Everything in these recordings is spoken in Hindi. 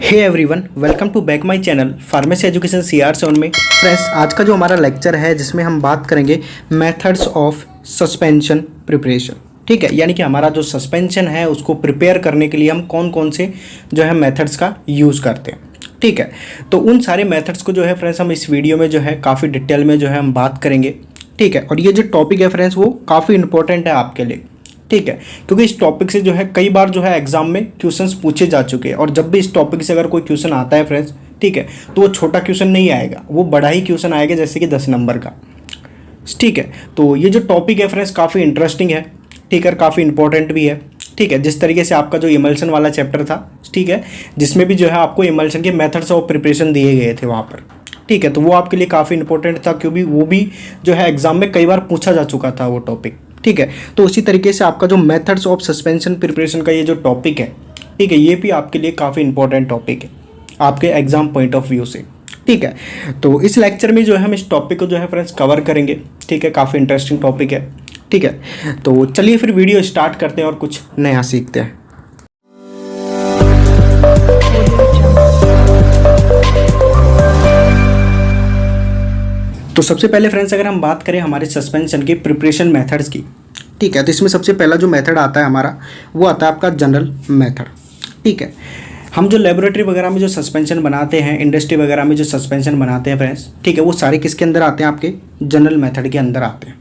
Hey everyone, welcome to back my channel pharmacy education CR7 में। फ्रेंड्स, आज का जो हमारा लेक्चर है जिसमें हम बात करेंगे मेथड्स ऑफ सस्पेंशन प्रिपरेशन। ठीक है, यानी कि हमारा जो सस्पेंशन है उसको प्रिपेयर करने के लिए हम कौन कौन से जो है मेथड्स का यूज़ करते हैं। ठीक है, तो उन सारे मेथड्स को जो है फ्रेंड्स हम इस वीडियो में जो है काफ़ी डिटेल में जो है हम बात करेंगे। ठीक है, और ये जो टॉपिक है फ्रेंड्स वो काफ़ी इंपॉर्टेंट है आपके लिए। ठीक है, क्योंकि इस टॉपिक से जो है कई बार जो है एग्जाम में क्वेश्चंस पूछे जा चुके हैं, और जब भी इस टॉपिक से अगर कोई क्वेश्चन आता है फ्रेंड्स, ठीक है, तो वो छोटा क्वेश्चन नहीं आएगा, वो बड़ा ही क्वेश्चन आएगा, जैसे कि 10 नंबर का। ठीक है, तो ये जो टॉपिक है फ्रेंड्स काफ़ी इंटरेस्टिंग है। ठीक है, काफ़ी इंपॉर्टेंट भी है। ठीक है, जिस तरीके से आपका जो इमल्शन वाला चैप्टर था, ठीक है, जिसमें भी जो है आपको इमल्शन के मेथड्स ऑफ प्रिपरेशन दिए गए थे वहाँ पर। ठीक है, तो वो आपके लिए काफ़ी इंपॉर्टेंट था, क्योंकि वो भी जो है एग्जाम में कई बार पूछा जा चुका था वो टॉपिक। ठीक है, तो उसी तरीके से आपका जो मेथड्स ऑफ सस्पेंशन प्रिपरेशन का ये जो टॉपिक है, ठीक है, ये भी आपके लिए काफ़ी इंपॉर्टेंट टॉपिक है आपके एग्जाम पॉइंट ऑफ व्यू से। ठीक है, तो इस लेक्चर में जो है हम इस टॉपिक को जो है फ्रेंड्स कवर करेंगे। ठीक है, काफ़ी इंटरेस्टिंग टॉपिक है। ठीक है, तो चलिए फिर वीडियो स्टार्ट करते हैं और कुछ नया सीखते हैं। तो सबसे पहले फ्रेंड्स अगर हम बात करें हमारे सस्पेंशन के प्रिपरेशन मेथड्स की, ठीक है, तो इसमें सबसे पहला जो मेथड आता है हमारा वो आता है आपका जनरल मेथड। ठीक है, हम जो लेबोरेटरी वगैरह में जो सस्पेंशन बनाते हैं, इंडस्ट्री वगैरह में जो सस्पेंशन बनाते हैं फ्रेंड्स, ठीक है, वो सारे किसके अंदर आते हैं? आपके जनरल मेथड के अंदर आते हैं।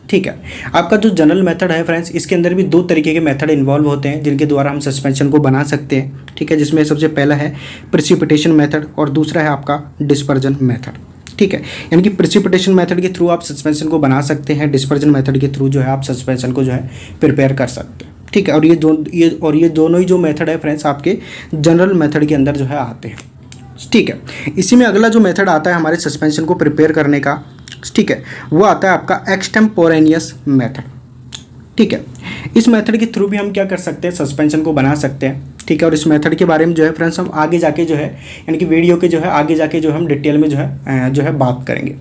ठीक है, आपका जो जनरल मेथड है फ्रेंड्स, इसके अंदर भी दो तरीके के मेथड इन्वॉल्व होते हैं जिनके द्वारा हम सस्पेंशन को बना सकते हैं। ठीक है, जिसमें सबसे पहला है प्रेसिपिटेशन मेथड और दूसरा है आपका डिस्पर्जन मेथड। ठीक है, यानी कि प्रेसिपिटेशन मेथड के थ्रू आप सस्पेंशन को बना सकते हैं, डिस्पर्जन मेथड के थ्रू जो है आप सस्पेंशन को जो है प्रिपेयर कर सकते हैं। ठीक है, और ये दोनों ही जो मेथड है फ्रेंड्स आपके जनरल मेथड के अंदर जो है आते हैं। ठीक है, इसी में अगला जो मेथड आता है हमारे सस्पेंशन को प्रिपेयर करने का, ठीक है, वो आता है आपका एक्सटेम्पोरेनियस मेथड। ठीक है, इस मेथड के थ्रू भी हम क्या कर सकते हैं? सस्पेंशन को बना सकते हैं। ठीक है, और इस मेथड के बारे में जो है फ्रेंड्स हम आगे जाके जो है, यानी कि वीडियो के जो है आगे जाके जो हम डिटेल में जो है बात करेंगे।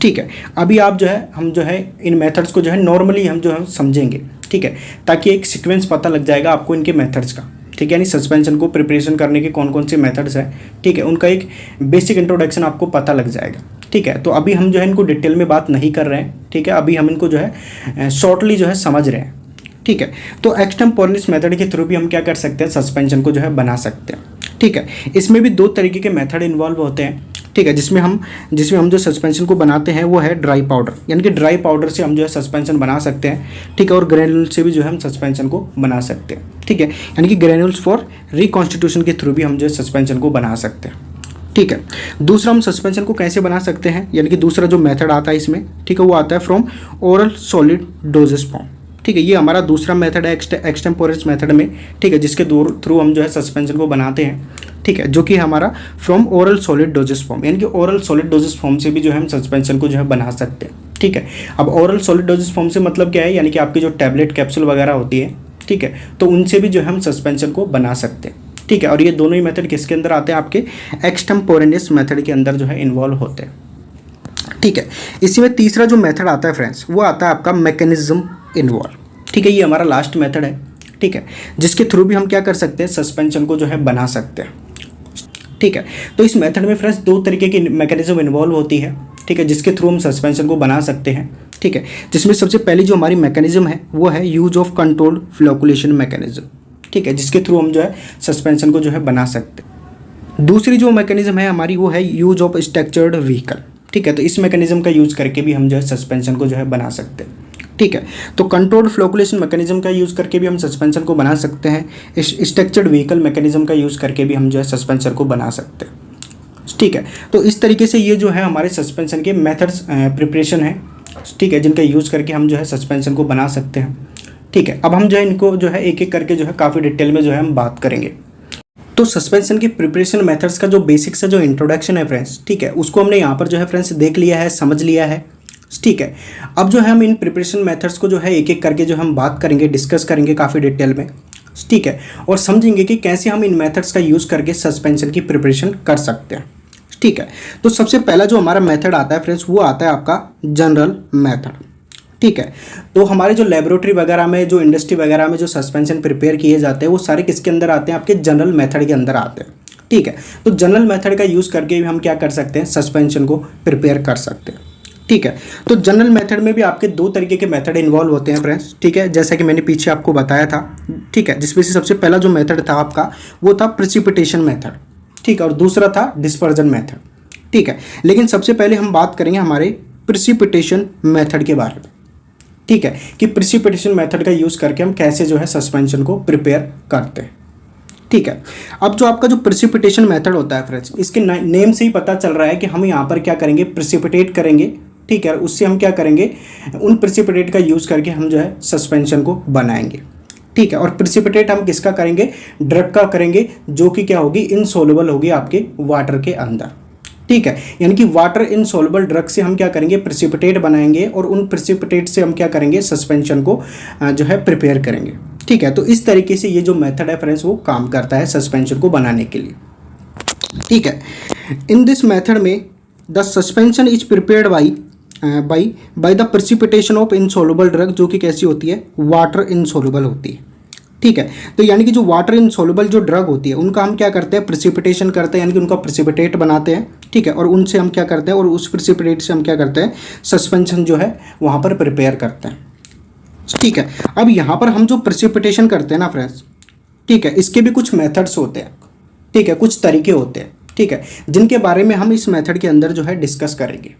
ठीक है, अभी आप जो है हम जो है इन मेथड्स को जो है नॉर्मली हम जो है समझेंगे। ठीक है, ताकि एक सीक्वेंस पता लग जाएगा आपको इनके मेथड्स का। ठीक है, यानी सस्पेंशन को प्रिपरेशन करने के कौन कौन से मेथड्स हैं, ठीक है, उनका एक बेसिक इंट्रोडक्शन आपको पता लग जाएगा। ठीक है, तो अभी हम जो है इनको डिटेल में बात नहीं कर रहे हैं। ठीक है, अभी हम इनको जो है शॉर्टली जो है समझ रहे हैं। ठीक है, तो एक्सटेम्पोरेनियस मेथड के थ्रू भी हम क्या कर सकते हैं? सस्पेंशन को जो है बना सकते हैं। ठीक है, इसमें भी दो तरीके के मेथड इन्वॉल्व होते हैं। ठीक है, जिसमें हम जो सस्पेंशन को बनाते हैं वो है ड्राई पाउडर, यानी कि ड्राई पाउडर से हम जो है सस्पेंशन बना सकते हैं। ठीक है, और ग्रेन्यूल से भी जो है हम सस्पेंशन को बना सकते हैं। ठीक है, यानी कि ग्रेन्यूल्स फॉर रिकॉन्स्टिट्यूशन के थ्रू भी हम जो है सस्पेंशन को बना सकते हैं। ठीक है, दूसरा हम सस्पेंशन को कैसे बना सकते हैं, यानी कि दूसरा जो मेथड आता है इसमें, ठीक है, वो आता है from oral solid doses form. ठीक है, ये हमारा दूसरा मेथड है एक्सटेम्पोरेनियस मेथड में। ठीक है, जिसके थ्रू हम जो है सस्पेंशन को बनाते हैं। ठीक है, जो कि हमारा from oral solid doses form, यानी कि ओरल सॉलिड डोजेस फॉर्म से भी जो है हम सस्पेंशन को जो है बना सकते हैं। ठीक है, अब ओरल सॉलिड डोजेस फॉर्म से मतलब क्या है? यानी कि आपकी जो टैबलेट कैप्सूल वगैरह होती है, ठीक है, तो उनसे भी जो है हम सस्पेंशन को बना सकते हैं। ठीक है, और ये दोनों ही मेथड किसके अंदर आते हैं? आपके एक्सटेम्पोरेनियस मेथड के अंदर जो है इन्वॉल्व होते हैं। ठीक है, इसी में तीसरा जो मेथड आता है फ्रेंड्स, वो आता है आपका मैकेनिज्म इन्वॉल्व। ठीक है, ये हमारा लास्ट मेथड है। ठीक है, जिसके थ्रू भी हम क्या कर सकते हैं? सस्पेंशन को जो है बना सकते हैं। ठीक है, तो इस मेथड में फ्रेंड्स दो तरीके की मैकेनिज्म इन्वॉल्व होती है। ठीक है, जिसके थ्रू हम सस्पेंशन को बना सकते हैं। ठीक है, जिसमें सबसे पहली जो हमारी मैकेनिज्म है वो है use of controlled flocculation mechanism. ठीक है, जिसके थ्रू हम जो है सस्पेंशन को जो है बना सकते हैं। दूसरी जो मैकेनिज्म है हमारी वो है यूज ऑफ स्ट्रक्चर्ड व्हीकल। ठीक है, तो इस मैकेनिज्म का यूज़ करके भी हम जो है सस्पेंशन को जो है बना सकते हैं। ठीक है, तो कंट्रोल्ड फ्लोकुलेशन मैकेनिज्म का यूज़ करके भी हम सस्पेंशन को बना सकते हैं। स्ट्रक्चर्ड व्हीकल मैकेनिज्म का यूज़ करके भी हम जो है सस्पेंशन को बना सकते हैं। ठीक है, तो इस तरीके से ये जो है हमारे सस्पेंशन के मेथड्स प्रिपरेशन है। ठीक है, जिनका यूज़ करके हम जो है सस्पेंशन को बना सकते हैं। ठीक है, अब हम जो है इनको जो है एक एक करके जो है काफ़ी डिटेल में जो है हम बात करेंगे। तो सस्पेंशन के प्रिपरेशन मेथड्स का जो बेसिक सा जो इंट्रोडक्शन है फ्रेंड्स, ठीक है, उसको हमने यहाँ पर जो है फ्रेंड्स देख लिया है, समझ लिया है। ठीक है, अब जो है हम इन प्रिपरेशन मेथड्स को जो है एक एक करके जो हम बात करेंगे, डिस्कस करेंगे काफ़ी डिटेल में। ठीक है, और समझेंगे कि कैसे हम इन मेथड्स का यूज़ करके सस्पेंशन की प्रिपरेशन कर सकते हैं। ठीक है, तो सबसे पहला जो हमारा मेथड आता है फ्रेंड्स वो आता है आपका जनरल मेथड। ठीक है, तो हमारे जो लेबोरेटरी वगैरह में, जो इंडस्ट्री वगैरह में जो सस्पेंशन प्रिपेयर किए जाते हैं वो सारे किसके अंदर आते हैं? आपके जनरल मेथड के अंदर आते हैं। ठीक है, तो जनरल मेथड का यूज़ करके भी हम क्या कर सकते हैं, सस्पेंशन को प्रिपेयर कर सकते हैं। ठीक है, तो जनरल मेथड में भी आपके दो तरीके के मेथड इन्वॉल्व होते हैं फ्रेंड्स। ठीक है, जैसा कि मैंने पीछे आपको बताया था। ठीक है, जिसमें से सबसे पहला जो मेथड था आपका वो था प्रेसिपिटेशन मेथड। ठीक है, और दूसरा था डिस्पर्जन मेथड। ठीक है, लेकिन सबसे पहले हम बात करेंगे हमारे प्रेसिपिटेशन मेथड के बारे में। ठीक है, कि प्रेसिपिटेशन मेथड का यूज़ करके हम कैसे जो है सस्पेंशन को प्रिपेयर करते हैं। ठीक है, अब जो आपका जो प्रेसिपिटेशन मेथड होता है फ्रेंड्स, इसके नेम से ही पता चल रहा है कि हम यहाँ पर क्या करेंगे, प्रेसिपिटेट करेंगे। ठीक है, उससे हम क्या करेंगे, उन प्रेसिपिटेट का यूज़ करके हम जो है सस्पेंशन को बनाएंगे। ठीक है, और प्रेसिपिटेट हम किसका करेंगे, ड्रग का करेंगे, जो कि क्या होगी, इनसोल्युबल होगी आपके वाटर के अंदर। ठीक है, यानी कि वाटर इनसोल्युबल ड्रग से हम क्या करेंगे, प्रेसिपिटेट बनाएंगे, और उन प्रेसिपिटेट से हम क्या करेंगे, सस्पेंशन को जो है प्रिपेयर करेंगे। ठीक है, तो इस तरीके से ये जो मेथड है फ्रेंड्स वो काम करता है सस्पेंशन को बनाने के लिए। ठीक है, इन दिस मेथड में the suspension is prepared by the precipitation of insoluble drug, जो कि कैसी होती है, वाटर इनसोल्युबल होती है। ठीक है, तो यानी कि जो वाटर इनसोल्युबल जो ड्रग होती है उनका हम क्या करते हैं, प्रेसिपिटेशन करते हैं, यानी कि उनका प्रेसिपिटेट बनाते हैं। ठीक है, और उनसे हम क्या करते हैं, और उस प्रेसिपिटेट से हम क्या करते हैं, सस्पेंशन जो है वहाँ पर प्रिपेयर करते हैं। ठीक है, अब यहाँ पर हम जो प्रेसिपिटेशन करते हैं ना फ्रेंड्स, ठीक है, इसके भी कुछ मेथड्स होते हैं। ठीक है, कुछ तरीके होते हैं। ठीक है, जिनके बारे में हम इस मेथड के अंदर जो है डिस्कस करेंगे।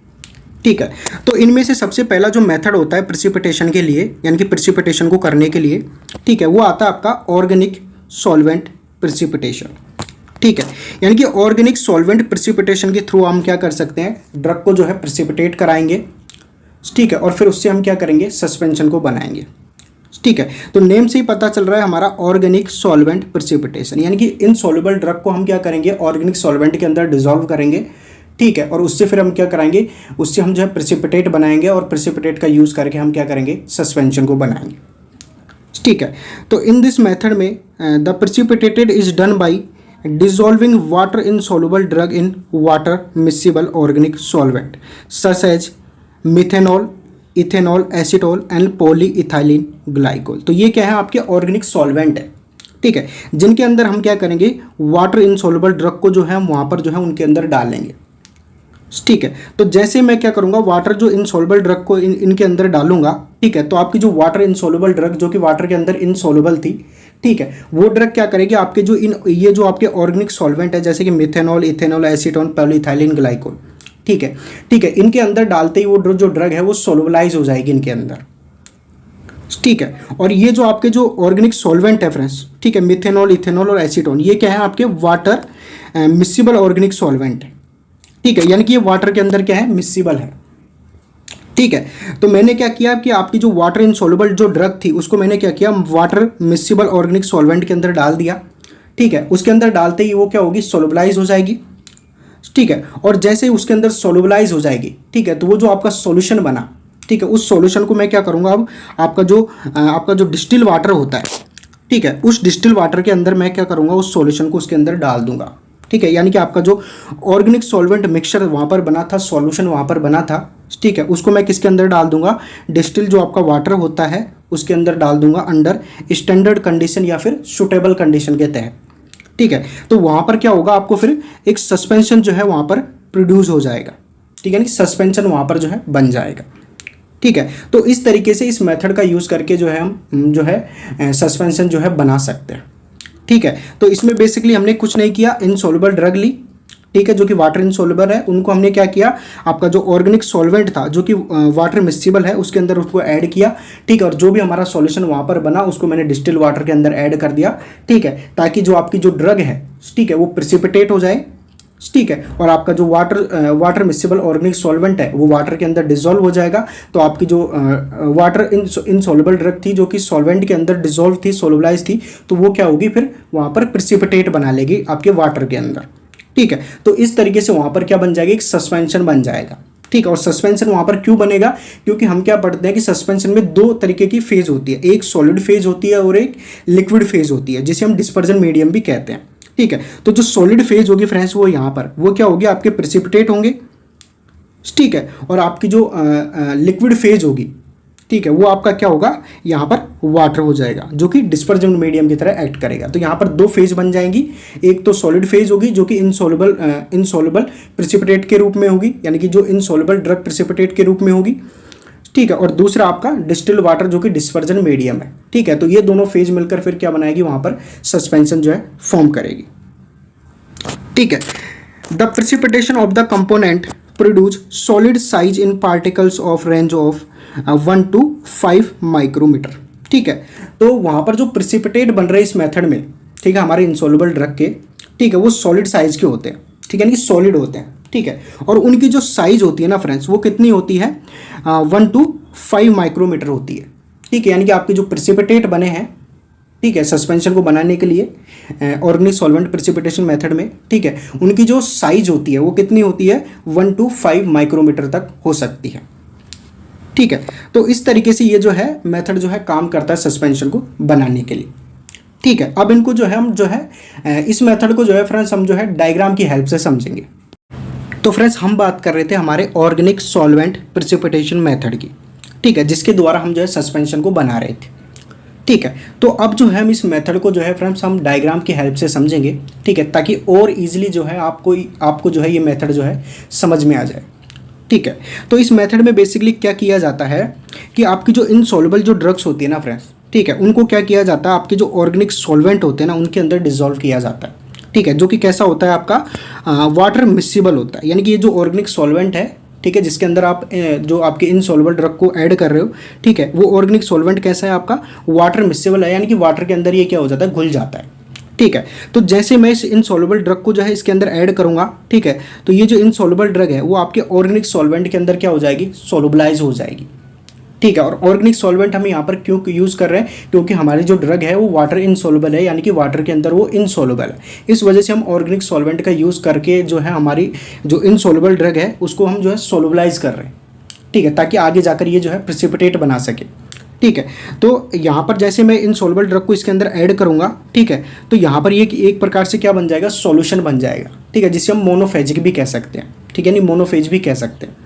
ठीक है, तो इनमें से सबसे पहला जो मेथड होता है प्रेसिपिटेशन के लिए, यानी कि प्रेसिपिटेशन को करने के लिए, ठीक है, वो आता है आपका ऑर्गेनिक सॉल्वेंट प्रेसिपिटेशन। ठीक है, यानी कि ऑर्गेनिक सॉल्वेंट प्रेसिपिटेशन के थ्रू हम क्या कर सकते हैं, ड्रग को जो है प्रेसिपिटेट कराएंगे। ठीक है, और फिर उससे हम क्या करेंगे, सस्पेंशन को बनाएंगे। ठीक है, तो नेम से ही पता चल रहा है हमारा ऑर्गेनिक सॉल्वेंट प्रेसिपिटेशन, यानी कि इनसोल्युबल ड्रग को हम क्या करेंगे, ऑर्गेनिक सॉल्वेंट के अंदर डिसॉल्व करेंगे। ठीक है, और उससे फिर हम क्या कराएंगे, उससे हम जो है प्रेसिपिटेट बनाएंगे, और प्रेसिपिटेट का यूज़ करके हम क्या करेंगे, सस्पेंशन को बनाएंगे। ठीक है, तो इन दिस मेथड में the precipitated is done by dissolving water insoluble drug in water miscible organic solvent such as methanol, ethanol, acetone and polyethylene glycol. तो ये क्या है, आपके ऑर्गेनिक सॉल्वेंट है। ठीक है, जिनके अंदर हम क्या करेंगे, वाटर इनसोल्युबल ड्रग को जो है हम वहाँ पर जो है उनके अंदर डालेंगे। ठीक है, तो जैसे मैं क्या करूँगा, वाटर जो इनसोल्युबल ड्रग को इनके अंदर डालूंगा। ठीक है, तो आपकी जो वाटर इनसोल्युबल ड्रग जो कि वाटर के अंदर इनसोल्युबल थी, ठीक है, वो ड्रग क्या करेगी, आपके जो ये जो आपके ऑर्गेनिक सॉल्वेंट है, जैसे कि methanol, ethanol, acetone, polyethylene glycol, ठीक है, ठीक है, इनके अंदर डालते ही वो जो ड्रग है वो सोलुबलाइज हो जाएगी इनके अंदर। ठीक है, और ये जो आपके जो ऑर्गेनिक सॉल्वेंट है फ्रेंड्स, ठीक है, मिथेनॉल, इथेनॉल और एसीटोन, ये क्या है, आपके वाटर मिसिबल ऑर्गेनिक सॉल्वेंट है। ठीक है, यानी कि ये वाटर के अंदर क्या है, मिसिबल है। ठीक है, तो मैंने क्या किया कि आपकी जो वाटर इनसोल्युबल जो ड्रग थी उसको मैंने क्या किया, वाटर मिसिबल ऑर्गेनिक सॉल्वेंट के अंदर डाल दिया। ठीक है, उसके अंदर डालते ही वो क्या होगी, सोलुबलाइज हो जाएगी। ठीक है, और जैसे ही उसके अंदर सोलुबलाइज हो जाएगी, ठीक है, तो वो जो आपका सॉल्यूशन बना, ठीक है, उस सॉल्यूशन को मैं क्या करूँगा, अब आपका जो डिस्टिल वाटर होता है, ठीक है, उस डिस्टिल वाटर के अंदर मैं क्या करूँगा, उस सॉल्यूशन को उसके अंदर डाल दूंगा। ठीक है, यानी कि आपका जो ऑर्गेनिक सॉल्वेंट मिक्सचर वहाँ पर बना था, सॉल्यूशन वहाँ पर बना था, ठीक है, उसको मैं किसके अंदर डाल दूंगा, डिस्टिल जो आपका वाटर होता है उसके अंदर डाल दूंगा, अंडर स्टैंडर्ड कंडीशन या फिर सुटेबल कंडीशन के तहत। ठीक है, तो वहाँ पर क्या होगा, आपको फिर एक सस्पेंशन जो है वहाँ पर प्रोड्यूस हो जाएगा। ठीक है, यानी सस्पेंशन वहाँ पर जो है बन जाएगा। ठीक है, तो इस तरीके से इस मेथड का यूज़ करके जो है हम जो है सस्पेंशन जो है बना सकते हैं। ठीक है, तो इसमें बेसिकली हमने कुछ नहीं किया, इनसोल्युबल ड्रग ली, ठीक है, जो कि वाटर इनसोल्युबल है, उनको हमने क्या किया, आपका जो ऑर्गेनिक सॉल्वेंट था जो कि वाटर मिक्सिबल है उसके अंदर उसको ऐड किया। ठीक है, और जो भी हमारा सॉल्यूशन वहाँ पर बना उसको मैंने डिस्टिल वाटर के अंदर ऐड कर दिया। ठीक है, ताकि जो आपकी जो ड्रग है, ठीक है, वो प्रेसिपिटेट हो जाए। ठीक है, और आपका जो वाटर मिक्सिबल ऑर्गेनिक सॉल्वेंट है वो वाटर के अंदर डिसॉल्व हो जाएगा। तो आपकी जो वाटर इनसोल्युबल ड्रग थी जो कि सॉल्वेंट के अंदर डिसॉल्व थी, सोलुबलाइज थी, तो वो क्या होगी, फिर वहाँ पर प्रेसिपिटेट बना लेगी आपके वाटर के अंदर। ठीक है, तो इस तरीके से वहाँ पर क्या बन जाएगी, एक सस्पेंशन बन जाएगा। ठीक है, और सस्पेंशन वहाँ पर क्यों बनेगा, क्योंकि हम क्या पढ़ते हैं कि सस्पेंशन में दो तरीके की फेज होती है, एक सॉलिड फेज होती है और एक लिक्विड फेज होती है, जिसे हम डिस्पर्जन मीडियम भी कहते हैं। ठीक है, तो जो सॉलिड फेज होगी फ्रेंड्स, वो यहाँ पर वो क्या होगी, आपके प्रेसिपिटेट होंगे। ठीक है, और आपकी जो लिक्विड फेज होगी, ठीक है, वो आपका क्या होगा, यहाँ पर वाटर हो जाएगा जो कि डिस्पर्जेंट मीडियम की तरह एक्ट करेगा। तो यहाँ पर दो फेज बन जाएंगी, एक तो सॉलिड फेज होगी जो कि इनसॉल्युबल प्रेसिपिटेट के रूप में होगी, यानी कि जो इनसॉल्युबल ड्रग प्रेसिपिटेट के रूप में होगी, ठीक है। और दूसरा आपका डिस्टिल वाटर जो कि डिस्पर्जन मीडियम है, ठीक है। तो ये दोनों फेज मिलकर फिर क्या बनाएगी, वहाँ पर सस्पेंशन जो है फॉर्म करेगी, ठीक है। The precipitation of the component produce solid size in particles of range of 1 to 5 micrometer, ठीक है। तो वहाँ पर जो प्रेसिपिटेट बन रहे इस मेथड में, ठीक है, हमारे इंसॉल्युबल ड्रग के, ठीक है, वो सॉलिड साइज के होते हैं, ठीक है, यानी कि सॉलिड होते हैं, ठीक है। और उनकी जो साइज होती है ना फ्रेंड्स, वो कितनी होती है, 1 to 5 माइक्रोमीटर होती है, ठीक है। यानी कि आपके जो प्रेसिपिटेट बने हैं, ठीक है, सस्पेंशन को बनाने के लिए ऑर्गेनिक सॉल्वेंट प्रेसिपिटेशन मेथड में, ठीक है, उनकी जो साइज होती है वो कितनी होती है, 1 to 5 माइक्रोमीटर तक हो सकती है, ठीक है। तो इस तरीके से ये जो है मेथड जो है काम करता है सस्पेंशन को बनाने के लिए, ठीक है। अब इनको जो है हम जो है इस मेथड को जो है फ्रेंड्स हम जो है डायग्राम की हेल्प से समझेंगे। तो फ्रेंड्स हम बात कर रहे थे हमारे ऑर्गेनिक सॉल्वेंट प्रेसिपिटेशन मेथड की, ठीक है, जिसके द्वारा हम जो है सस्पेंशन को बना रहे थे, ठीक है। तो अब जो है हम इस मेथड को जो है फ्रेंड्स हम डायग्राम की हेल्प से समझेंगे, ठीक है, ताकि और इजीली जो है आपको जो है ये मेथड जो है समझ में आ जाए, ठीक है। तो इस मेथड में बेसिकली क्या किया जाता है कि आपकी जो इनसॉल्युबल जो ड्रग्स होती है ना फ्रेंड्स, ठीक है, उनको क्या किया जाता है, आपके जो ऑर्गेनिक सॉल्वेंट होते हैं ना उनके अंदर डिसॉल्व किया जाता है, ठीक है, जो कि कैसा होता है आपका वाटर मिक्सिबल होता है। यानी कि ये जो ऑर्गेनिक सॉल्वेंट है, ठीक है, जिसके अंदर आप जो आपके इनसॉल्युबल ड्रग को ऐड कर रहे हो, ठीक है, वो ऑर्गेनिक सॉल्वेंट कैसा है आपका, वाटर मिक्सिबल है, यानी कि वाटर के अंदर ये क्या हो जाता है, घुल जाता है, ठीक है। तो जैसे मैं इस इनसॉल्युबल ड्रग को जो है इसके अंदर ऐड करूंगा, ठीक है, तो ये जो इनसॉल्युबल ड्रग है वो आपके ऑर्गेनिक सॉल्वेंट के अंदर क्या हो जाएगी, सोलुबलाइज हो जाएगी, ठीक है। और ऑर्गेनिक सॉल्वेंट हम यहाँ पर क्यों यूज़ कर रहे हैं, क्योंकि हमारी जो ड्रग है वो वाटर इनसॉल्युबल है, यानी कि वाटर के अंदर वो इनसॉल्युबल है। इस वजह से हम ऑर्गेनिक सॉल्वेंट का यूज़ करके जो है हमारी जो इनसॉल्युबल ड्रग है उसको हम जो है सोलुबलाइज कर रहे हैं, ठीक है, ताकि आगे जाकर ये जो है प्रेसिपिटेट बना सके, ठीक है। तो यहाँ पर जैसे मैं इनसॉल्युबल ड्रग को इसके अंदर ऐड करूँगा, ठीक है, तो यहाँ पर ये एक प्रकार से क्या बन जाएगा, सॉल्यूशन बन जाएगा, ठीक है, जिसे हम मोनोफेजिक भी कह सकते हैं, ठीक है, यानी मोनोफेज भी कह सकते हैं,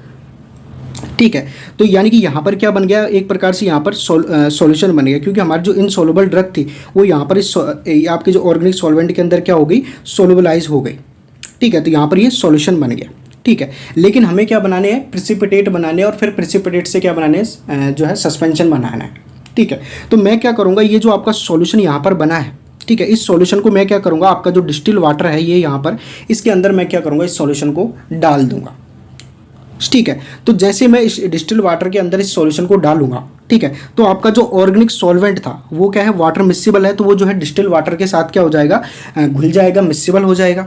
ठीक है। तो यानी कि यहाँ पर क्या बन गया, एक प्रकार से यहाँ पर सॉल्यूशन बन गया, क्योंकि हमारी जो इनसॉल्युबल ड्रग थी वो यहाँ पर इस आपके जो ऑर्गेनिक सॉल्वेंट के अंदर क्या हो गई, सोलुबलाइज हो गई, ठीक है। तो यहाँ पर ये सॉल्यूशन बन गया, ठीक है। लेकिन हमें क्या बनाने हैं, प्रेसिपिटेट बनाने हैं, और फिर प्रेसिपिटेट से क्या बनाने हैं, जो है सस्पेंशन बनाना है, ठीक है। तो मैं क्या करूँगा, ये जो आपका सॉल्यूशन यहाँ पर बना है, ठीक है, इस सॉल्यूशन को मैं क्या करूँगा, आपका जो डिस्टिल वाटर है ये यहाँ पर, इसके अंदर मैं क्या करूँगा, इस सॉल्यूशन को डाल दूंगा, ठीक है। तो जैसे मैं इस डिस्टिल वाटर के अंदर इस सॉल्यूशन को डालूंगा, ठीक है, तो आपका जो ऑर्गेनिक सॉल्वेंट था वो क्या है, वाटर मिक्सिबल है, तो वो जो है डिस्टिल वाटर के साथ क्या हो जाएगा, घुल जाएगा, मिक्सिबल हो जाएगा,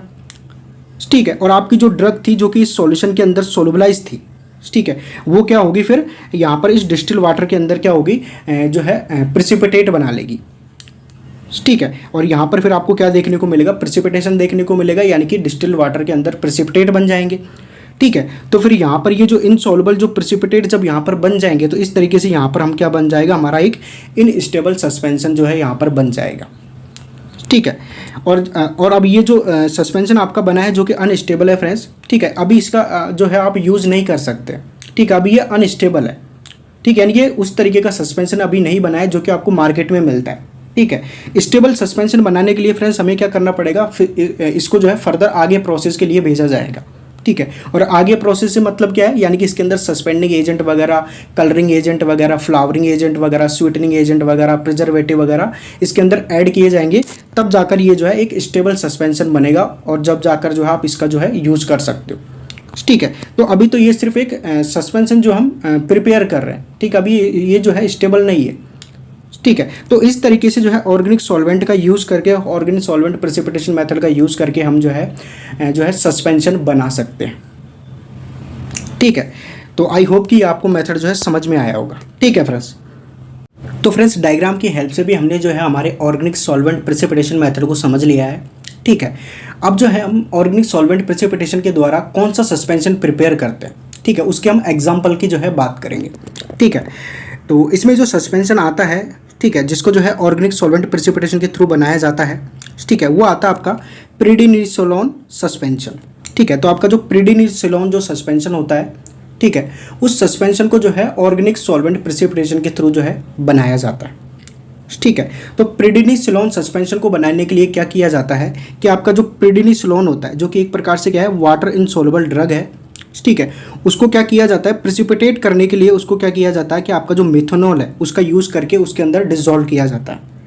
ठीक है। और आपकी जो ड्रग थी जो कि इस सॉल्यूशन के अंदर सोलुबलाइज थी, ठीक है, वो क्या होगी, फिर यहाँ पर इस डिस्टिल वाटर के अंदर क्या होगी, जो है प्रेसिपिटेट बना लेगी, ठीक है। और यहाँ पर फिर आपको क्या देखने को मिलेगा, प्रेसिपिटेशन देखने को मिलेगा, यानी कि डिस्टिल वाटर के अंदर प्रेसिपिटेट बन जाएंगे, ठीक है। तो फिर यहाँ पर ये जो इनसॉल्युबल जो प्रेसिपिटेट जब यहाँ पर बन जाएंगे, तो इस तरीके से यहाँ पर हम क्या बन जाएगा, हमारा एक इनस्टेबल सस्पेंशन जो है यहाँ पर बन जाएगा, ठीक है। और अब ये जो सस्पेंशन आपका बना है जो कि अनस्टेबल है फ्रेंड्स, ठीक है, अभी इसका जो है आप यूज़ नहीं कर सकते, ठीक है, अभी ये अनस्टेबल है, ठीक है, यानी ये उस तरीके का सस्पेंशन अभी नहीं बना है जो कि आपको मार्केट में मिलता है, ठीक है। स्टेबल सस्पेंशन बनाने के लिए फ्रेंड्स हमें क्या करना पड़ेगा, फिर इसको जो है फर्दर आगे प्रोसेस के लिए भेजा जाएगा, ठीक है। और आगे प्रोसेस से मतलब क्या है, यानी कि इसके अंदर सस्पेंडिंग एजेंट वगैरह, कलरिंग एजेंट वगैरह, फ्लावरिंग एजेंट वगैरह, स्वीटनिंग एजेंट वगैरह, प्रिजर्वेटिव वगैरह इसके अंदर ऐड किए जाएंगे, तब जाकर ये जो है एक स्टेबल सस्पेंशन बनेगा, और जब जाकर जो है आप इसका जो है यूज़ कर सकते हो, ठीक है। तो अभी तो ये सिर्फ एक सस्पेंशन जो हम प्रिपेयर कर रहे हैं, ठीक, अभी ये जो है स्टेबल नहीं है, ठीक है। तो इस तरीके से जो है ऑर्गेनिक सॉल्वेंट का यूज़ करके, ऑर्गेनिक सॉल्वेंट प्रेसिपिटेशन मेथड का यूज़ करके हम जो है सस्पेंशन बना सकते हैं, ठीक है। तो आई होप कि आपको मेथड जो है समझ में आया होगा, ठीक है फ्रेंड्स। तो फ्रेंड्स डायग्राम की हेल्प से भी हमने जो है हमारे ऑर्गेनिक सॉल्वेंट प्रेसिपिटेशन मेथड को समझ लिया है, ठीक है। अब जो है हम ऑर्गेनिक सॉल्वेंट प्रेसिपिटेशन के द्वारा कौन सा सस्पेंशन प्रिपेयर करते हैं, ठीक है, उसके हम एग्जाम्पल की जो है बात करेंगे, ठीक है। तो इसमें जो सस्पेंशन आता है, ठीक है, जिसको जो है ऑर्गेनिक सॉल्वेंट प्रेसिपिटेशन के थ्रू बनाया जाता है, ठीक है, वो आता है आपका प्रीडिनिसोलोन सस्पेंशन, ठीक है। तो आपका जो प्रीडिनिसोलोन जो सस्पेंशन होता है, ठीक है, उस सस्पेंशन को जो है ऑर्गेनिक सॉल्वेंट प्रेसिपिटेशन के थ्रू जो है बनाया जाता है। ठीक है, तो प्रेडिनिसोलोन सस्पेंशन को बनाने के लिए क्या किया जाता है कि आपका जो प्रेडिनिसोलोन होता है, जो कि एक प्रकार से क्या है, वाटर इनसॉल्युबल ड्रग है। ठीक है, उसको क्या किया जाता है, प्रेसिपिटेट करने के लिए उसको क्या किया जाता है कि आपका जो मिथेनॉल है उसका यूज़ करके उसके अंदर डिसॉल्व किया जाता है।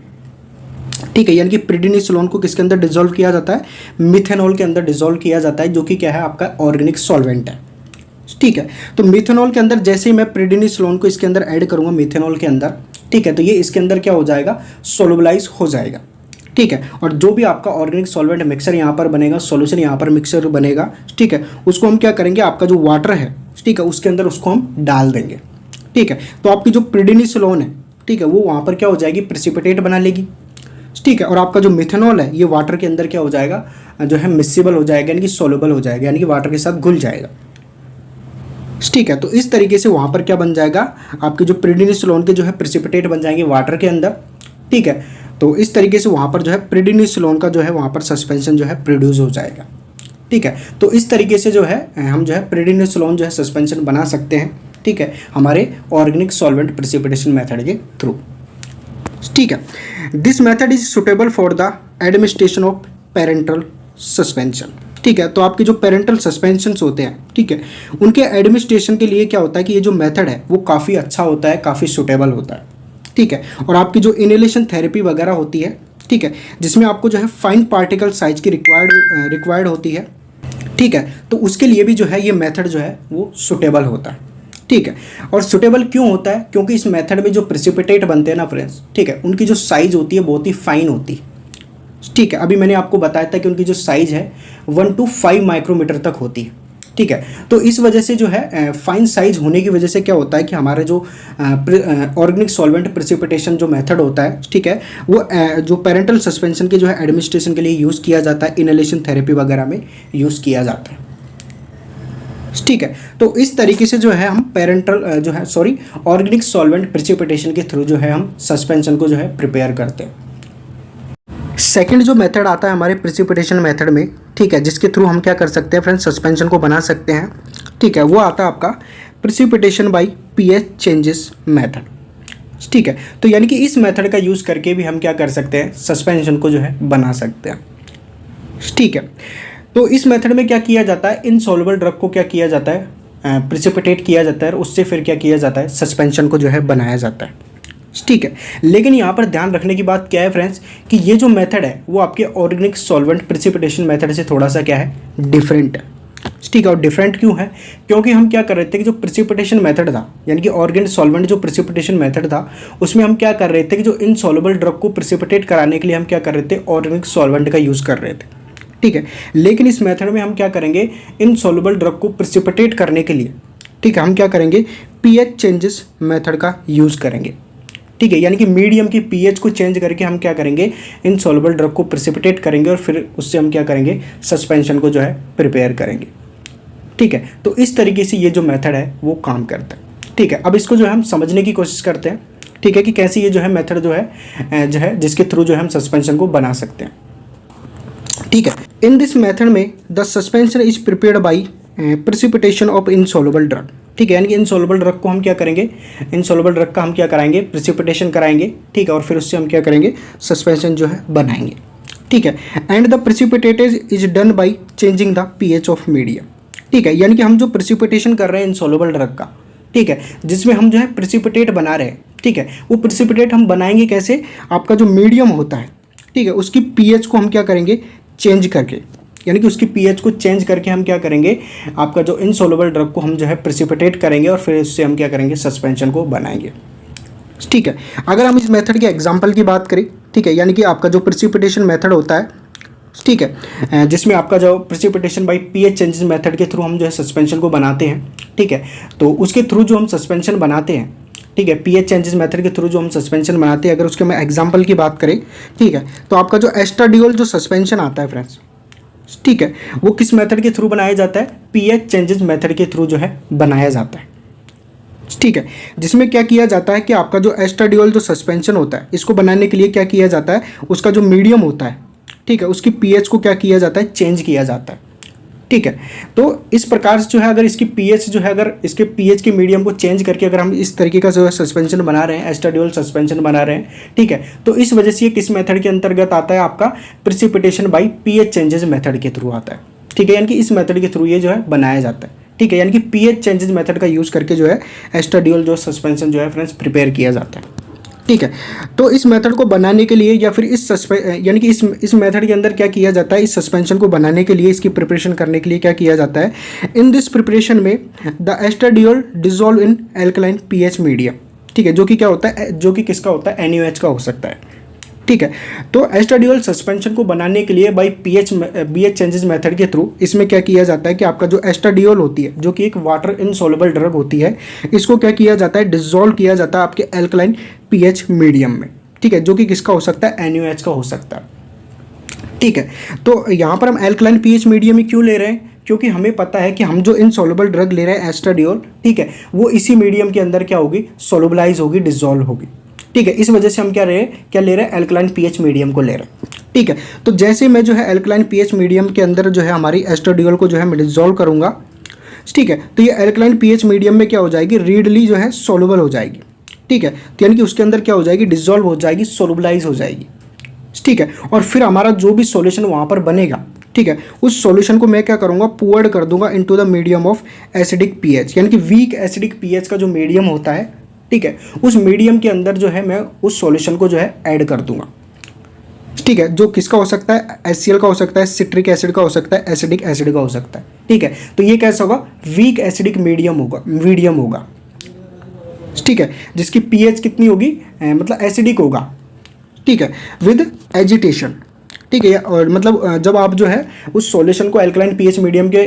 ठीक है, यानी कि प्रेडिनिसोलोन को किसके अंदर डिसॉल्व किया जाता है, मिथेनॉल के अंदर डिसॉल्व किया जाता है, जो कि क्या है, आपका ऑर्गेनिक सॉल्वेंट है। ठीक है, तो मिथेनॉल के अंदर जैसे ही मैं प्रेडिनिसोलोन को इसके अंदर ऐड करूंगा मिथेनॉल के अंदर, ठीक है, तो ये इसके अंदर क्या हो जाएगा, सोलुबलाइज हो जाएगा। ठीक है, और जो भी आपका ऑर्गेनिक सॉल्वेंट मिक्सर यहाँ पर बनेगा, सॉल्यूशन यहाँ पर मिक्सर बनेगा, ठीक है, उसको हम क्या करेंगे, आपका जो वाटर है, ठीक है, उसके अंदर उसको हम डाल देंगे। ठीक है, तो आपकी जो प्रेडिनिसोलोन है, ठीक है, वो वहाँ पर क्या हो जाएगी, प्रेसिपिटेट बना लेगी। ठीक है, और आपका जो मिथेनॉल है ये वाटर के अंदर क्या हो जाएगा, जो है मिक्सिबल हो जाएगा, यानी कि सोलुबल हो जाएगा, यानी कि वाटर के साथ घुल जाएगा। ठीक है, तो इस तरीके से वहाँ पर क्या बन जाएगा, आपके जो प्रेडिनिसोलोन के जो है प्रेसिपिटेट बन जाएंगे वाटर के अंदर। ठीक है, तो इस तरीके से वहाँ पर जो है प्रेडिनिसोलोन का जो है वहाँ पर सस्पेंशन जो है प्रोड्यूस हो जाएगा। ठीक है, तो इस तरीके से जो है हम जो है प्रेडिनिसोलोन जो है सस्पेंशन बना सकते हैं। ठीक है, हमारे ऑर्गेनिक सॉल्वेंट प्रेसिपिटेशन मेथड के थ्रू। ठीक है, this method is suitable for the administration of parenteral suspension. ठीक है, तो आपके जो पेरेंटल सस्पेंशंस होते हैं, ठीक है, उनके एडमिनिस्ट्रेशन के लिए क्या होता है कि ये जो मेथड है वो काफ़ी अच्छा होता है, काफ़ी सुटेबल होता है। ठीक है, और आपकी जो इनहेलेशन थेरेपी वगैरह होती है, ठीक है, जिसमें आपको जो है फाइन पार्टिकल साइज की रिक्वायर्ड होती है। ठीक है, तो उसके लिए भी जो है ये मेथड जो है वो सुटेबल होता है। ठीक है, और सुटेबल क्यों होता है, क्योंकि इस मेथड में जो प्रेसिपिटेट बनते हैं ना फ्रेंड्स, ठीक है, उनकी जो साइज़ होती है बहुत ही फाइन होती है। ठीक है, अभी मैंने आपको बताया था कि उनकी जो साइज़ है 1 to 5 माइक्रोमीटर तक होती है। ठीक है, तो इस वजह से जो है फाइन साइज होने की वजह से क्या होता है कि हमारे जो ऑर्गेनिक सॉल्वेंट प्रेसिपिटेशन जो मेथड होता है, ठीक है, वो जो पेरेंटल सस्पेंशन के जो है एडमिनिस्ट्रेशन के लिए यूज़ किया जाता है, इनहेलेशन थेरेपी वगैरह में यूज़ किया जाता है। ठीक है, तो इस तरीके से जो है हम ऑर्गेनिक सॉल्वेंट प्रेसिपिटेशन के थ्रू जो है हम सस्पेंशन को जो है प्रिपेयर करते हैं। सेकंड जो मेथड आता है हमारे प्रेसिपिटेशन मेथड में, ठीक है, जिसके थ्रू हम क्या कर सकते हैं फ्रेंड्स, सस्पेंशन को बना सकते हैं। ठीक है, वो आता है आपका precipitation by pH changes method. ठीक है, तो यानी कि इस मेथड का यूज़ करके भी हम क्या कर सकते हैं, सस्पेंशन को जो है बना सकते हैं। ठीक है, तो इस मेथड में क्या किया जाता है, इनसॉल्युबल ड्रग को क्या किया जाता है, प्रेसिपिटेट किया जाता है, और उससे फिर क्या किया जाता है, सस्पेंशन को जो है बनाया जाता है। ठीक है, लेकिन यहाँ पर ध्यान रखने की बात क्या है फ्रेंड्स, कि ये जो मेथड है वो आपके ऑर्गेनिक सॉल्वेंट प्रेसिपिटेशन मेथड से थोड़ा सा क्या है, डिफरेंट है। ठीक है, और डिफरेंट क्यों है, क्योंकि हम क्या कर रहे थे कि जो प्रेसिपिटेशन मेथड था, यानी कि ऑर्गेनिक सॉल्वेंट जो प्रेसिपिटेशन मेथड था, उसमें हम क्या कर रहे थे कि जो इनसॉल्युबल ड्रग को प्रेसिपिटेट कराने के लिए हम क्या कर रहे थे, ऑर्गेनिक सॉल्वेंट का यूज़ कर रहे थे। ठीक है, लेकिन इस मेथड में हम क्या करेंगे, इनसॉल्युबल ड्रग को प्रेसिपिटेट करने के लिए, ठीक है, हम क्या करेंगे, पीएच चेंजेस मेथड का यूज़ करेंगे। ठीक है, यानी कि मीडियम की पीएच को चेंज करके हम क्या करेंगे, इनसॉल्युबल ड्रग को प्रेसिपिटेट करेंगे, और फिर उससे हम क्या करेंगे, सस्पेंशन को जो है प्रिपेयर करेंगे। ठीक है, तो इस तरीके से ये जो मेथड है वो काम करता है। ठीक है, अब इसको जो है हम समझने की कोशिश करते हैं। ठीक है, कि कैसे ये जो है मेथड जो है जिसके थ्रू जो है हम सस्पेंशन को बना सकते हैं। ठीक है, इन दिस मेथड में the suspension is prepared by precipitation of insoluble drug. ठीक है, यानी कि इनसॉल्युबल ड्रग को हम क्या करेंगे, इनसॉल्युबल ड्रग का हम क्या कराएंगे, प्रेसिपिटेशन कराएंगे। ठीक है, और फिर उससे हम क्या करेंगे, सस्पेंशन जो है बनाएंगे। ठीक है, and the precipitates is done by changing the pH of medium. ठीक है, यानी कि हम जो प्रेसिपिटेशन कर रहे हैं इनसॉल्युबल ड्रग का, ठीक है, जिसमें हम जो है प्रेसिपिटेट बना रहे हैं, ठीक है, वो प्रेसिपिटेट हम बनाएंगे कैसे, आपका जो मीडियम होता है, ठीक है, उसकी पीएच को हम क्या करेंगे, चेंज करके, यानी कि उसकी पीएच को चेंज करके हम क्या करेंगे, आपका जो इनसॉल्युबल ड्रग को हम जो है प्रेसिपिटेट करेंगे, और फिर उससे हम क्या करेंगे, सस्पेंशन को बनाएंगे। ठीक है, अगर हम इस मेथड के एग्जांपल की बात करें, ठीक है, यानी कि आपका जो प्रेसिपिटेशन मेथड होता है, ठीक है, जिसमें आपका जो precipitation by pH changes method के थ्रू हम जो है सस्पेंशन को बनाते हैं। ठीक है, तो उसके थ्रू जो हम सस्पेंशन बनाते हैं, ठीक है, पीएच चेंजेस मेथड के थ्रू जो हम सस्पेंशन बनाते हैं, अगर उसके मैं एग्जांपल की बात करें, ठीक है, तो आपका जो एस्ट्राडियोल जो सस्पेंशन आता है फ्रेंड्स, ठीक है, वो किस मेथड के थ्रू बनाया जाता है, पीएच चेंजेस मेथड के थ्रू जो है बनाया जाता है। ठीक है, जिसमें क्या किया जाता है कि आपका जो एस्ट्राडियोल जो सस्पेंशन होता है, इसको बनाने के लिए क्या किया जाता है, उसका जो मीडियम होता है, ठीक है, उसकी पीएच को क्या किया जाता है, चेंज किया जाता है। ठीक है। तो इस प्रकार से जो है अगर इसकी पीएच जो है, अगर इसके पीएच के मीडियम को चेंज करके अगर हम इस तरीके का जो है सस्पेंशन बना रहे हैं, एस्ट्राडियोल सस्पेंशन बना रहे हैं, ठीक है, तो इस वजह से ये किस मेथड के अंतर्गत आता है, आपका precipitation by pH changes method के थ्रू आता है। ठीक है, यानी कि इस मेथड के थ्रू ये जो है बनाया जाता है। ठीक है, यानी कि पीएच चेंजेस मेथड का यूज़ करके जो है एस्ट्राडियोल जो सस्पेंशन जो है फ्रेंड्स प्रिपेयर किया जाता है। ठीक है, तो इस मेथड को बनाने के लिए या फिर यानी कि इस मेथड के अंदर क्या किया जाता है, इस सस्पेंशन को बनाने के लिए, इसकी प्रिपरेशन करने के लिए क्या किया जाता है, इन दिस प्रिपरेशन में the estradiol dissolve in alkaline pH medium. ठीक है, जो कि क्या होता है, जो कि किसका होता है, NaOH का हो सकता है। ठीक है, तो एस्ट्राडियोल सस्पेंशन को बनाने के लिए बाई पीएच चेंजेस मेथड के थ्रू इसमें क्या किया जाता है कि आपका जो एस्ट्राडियोल होती है, जो कि एक वाटर इनसॉल्युबल ड्रग होती है, इसको क्या किया जाता है, डिसॉल्व किया जाता है आपके एल्कलाइन पीएच मीडियम में। ठीक है, जो कि किसका हो सकता है, NaOH का हो सकता है। ठीक है, तो यहाँ पर हम एल्कलाइन पीएच मीडियम ही क्यों ले रहे हैं, क्योंकि हमें पता है कि हम जो इनसॉल्युबल ड्रग ले रहे हैं एस्ट्राडियोल, ठीक है, वो इसी मीडियम के अंदर क्या होगी, सोलुबलाइज होगी, डिसॉल्व होगी। ठीक है, इस वजह से हम क्या ले रहे हैं, एल्कलाइन पीएच मीडियम को ले रहे हैं। ठीक है, तो जैसे मैं जो है एल्कलाइन पीएच मीडियम के अंदर जो है हमारी एस्ट्राडियोल को जो है मैं डिसॉल्व करूंगा, ठीक है, तो ये एल्कलाइन पीएच मीडियम में क्या हो जाएगी, रीडली जो है सोलुबल हो जाएगी। ठीक है, तो यानी कि उसके अंदर क्या हो जाएगी, डिसॉल्व हो जाएगी, सोलुबलाइज हो जाएगी। ठीक है, और फिर हमारा जो भी सॉल्यूशन वहाँ पर बनेगा, ठीक है, उस सॉल्यूशन को मैं क्या करूँगा, पुअर्ड कर दूंगा into the medium of acidic pH, यानी कि वीक एसिडिक पीएच का जो मीडियम होता है, ठीक है, उस मीडियम के अंदर जो है मैं उस सॉल्यूशन को जो है ऐड कर दूंगा। ठीक है, जो किसका हो सकता है, HCl का हो सकता है, सिट्रिक एसिड का हो सकता है, एसिडिक एसिड का हो सकता है। ठीक है, तो ये कैसा होगा, वीक एसिडिक मीडियम होगा। ठीक है, जिसकी पीएच कितनी होगी, मतलब एसिडिक होगा। ठीक है, विद एजिटेशन। ठीक है, और मतलब जब आप जो है उस सॉल्यूशन को एल्कलाइन पीएच मीडियम के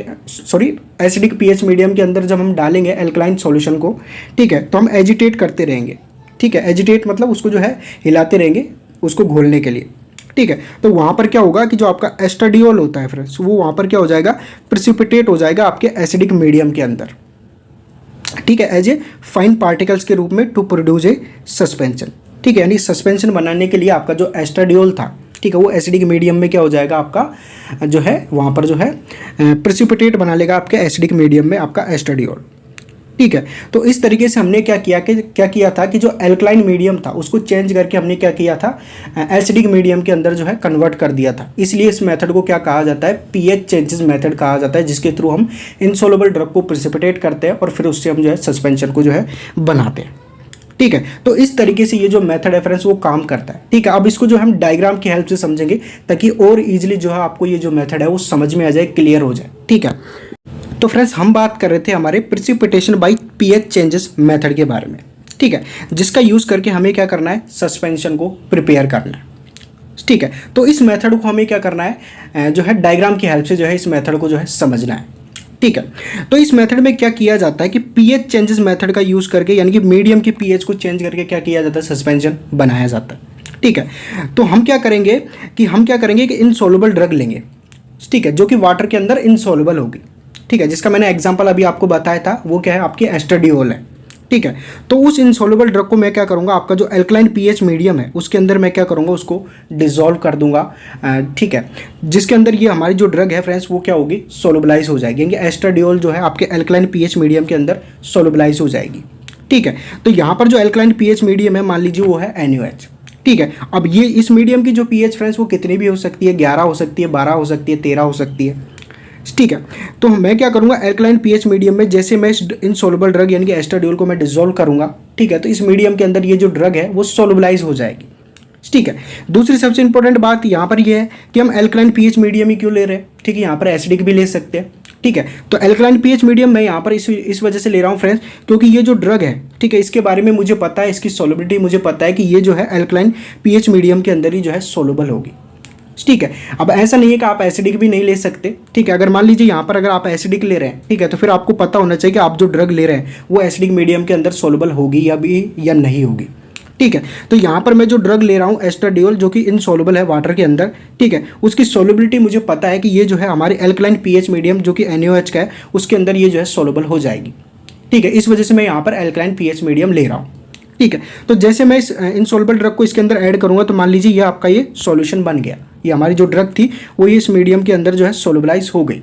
एसिडिक पीएच मीडियम के अंदर जब हम डालेंगे एल्कलाइन सॉल्यूशन को, ठीक है, तो हम एजिटेट करते रहेंगे। ठीक है, एजिटेट मतलब उसको जो है हिलाते रहेंगे उसको घोलने के लिए। ठीक है, तो वहाँ पर क्या होगा कि जो आपका एस्ट्राडियोल होता है फ्रेंड्स, वो वहाँ पर क्या हो जाएगा, प्रिसिपिटेट हो जाएगा आपके एसिडिक मीडियम के अंदर। ठीक है, एज ए फाइन पार्टिकल्स के रूप में टू प्रोड्यूस ए सस्पेंशन। ठीक है, यानी सस्पेंशन बनाने के लिए आपका जो एस्ट्राडियोल था, ठीक है, वो एसिडिक मीडियम में क्या हो जाएगा, आपका जो है वहाँ पर जो है प्रिसिपिटेट बना लेगा आपके एसिडिक मीडियम में आपका एस्ट्राडियोल। ठीक है, तो इस तरीके से हमने क्या किया था कि जो एल्कलाइन मीडियम था उसको चेंज करके हमने क्या किया था, एसिडिक मीडियम के अंदर जो है कन्वर्ट कर दिया था। इसलिए इस मेथड को क्या कहा जाता है, पीएच चेंजेस मेथड कहा जाता है, जिसके थ्रू हम इनसॉल्युबल ड्रग को प्रिसिपिटेट करते हैं और फिर उससे हम जो है सस्पेंशन को जो है बनाते हैं। ठीक है, तो इस तरीके से ये जो मेथड है फ्रेंड्स वो काम करता है। ठीक है, अब इसको जो हम डायग्राम की हेल्प से समझेंगे ताकि और इजीली जो है आपको ये जो मेथड है वो समझ में आ जाए, क्लियर हो जाए। ठीक है, तो फ्रेंड्स हम बात कर रहे थे हमारे precipitation by pH changes method के बारे में। ठीक है, जिसका यूज़ करके हमें क्या करना है, सस्पेंशन को प्रिपेयर करना है। ठीक है, तो इस मेथड को हमें क्या करना है, जो है डायग्राम की हेल्प से जो है इस मेथड को जो है समझना है। ठीक है, तो इस मेथड में क्या किया जाता है कि पीएच चेंजेस मेथड का यूज़ करके, यानी कि मीडियम की पीएच को चेंज करके क्या किया जाता है, सस्पेंशन बनाया जाता है। ठीक है, तो हम क्या करेंगे कि इनसॉल्युबल ड्रग लेंगे, ठीक है, जो कि वाटर के अंदर इनसॉल्युबल होगी। ठीक है, जिसका मैंने एग्जांपल अभी आपको बताया था, वो क्या है, आपकी एस्ट्राडियोल है। ठीक है, तो उस इनसॉल्युबल ड्रग को मैं क्या करूँगा, आपका जो एल्कलाइन पीएच मीडियम है उसके अंदर मैं क्या करूँगा, उसको डिसॉल्व कर दूंगा। ठीक है, जिसके अंदर ये हमारी जो ड्रग है फ्रेंड्स वो क्या होगी, सोलुबलाइज हो जाएगी, यानी एस्ट्राडियोल जो है आपके एल्कलाइन पीएच मीडियम के अंदर सोलुबलाइज हो जाएगी। ठीक है, तो यहाँ पर जो एल्कलाइन पीएच मीडियम है, मान लीजिए वो है NaOH। ठीक है, अब ये इस मीडियम की जो पीएच फ्रेंड्स वो कितनी भी हो सकती है, 11 हो सकती है, 12 हो सकती है, 13 हो सकती है। ठीक है, तो मैं क्या करूंगा, एल्कलाइन पीएच मीडियम में जैसे मैं इनसॉल्युबल ड्रग यानी कि एस्ट्राडियोल को मैं डिसॉल्व करूंगा, ठीक है, तो इस मीडियम के अंदर ये जो ड्रग है वो सोलुबलाइज हो जाएगी। ठीक है, दूसरी सबसे इंपॉर्टेंट बात यहाँ पर ये है कि हम एल्कलाइन पीएच मीडियम ही क्यों ले रहे हैं। ठीक है, यहाँ पर एसिडिक भी ले सकते हैं। ठीक है, तो एल्कलाइन पीएच मीडियम मैं यहाँ पर इस वजह से ले रहा हूँ फ्रेंड्स, क्योंकि ये जो ड्रग है, ठीक है, इसके बारे में मुझे पता है, इसकी सोलबिलिटी मुझे पता है कि ये जो है एल्कलाइन पीएच मीडियम के अंदर ही जो है सोलुबल होगी। ठीक है, अब ऐसा नहीं है कि आप एसिडिक भी नहीं ले सकते। ठीक है, अगर मान लीजिए यहाँ पर अगर आप एसिडिक ले रहे हैं, ठीक है, तो फिर आपको पता होना चाहिए कि आप जो ड्रग ले रहे हैं वो एसिडिक मीडियम के अंदर सोलुबल होगी या नहीं होगी। ठीक है, तो यहाँ पर मैं जो ड्रग ले रहा हूँ एस्ट्राडियोल, जो कि इनसॉल्युबल है वाटर के अंदर, ठीक है, उसकी सोलबिलिटी मुझे पता है कि ये जो है हमारी एल्कलाइन पीएच मीडियम जो कि NaOH का है उसके अंदर ये जो है सोलुबल हो जाएगी। ठीक है, इस वजह से मैं यहाँ पर एल्कलाइन पीएच मीडियम ले रहा हूँ। ठीक है, तो जैसे मैं इस इनसॉल्युबल ड्रग को इसके अंदर ऐड करूँगा, तो मान लीजिए ये आपका ये सॉल्यूशन बन गया, ये हमारी जो ड्रग थी वो ये इस मीडियम के अंदर जो है सोलुबलाइज हो गई।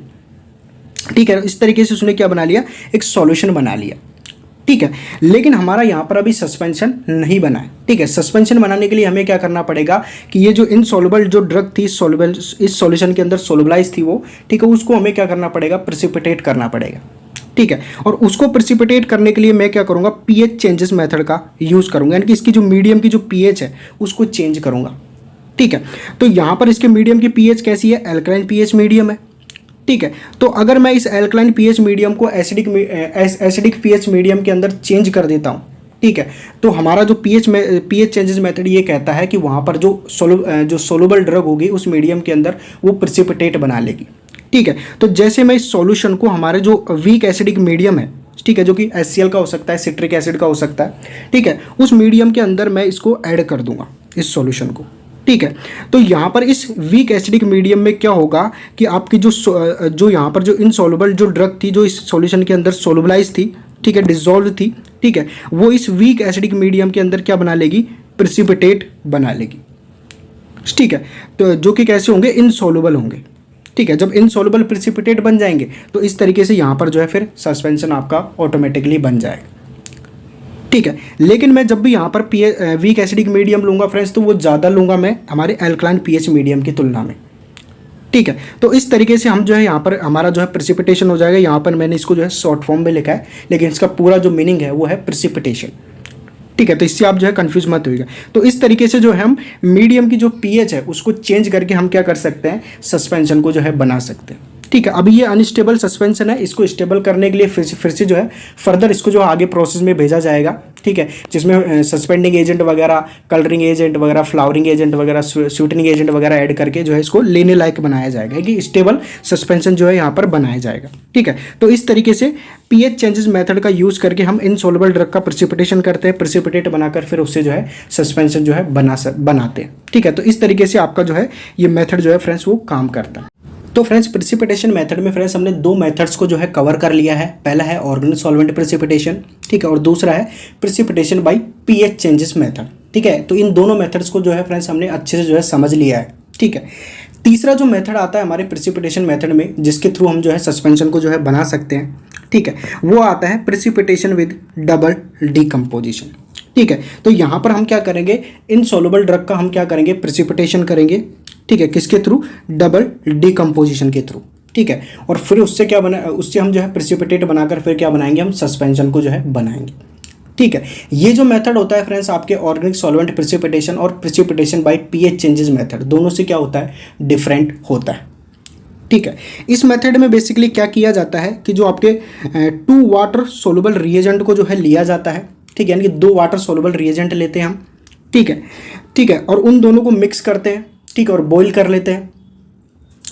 ठीक है। इस तरीके से उसने क्या बना लिया, एक सॉल्यूशन बना लिया। ठीक है, लेकिन हमारा यहाँ पर अभी सस्पेंशन नहीं बना है। ठीक है, सस्पेंशन बनाने के लिए हमें क्या करना पड़ेगा कि ये जो इनसॉल्युबल जो ड्रग थी सॉल्युबल इस सॉल्यूशन के अंदर सोलुबलाइज थी वो, ठीक है, उसको हमें क्या करना पड़ेगा, प्रेसिपिटेट करना पड़ेगा। ठीक है, और उसको प्रेसिपिटेट करने के लिए मैं क्या करूँगा, पीएच चेंजेस मेथड का यूज़ करूँगा, यानी कि इसकी जो मीडियम की जो पीएच है उसको चेंज करूँगा। ठीक है, तो यहाँ पर इसके मीडियम की पीएच कैसी है, एल्कलाइन पीएच मीडियम है। ठीक है, तो अगर मैं इस एल्कलाइन पीएच मीडियम को एसिडिक पीएच मीडियम के अंदर चेंज कर देता हूँ, ठीक है, तो हमारा जो पीएच चेंजेस मेथड ये कहता है कि वहाँ पर जो सोलुबल ड्रग होगी उस मीडियम के अंदर वो प्रेसिपिटेट बना लेगी। ठीक है, तो जैसे मैं इस सॉल्यूशन को हमारे जो वीक एसिडिक मीडियम है, ठीक है, जो कि HCl का हो सकता है, सिट्रिक एसिड का हो सकता है, ठीक है, उस मीडियम के अंदर मैं इसको ऐड कर दूंगा, इस सॉल्यूशन को। ठीक है, तो यहाँ पर इस वीक एसिडिक मीडियम में क्या होगा कि आपकी जो यहाँ पर जो इनसॉल्युबल जो ड्रग थी जो इस सॉल्यूशन के अंदर सोलुबलाइज थी, ठीक है, डिसॉल्व थी, ठीक है, वो इस वीक एसिडिक मीडियम के अंदर क्या बना लेगी, प्रेसिपिटेट बना लेगी। ठीक है, तो जो कि कैसे होंगे, इनसॉल्युबल होंगे। ठीक है, जब इनसॉल्युबल प्रेसिपिटेट बन जाएंगे तो इस तरीके से यहाँ पर जो है फिर सस्पेंशन आपका ऑटोमेटिकली बन जाएगा। ठीक है, लेकिन मैं जब भी यहाँ पर वीक एसिडिक मीडियम लूँगा फ्रेंड्स, तो वो ज़्यादा लूँगा मैं हमारे एल्कलाइन पीएच मीडियम की तुलना में। ठीक है, तो इस तरीके से हम जो है यहाँ पर हमारा जो है प्रेसिपिटेशन हो जाएगा। यहाँ पर मैंने इसको जो है शॉर्ट फॉर्म में लिखा है, लेकिन इसका पूरा जो मीनिंग है वो है प्रेसिपिटेशन। ठीक है, तो इससे आप जो है कंफ्यूज मत होइएगा। तो इस तरीके से जो है हम मीडियम की जो पीएच है उसको चेंज करके हम क्या कर सकते हैं, सस्पेंशन को जो है बना सकते हैं। ठीक है, अभी ये अनस्टेबल सस्पेंशन है, इसको स्टेबल करने के लिए फिर से जो है फर्दर इसको जो आगे प्रोसेस में भेजा जाएगा। ठीक है, जिसमें सस्पेंडिंग एजेंट वगैरह, कलरिंग एजेंट वगैरह, फ्लावरिंग एजेंट वगैरह, स्वीटनिंग एजेंट वगैरह ऐड करके जो है इसको लेने लायक बनाया जाएगा कि स्टेबल सस्पेंशन जो है यहाँ पर बनाया जाएगा। ठीक है, तो इस तरीके से पीएच चेंजेस मेथड का यूज़ करके हम इनसॉल्युबल ड्रग का प्रेसिपिटेशन करते हैं, प्रेसिपिटेट बनाकर फिर उससे जो है सस्पेंशन जो है बनाते हैं। ठीक है, तो इस तरीके से आपका जो है ये मेथड जो है फ्रेंड्स वो काम करता है। तो फ्रेंड्स प्रेसिपिटेशन मेथड में फ्रेंड्स हमने दो मेथड्स को जो है कवर कर लिया है। पहला है ऑर्गेनिक सॉल्वेंट प्रेसिपिटेशन, ठीक है, और दूसरा है precipitation by pH changes method. ठीक है, तो इन दोनों मेथड्स को जो है फ्रेंड्स हमने अच्छे से जो है समझ लिया है। ठीक है, तीसरा जो मेथड आता है हमारे प्रेसिपिटेशन मेथड में, जिसके थ्रू हम जो है सस्पेंशन को जो है बना सकते हैं, ठीक है, वो आता है प्रेसिपिटेशन विद डबल डीकम्पोजिशन। ठीक है, तो यहाँ पर हम क्या करेंगे, इनसॉल्युबल ड्रग का हम क्या करेंगे, प्रेसिपिटेशन करेंगे। ठीक है, किसके थ्रू, डबल डीकम्पोजिशन के थ्रू। ठीक है, और फिर उससे हम जो है प्रेसिपिटेट बनाकर फिर क्या बनाएंगे, हम सस्पेंशन को जो है बनाएंगे। ठीक है, ये जो मेथड होता है फ्रेंड्स आपके ऑर्गेनिक सॉल्वेंट प्रेसिपिटेशन और precipitation by pH changes method, दोनों से क्या होता है, डिफरेंट होता है। ठीक है, इस मेथड में बेसिकली क्या किया जाता है कि जो आपके 2 वाटर सोलुबल रिएजेंट को जो है लिया जाता है। ठीक है, यानी कि 2 वाटर सोलुबल रिएजेंट लेते हैं हम। ठीक है, और उन दोनों को मिक्स करते हैं। ठीक है, और बॉईल कर लेते हैं।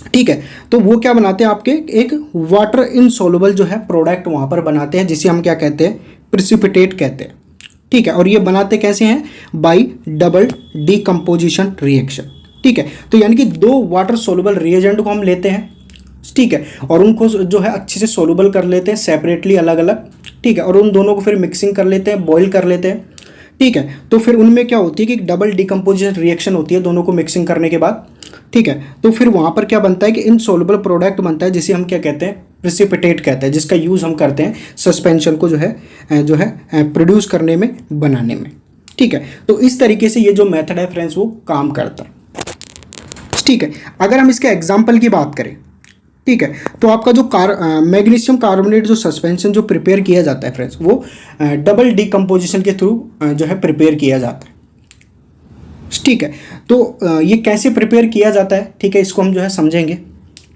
ठीक है, तो वो क्या बनाते हैं, आपके एक वाटर इनसॉल्युबल जो है प्रोडक्ट वहाँ पर बनाते हैं, जिसे हम क्या कहते हैं, प्रेसिपिटेट कहते हैं। ठीक है, और ये बनाते कैसे हैं, बाय डबल डीकम्पोजिशन रिएक्शन। ठीक है, तो यानी कि 2 वाटर सोलुबल रिएजेंट को हम लेते हैं, ठीक है, और उनको जो है अच्छे से सोलुबल कर लेते हैं सेपरेटली, अलग अलग। ठीक है, और उन दोनों को फिर मिक्सिंग कर लेते हैं, बॉईल कर लेते हैं। ठीक है, तो फिर उनमें क्या होती है कि डबल डीकम्पोजिशन रिएक्शन होती है दोनों को मिक्सिंग करने के बाद। ठीक है, तो फिर वहाँ पर क्या बनता है कि इनसॉल्युबल प्रोडक्ट बनता है, जिसे हम क्या कहते हैं, प्रेसिपिटेट कहते हैं, जिसका यूज़ हम करते हैं सस्पेंशन को जो है प्रोड्यूस करने में, बनाने में। ठीक है, तो इस तरीके से ये जो मेथड है फ्रेंड्स वो काम करता है। ठीक है, अगर हम इसके एग्जाम्पल की बात करें, ठीक है, तो आपका जो मैग्नीशियम कार्बोनेट जो सस्पेंशन जो प्रिपेयर किया जाता है फ्रेंड्स, वो डबल डीकम्पोजिशन के थ्रू जो है प्रिपेयर किया जाता है। ठीक है, तो ये कैसे प्रिपेयर किया जाता है, ठीक है, इसको हम जो है समझेंगे।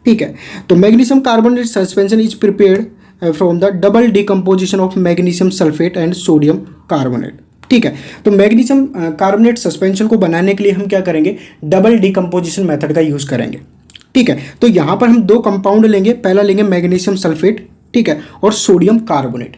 ठीक है, तो magnesium carbonate suspension is prepared from the double decomposition of magnesium sulphate and sodium carbonate. ठीक है, तो मैग्नीशियम कार्बोनेट सस्पेंशन को बनाने के लिए हम क्या करेंगे, डबल डीकम्पोजिशन मेथड का यूज़ करेंगे। ठीक है, तो यहाँ पर हम 2 कंपाउंड लेंगे, पहला लेंगे मैग्नीशियम सल्फेट, ठीक है, और सोडियम कार्बोनेट।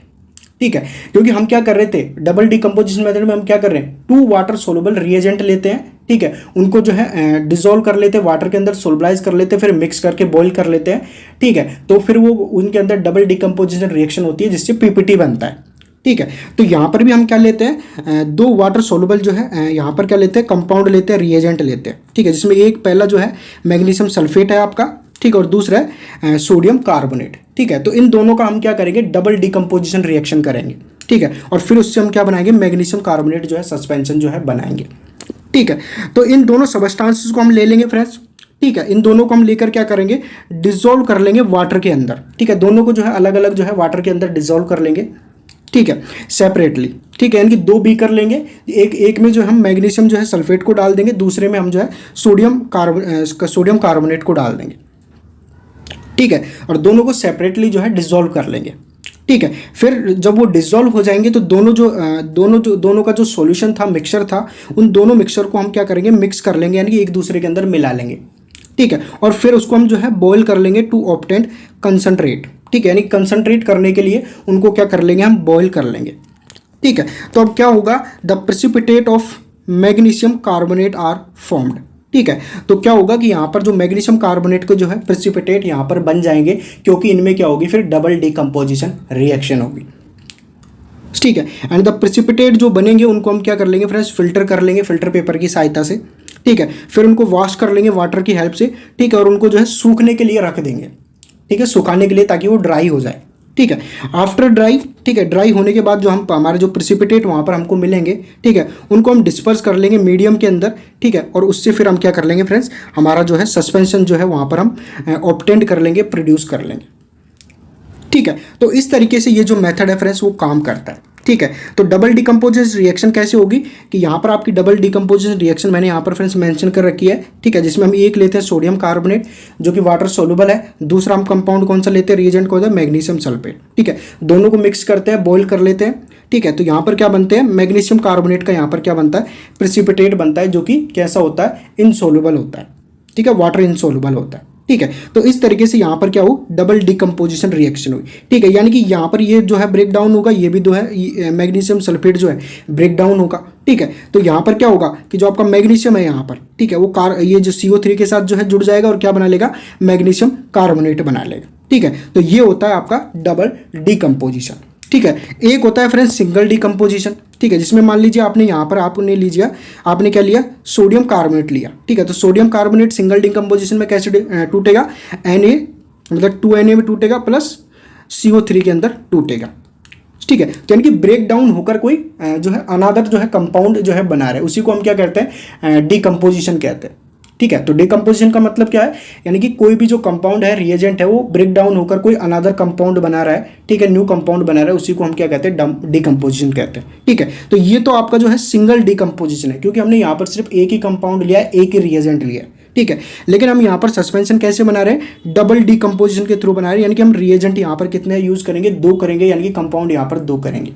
ठीक है, क्योंकि हम क्या कर रहे थे, डबल डीकम्पोजिशन मेथड में हम क्या कर रहे हैं, 2 वाटर सोलुबल रिएजेंट लेते हैं। ठीक है, उनको जो है डिसॉल्व कर लेते हैं, वाटर के अंदर सोलबलाइज कर लेते हैं, फिर मिक्स करके बॉईल कर लेते हैं। ठीक है, तो फिर वो उनके अंदर डबल डीकम्पोजिशन रिएक्शन होती है, जिससे पीपीटी बनता है। ठीक है, तो यहाँ पर भी हम क्या लेते हैं, 2 वाटर सोलुबल जो है यहाँ पर क्या लेते हैं, कंपाउंड लेते हैं, रिएजेंट लेते हैं। ठीक है, जिसमें एक पहला जो है मैग्नीशियम सल्फेट है आपका, ठीक है, और दूसरा है सोडियम कार्बोनेट। ठीक है। तो इन दोनों का हम क्या करेंगे, डबल डिकम्पोजिशन रिएक्शन करेंगे, ठीक है, और फिर उससे हम क्या बनाएंगे, मैग्नीशियम कार्बोनेट जो है सस्पेंशन जो है बनाएंगे, ठीक है। तो इन दोनों सबस्टांसेस को हम ले लेंगे फ्रेंड्स, ठीक है, इन दोनों को हम लेकर क्या करेंगे, डिसॉल्व कर लेंगे वाटर के अंदर, ठीक है, दोनों को जो है अलग अलग जो है वाटर के अंदर डिसॉल्व कर लेंगे, ठीक है, सेपरेटली, ठीक है, यानी कि 2 बीकर लेंगे, एक में जो हम मैग्नीशियम जो है सल्फेट को डाल देंगे, दूसरे में हम जो है सोडियम कार्बोनेट को डाल देंगे, ठीक है, और दोनों को सेपरेटली जो है डिसॉल्व कर लेंगे, ठीक है। फिर जब वो डिसॉल्व हो जाएंगे तो दोनों का जो सॉल्यूशन था, मिक्सचर था, उन दोनों मिक्सचर को हम क्या करेंगे, मिक्स कर लेंगे, यानी कि एक दूसरे के अंदर मिला लेंगे, ठीक है, और फिर उसको हम जो है बॉईल कर लेंगे टू ऑब्टेन कंसंट्रेट, ठीक है, यानी कंसंट्रेट करने के लिए उनको क्या कर लेंगे, हम बॉईल कर लेंगे, ठीक है। तो अब क्या होगा, the precipitate of magnesium carbonate are formed, ठीक है। तो क्या होगा कि यहाँ पर जो मैग्नीशियम कार्बोनेट को जो है प्रेसिपिटेट यहाँ पर बन जाएंगे, क्योंकि इनमें क्या होगी, फिर डबल डिकम्पोजिशन रिएक्शन होगी, ठीक है। एंड द प्रेसिपिटेट जो बनेंगे उनको हम क्या कर लेंगे फ्रेंड्स, फिल्टर कर लेंगे फिल्टर पेपर की सहायता से, ठीक है, फिर उनको वॉश कर लेंगे वाटर की हेल्प से, ठीक है, और उनको जो है सूखने के लिए रख देंगे, ठीक है, सुखाने के लिए, ताकि वो ड्राई हो जाए, ठीक है। आफ्टर ड्राई, ठीक है, ड्राई होने के बाद जो हम हमारे जो प्रेसिपिटेट वहाँ पर हमको मिलेंगे, ठीक है, उनको हम डिस्पर्स कर लेंगे मीडियम के अंदर, ठीक है, और उससे फिर हम क्या कर लेंगे फ्रेंड्स, हमारा जो है सस्पेंशन जो है वहाँ पर हम ऑब्टेन कर लेंगे, प्रोड्यूस कर लेंगे, ठीक है। तो इस तरीके से ये जो मेथड है फ्रेंड्स वो काम करता है, ठीक है। तो डबल डिकम्पोजिशन रिएक्शन कैसे होगी, कि यहाँ पर आपकी डबल डिकम्पोजिशन रिएक्शन मैंने यहाँ पर फ्रेंड्स मेंशन कर रखी है, ठीक है, जिसमें हम एक लेते हैं सोडियम कार्बोनेट जो कि वाटर सोलुबल है, दूसरा हम कंपाउंड कौन सा लेते हैं, रिएजेंट कौन सा, मैग्नीशियम सल्फेट, ठीक है, दोनों को मिक्स करते हैं, बॉईल कर लेते हैं, ठीक है। तो यहाँ पर क्या बनते हैं, मैग्नीशियम कार्बोनेट का यहाँ पर क्या बनता है, प्रेसिपिटेट बनता है, जो कि कैसा होता है, इनसोलुबल होता है, ठीक है, वाटर इनसोलुबल होता है, ठीक है। तो इस तरीके से यहाँ पर क्या हो, डबल डिकम्पोजिशन रिएक्शन हुई, ठीक है, यानी कि यहाँ पर ये जो है ब्रेक डाउन होगा, ये भी जो है मैग्नीशियम सल्फेट जो है ब्रेक डाउन होगा, ठीक है। तो यहाँ पर क्या होगा कि जो आपका मैग्नीशियम है यहाँ पर, ठीक है, वो ये जो CO3 के साथ जो है जुड़ जाएगा और क्या बना लेगा, मैग्नीशियम कार्बोनेट बना लेगा, ठीक है। तो ये होता है आपका डबल डिकम्पोजिशन, ठीक है। एक होता है फ्रेंड्स सिंगल डिकम्पोजिशन, ठीक है, जिसमें मान लीजिए आपने यहाँ पर आपने क्या लिया, सोडियम कार्बोनेट लिया, ठीक है। तो सोडियम कार्बोनेट सिंगल डिकम्पोजिशन में कैसे टूटेगा, Na मतलब 2Na में टूटेगा प्लस CO3 के अंदर टूटेगा, ठीक है। तो यानी कि ब्रेक डाउन होकर कोई जो है अनादर जो है कंपाउंड जो है बना रहे हैं, उसी को हम क्या कहते हैं, डिकम्पोजिशन कहते हैं, ठीक है। तो डिकम्पोजिशन का मतलब क्या है, यानी कि कोई भी जो कंपाउंड है, रिएजेंट है, वो ब्रेक डाउन होकर कोई अनदर कंपाउंड बना रहा है, ठीक है, न्यू कंपाउंड बना रहा है, उसी को हम क्या कहते हैं, डिकम्पोजिशन कहते हैं, ठीक है। तो ये तो आपका जो है सिंगल डिकम्पोजिशन है, क्योंकि हमने यहाँ पर सिर्फ एक ही कंपाउंड लिया है, एक ही रिएजेंट लिया है, ठीक है। लेकिन हम यहाँ पर सस्पेंशन कैसे बना रहे हैं, डबल डिकम्पोजिशन के थ्रू बना रहे हैं, यानी कि हम रिएजेंट यहाँ पर कितने यूज करेंगे, 2 करेंगे, यानी कि कंपाउंड यहाँ पर 2 करेंगे,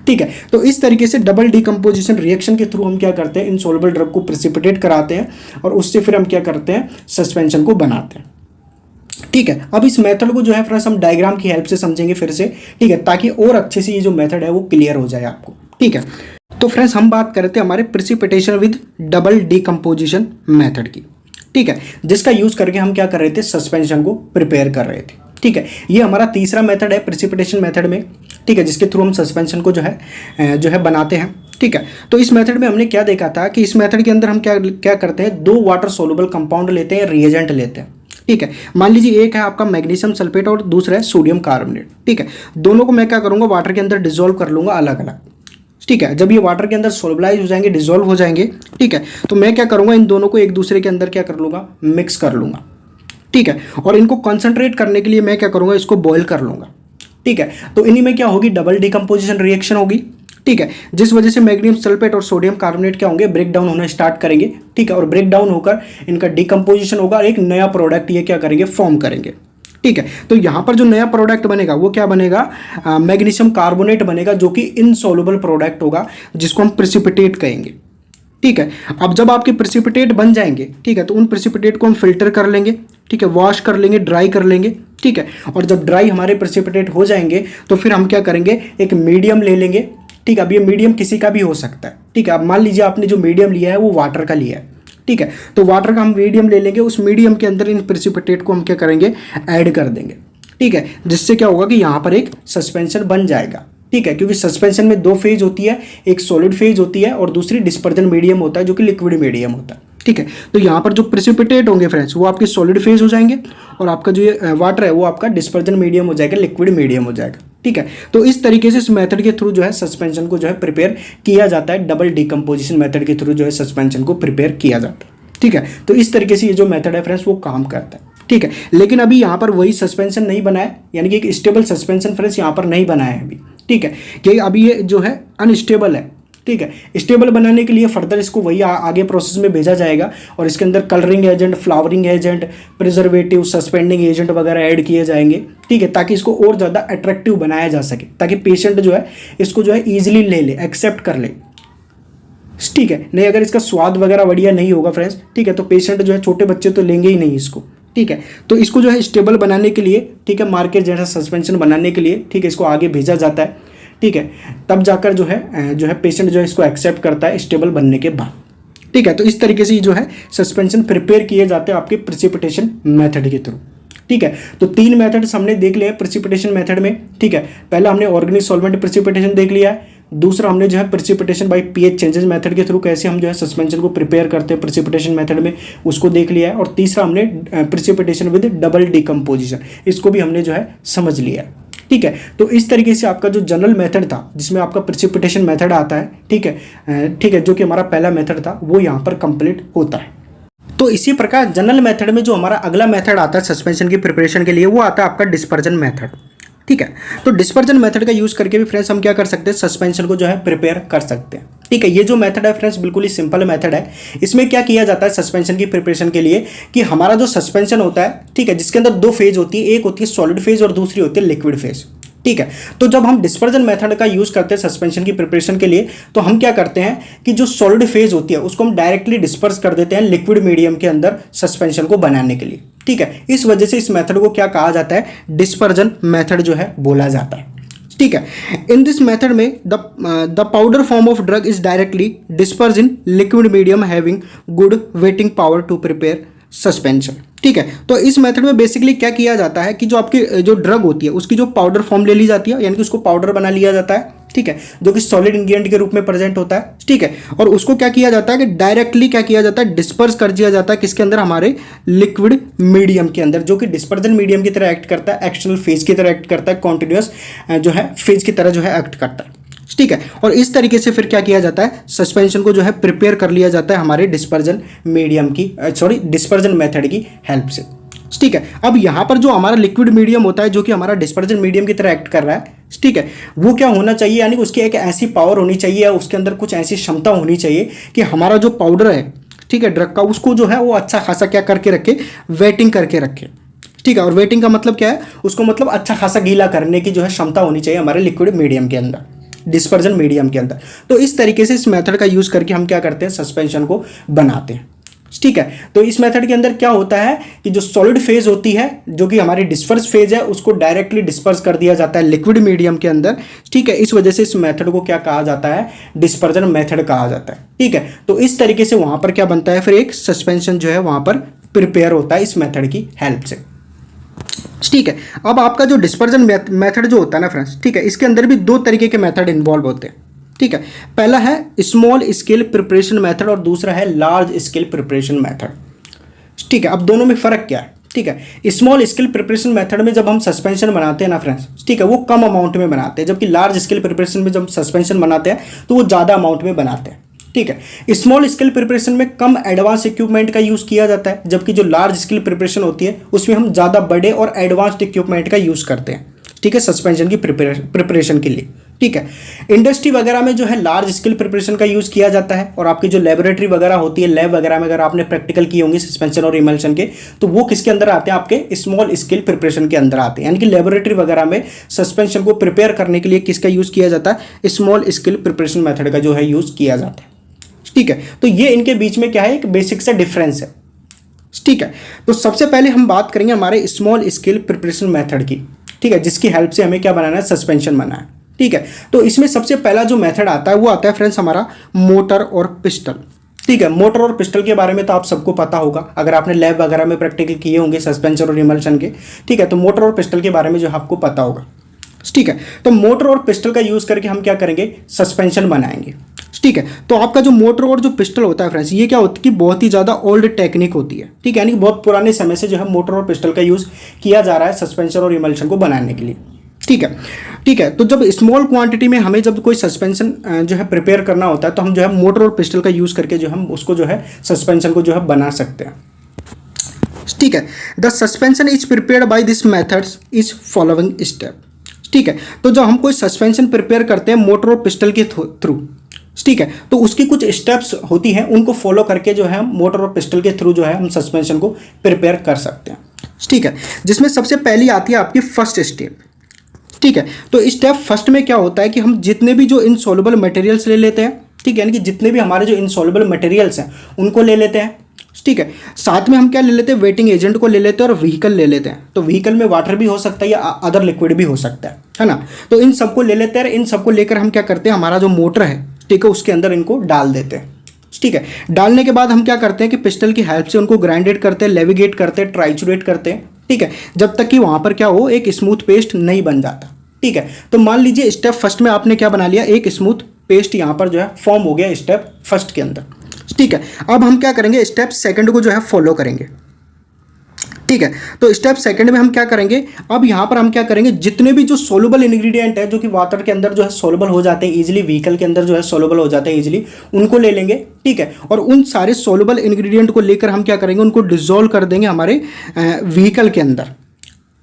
ठीक है। तो इस तरीके से डबल डिकम्पोजिशन रिएक्शन के थ्रू हम क्या करते हैं, इनसॉल्युबल ड्रग को प्रेसिपिटेट कराते हैं और उससे फिर हम क्या करते हैं, सस्पेंशन को बनाते हैं, ठीक है। अब इस मेथड को जो है फ्रेंड्स हम डायग्राम की हेल्प से समझेंगे फिर से, ठीक है, ताकि और अच्छे से ये जो मेथड है वो क्लियर हो जाए आपको, ठीक है। तो फ्रेंड्स हम बात कर रहे थे हमारे precipitation with double decomposition method की, ठीक है, जिसका यूज करके हम क्या कर रहे थे, सस्पेंशन को प्रिपेयर कर रहे थे, ठीक है। ये हमारा तीसरा मेथड है प्रेसिपिटेशन मेथड में, ठीक है, जिसके थ्रू हम सस्पेंशन को जो है बनाते हैं, ठीक है। तो इस मेथड में हमने क्या देखा था कि इस मेथड के अंदर हम क्या करते हैं, 2 वाटर सोलुबल कंपाउंड लेते हैं, रिएजेंट लेते हैं, ठीक है। मान लीजिए एक है आपका मैग्नीशियम सल्फेट और दूसरा है सोडियम कार्बोनेट, ठीक है। दोनों को मैं क्या करूंगा, वाटर के अंदर डिसॉल्व कर लूंगा अलग अलग, ठीक है। जब ये वाटर के अंदर सोलबलाइज हो जाएंगे, डिसॉल्व हो जाएंगे, ठीक है, तो मैं क्या करूंगा, इन दोनों को एक दूसरे के अंदर क्या कर लूंगा, मिक्स कर लूंगा, ठीक है। और इनको कंसंट्रेट करने के लिए मैं क्या करूंगा, इसको बॉईल कर लूंगा, ठीक है। तो इन्हीं में क्या होगी, डबल डिकम्पोजिशन रिएक्शन होगी, ठीक है, जिस वजह से मैग्नीशियम सल्फेट और सोडियम कार्बोनेट क्या होंगे, ब्रेक डाउन होना स्टार्ट करेंगे, ठीक है, और ब्रेक डाउन होकर इनका डिकम्पोजिशन होगा, एक नया प्रोडक्ट ये क्या करेंगे, फॉर्म करेंगे, ठीक है। तो यहाँ पर जो नया प्रोडक्ट बनेगा वो क्या बनेगा, मैग्नीशियम कार्बोनेट बनेगा, जो कि इनसॉल्युबल प्रोडक्ट होगा, जिसको हम प्रेसिपिटेट कहेंगे, ठीक है। अब जब आपके प्रेसिपिटेट बन जाएंगे, ठीक है, तो उन प्रेसिपिटेट को हम फिल्टर कर लेंगे, ठीक है, वॉश कर लेंगे, ड्राई कर लेंगे, ठीक है। और जब ड्राई हमारे प्रेसिपिटेट हो जाएंगे तो फिर हम क्या करेंगे, एक मीडियम ले लेंगे, ठीक है। अब ये मीडियम किसी का भी हो सकता है, ठीक है। अब मान लीजिए आपने जो मीडियम लिया है वो वाटर का लिया है, ठीक है, तो वाटर का हम मीडियम ले लेंगे, उस मीडियम के अंदर इन प्रेसिपिटेट को हम क्या करेंगे, ऐड कर देंगे, ठीक है, जिससे क्या होगा कि यहाँ पर एक सस्पेंशन बन जाएगा, ठीक है, क्योंकि सस्पेंशन में 2 फेज होती है, एक सॉलिड फेज होती है और दूसरी डिस्पर्जन मीडियम होता है, जो कि लिक्विड मीडियम होता है, ठीक है। तो यहाँ पर जो प्रेसिपिटेट होंगे फ्रेंड्स वो आपके सॉलिड फेज हो जाएंगे और आपका जो ये वाटर है वो आपका डिस्पर्जन मीडियम हो जाएगा, लिक्विड मीडियम हो जाएगा। ठीक है। तो इस तरीके से इस मेथड के थ्रू जो है सस्पेंशन को जो है प्रिपेयर किया जाता है, डबल डिकम्पोजिशन मेथड के थ्रू जो है सस्पेंशन को प्रिपेयर किया जाता है। ठीक है। तो इस तरीके से ये जो मेथड है फ्रेंड्स वो काम करता है। ठीक है। लेकिन अभी यहाँ पर वही सस्पेंशन नहीं बना है, यानी कि एक स्टेबल सस्पेंशन फ्रेंड्स यहाँ पर नहीं बना है अभी। ठीक है। कि अभी ये जो है अनस्टेबल है। ठीक है। स्टेबल बनाने के लिए फर्दर इसको वही आगे प्रोसेस में भेजा जाएगा और इसके अंदर colouring agent, flowering agent, preservative, suspending agent वगैरह ऐड किए जाएंगे। ठीक है। ताकि इसको और ज़्यादा अट्रैक्टिव बनाया जा सके, ताकि पेशेंट जो है इसको जो है ईजिली ले ले, एक्सेप्ट कर ले। ठीक है। नहीं अगर इसका स्वाद वगैरह बढ़िया नहीं होगा फ्रेंड्स, ठीक है, तो पेशेंट जो है, छोटे बच्चे तो लेंगे ही नहीं इसको। ठीक है। तो इसको जो है स्टेबल बनाने के लिए, ठीक है, मार्केट जैसा सस्पेंशन बनाने के लिए, ठीक है, इसको आगे भेजा जाता है। ठीक है। तब जाकर जो है पेशेंट जो है इसको एक्सेप्ट करता है स्टेबल बनने के बाद। ठीक है। तो इस तरीके से जो है सस्पेंशन प्रिपेयर किए जाते हैं आपके प्रेसिपिटेशन मेथड के थ्रू। ठीक है। तो 3 मेथड्स हमने देख लिए प्रेसिपिटेशन मेथड में। ठीक है। पहला हमने ऑर्गेनिक सॉल्वेंट प्रेसिपिटेशन देख लिया है। दूसरा हमने जो है precipitation by pH changes method के थ्रू कैसे हम जो है सस्पेंशन को प्रिपेयर करते हैं प्रेसिपिटेशन मेथड में, उसको देख लिया है। और तीसरा हमने प्रेसिपिटेशन विद डबल डिकम्पोजिशन, इसको भी हमने जो है समझ लिया है। ठीक है। तो इस तरीके से आपका जो जनरल मेथड था जिसमें आपका प्रेसिपिटेशन मेथड आता है, ठीक है, ठीक है, जो कि हमारा पहला मेथड था वो यहाँ पर कंप्लीट होता है। तो इसी प्रकार जनरल मेथड में जो हमारा अगला मेथड आता है सस्पेंशन की प्रिपरेशन के लिए वो आता है आपका डिस्पर्जन मेथड। ठीक है। तो डिस्पर्जन मेथड का यूज करके भी फ्रेंड्स हम क्या कर सकते हैं, सस्पेंशन को जो है प्रिपेयर कर सकते हैं। ठीक है। ये जो मेथड है फ्रेंड्स बिल्कुल ही सिंपल मेथड है। इसमें क्या किया जाता है सस्पेंशन की प्रिपरेशन के लिए कि हमारा जो सस्पेंशन होता है, ठीक है, जिसके अंदर 2 फेज होती है, एक होती है सॉलिड फेज और दूसरी होती है लिक्विड फेज। ठीक है। तो जब हम डिस्पर्जन मेथड का यूज करते हैं सस्पेंशन की प्रिपरेशन के लिए, तो हम क्या करते हैं कि जो सॉलिड फेज होती है उसको हम डायरेक्टली डिस्पर्स कर देते हैं लिक्विड मीडियम के अंदर सस्पेंशन को बनाने के लिए। ठीक है। इस वजह से इस मेथड को क्या कहा जाता है, डिस्पर्जन मेथड जो है बोला जाता है। ठीक है। इन दिस मेथड में the powder form of drug is directly disperse in liquid medium having good wetting power to prepare suspension. ठीक है। तो इस मेथड में बेसिकली क्या किया जाता है कि जो आपकी जो ड्रग होती है उसकी जो पाउडर फॉर्म ले ली जाती है, यानी कि उसको पाउडर बना लिया जाता है। ठीक है। जो कि सॉलिड इंग्रेडिएंट के रूप में प्रेजेंट होता है। ठीक है। और उसको क्या किया जाता है कि डायरेक्टली क्या किया जाता है, डिस्पर्स कर दिया जाता है किसके अंदर, हमारे लिक्विड मीडियम के अंदर, जो कि डिस्पर्जन मीडियम की तरह एक्ट करता है, एक्सटर्नल फेज की तरह एक्ट करता है, कॉन्टिन्यूस जो है फेज की तरह जो है एक्ट करता है। ठीक है। और इस तरीके से फिर क्या किया जाता है, सस्पेंशन को जो है प्रिपेयर कर लिया जाता है हमारे डिस्पर्जन मीडियम की डिस्पर्जन मेथड की हेल्प से। ठीक है। अब यहाँ पर जो हमारा लिक्विड मीडियम होता है जो कि हमारा डिस्पर्जन मीडियम की तरह एक्ट कर रहा है, ठीक है, वो क्या होना चाहिए, यानी उसकी एक ऐसी पावर होनी चाहिए या उसके अंदर कुछ ऐसी क्षमता होनी चाहिए कि हमारा जो पाउडर है, ठीक है, ड्रग का, उसको जो है वो अच्छा खासा क्या करके रखे, वेटिंग करके रखे। ठीक है। और वेटिंग का मतलब क्या है, उसको मतलब अच्छा खासा गीला करने की जो है क्षमता होनी चाहिए हमारे लिक्विड मीडियम के अंदर, डिस्पर्जन मीडियम के अंदर। तो इस तरीके से इस मेथड का यूज करके हम क्या करते हैं, सस्पेंशन को बनाते हैं। ठीक है। तो इस मेथड के अंदर क्या होता है कि जो सॉलिड फेज होती है जो कि हमारी डिस्पर्स फेज है उसको डायरेक्टली डिस्पर्स कर दिया जाता है लिक्विड मीडियम के अंदर। ठीक है। इस वजह से इस मेथड को क्या कहा जाता है, डिस्पर्जन मेथड कहा जाता है। ठीक है। तो इस तरीके से वहां पर क्या बनता है, फिर एक सस्पेंशन जो है वहां पर प्रिपेयर होता है इस मेथड की हेल्प से। ठीक है। अब आपका जो डिस्पर्जन मेथड जो होता है ना फ्रेंड्स, ठीक है, इसके अंदर भी 2 तरीके के मेथड इन्वॉल्व होते हैं। ठीक है। पहला है स्मॉल स्केल प्रिपरेशन मेथड और दूसरा है लार्ज स्केल प्रिपरेशन मेथड। ठीक है। अब दोनों में फर्क क्या है, ठीक है, स्मॉल स्केल प्रिपरेशन मेथड में जब हम सस्पेंशन बनाते हैं ना फ्रेंड्स, ठीक है, वो कम अमाउंट में बनाते हैं, जबकि लार्ज स्केल प्रिपरेशन में जब सस्पेंशन बनाते हैं तो वो ज़्यादा अमाउंट में बनाते हैं। ठीक है। स्मॉल स्केल प्रिपरेशन में कम एडवांस इक्विपमेंट का यूज किया जाता है, जबकि जो लार्ज स्केल प्रिपरेशन होती है उसमें हम ज़्यादा बड़े और एडवांस्ड इक्विपमेंट का यूज करते हैं। ठीक है। सस्पेंशन की प्रिपरेशन के लिए। ठीक है। इंडस्ट्री वगैरह में जो है लार्ज स्केल प्रिपरेशन का यूज किया जाता है, और आपकी जो लेबोरेटरी वगैरह होती है, लैब वगैरह में अगर आपने प्रैक्टिकल किए होंगे सस्पेंशन और इमल्शन के, तो वो किसके अंदर आते हैं, आपके स्मॉल स्केल प्रिपरेशन के अंदर आते हैं। यानी कि लेबोरेटरी वगैरह में सस्पेंशन को प्रिपेयर करने के लिए किसका यूज किया जाता है, स्मॉल स्केल प्रिपरेशन मेथड का जो है यूज किया जाता है। ठीक है। तो ये इनके बीच में क्या है, एक बेसिक सा डिफरेंस है। ठीक है। तो सबसे पहले हम बात करेंगे हमारे स्मॉल स्केल प्रिपरेशन मेथड की। ठीक है। जिसकी हेल्प से हमें क्या बनाना है, सस्पेंशन बनाना है। ठीक है। तो इसमें सबसे पहला जो मेथड आता है वो आता है फ्रेंड्स हमारा मोटर और पिस्टल। ठीक है। मोटर और पिस्टल के बारे में तो आप सबको पता होगा, अगर आपने लैब वगैरह में प्रैक्टिकल किए होंगे सस्पेंशन और इमल्शन के। ठीक है। तो मोटर और पिस्टल के बारे में जो आपको पता होगा। ठीक है। तो मोटर और पिस्टल का यूज करके हम क्या करेंगे, सस्पेंशन बनाएंगे। ठीक है। तो आपका जो मोटर और जो पिस्टल होता है फ्रेंड्स, ये क्या होती है कि बहुत ही ज़्यादा ओल्ड टेक्निक होती है। ठीक है, यानी कि बहुत पुराने समय से जो है मोटर और पिस्टल का यूज़ किया जा रहा है सस्पेंशन और इमल्शन को बनाने के लिए। ठीक है, ठीक है। तो जब स्मॉल क्वांटिटी में हमें जब कोई सस्पेंशन जो है प्रिपेयर करना होता है, तो हम जो है मोटर और पिस्टल का यूज़ करके जो हम उसको जो है सस्पेंशन को जो है बना सकते हैं। ठीक है, the suspension is prepared by this methods is following step. ठीक है, तो जब हम कोई सस्पेंशन प्रिपेयर करते हैं मोटर और पिस्टल के थ्रू, ठीक है, तो उसकी कुछ स्टेप्स होती हैं, उनको फॉलो करके जो है हम मोटर और पिस्टल के थ्रू जो है हम सस्पेंशन को प्रिपेयर कर सकते हैं। ठीक है, जिसमें सबसे पहली आती है आपकी फर्स्ट स्टेप। ठीक है, तो स्टेप फर्स्ट में क्या होता है कि हम जितने भी जो इनसॉल्युबल मटेरियल्स ले लेते हैं, ठीक है, यानी कि जितने भी हमारे जो इनसॉल्युबल मटेरियल्स हैं उनको ले लेते हैं। ठीक है, साथ में हम क्या ले लेते हैं, वेटिंग एजेंट को ले लेते हैं और व्हीकल ले लेते हैं। तो व्हीकल में वाटर भी हो सकता है या अदर लिक्विड भी हो सकता है ना। तो इन सबको ले लेते हैं, इन सबको लेकर हम क्या करते हैं, हमारा जो मोटर है, ठीक है, उसके अंदर इनको डाल देते हैं। ठीक है, डालने के बाद हम क्या करते हैं कि पिस्टल की हेल्प से उनको ग्राइंडेड करते हैं, लेविगेट करते हैं, ट्राइचुरेट करते हैं। ठीक है, जब तक कि वहाँ पर क्या हो, एक स्मूथ पेस्ट नहीं बन जाता। ठीक है, तो मान लीजिए स्टेप फर्स्ट में आपने क्या बना लिया, एक स्मूथ पेस्ट यहाँ पर जो है फॉर्म हो गया स्टेप फर्स्ट के अंदर। ठीक है, अब हम क्या करेंगे, स्टेप सेकंड को जो है फॉलो करेंगे। ठीक है, तो स्टेप सेकंड में हम क्या करेंगे, अब यहाँ पर हम क्या करेंगे, जितने भी जो सोलुबल इंग्रेडिएंट है जो कि वाटर के अंदर जो है सोलुबल हो जाते हैं इजीली, व्हीकल के अंदर जो है सोलुबल हो जाते हैं इजीली, उनको ले लेंगे। ठीक है, और उन सारे सोलुबल इंग्रेडिएंट को लेकर हम क्या करेंगे, उनको डिसॉल्व कर देंगे हमारे व्हीकल के अंदर।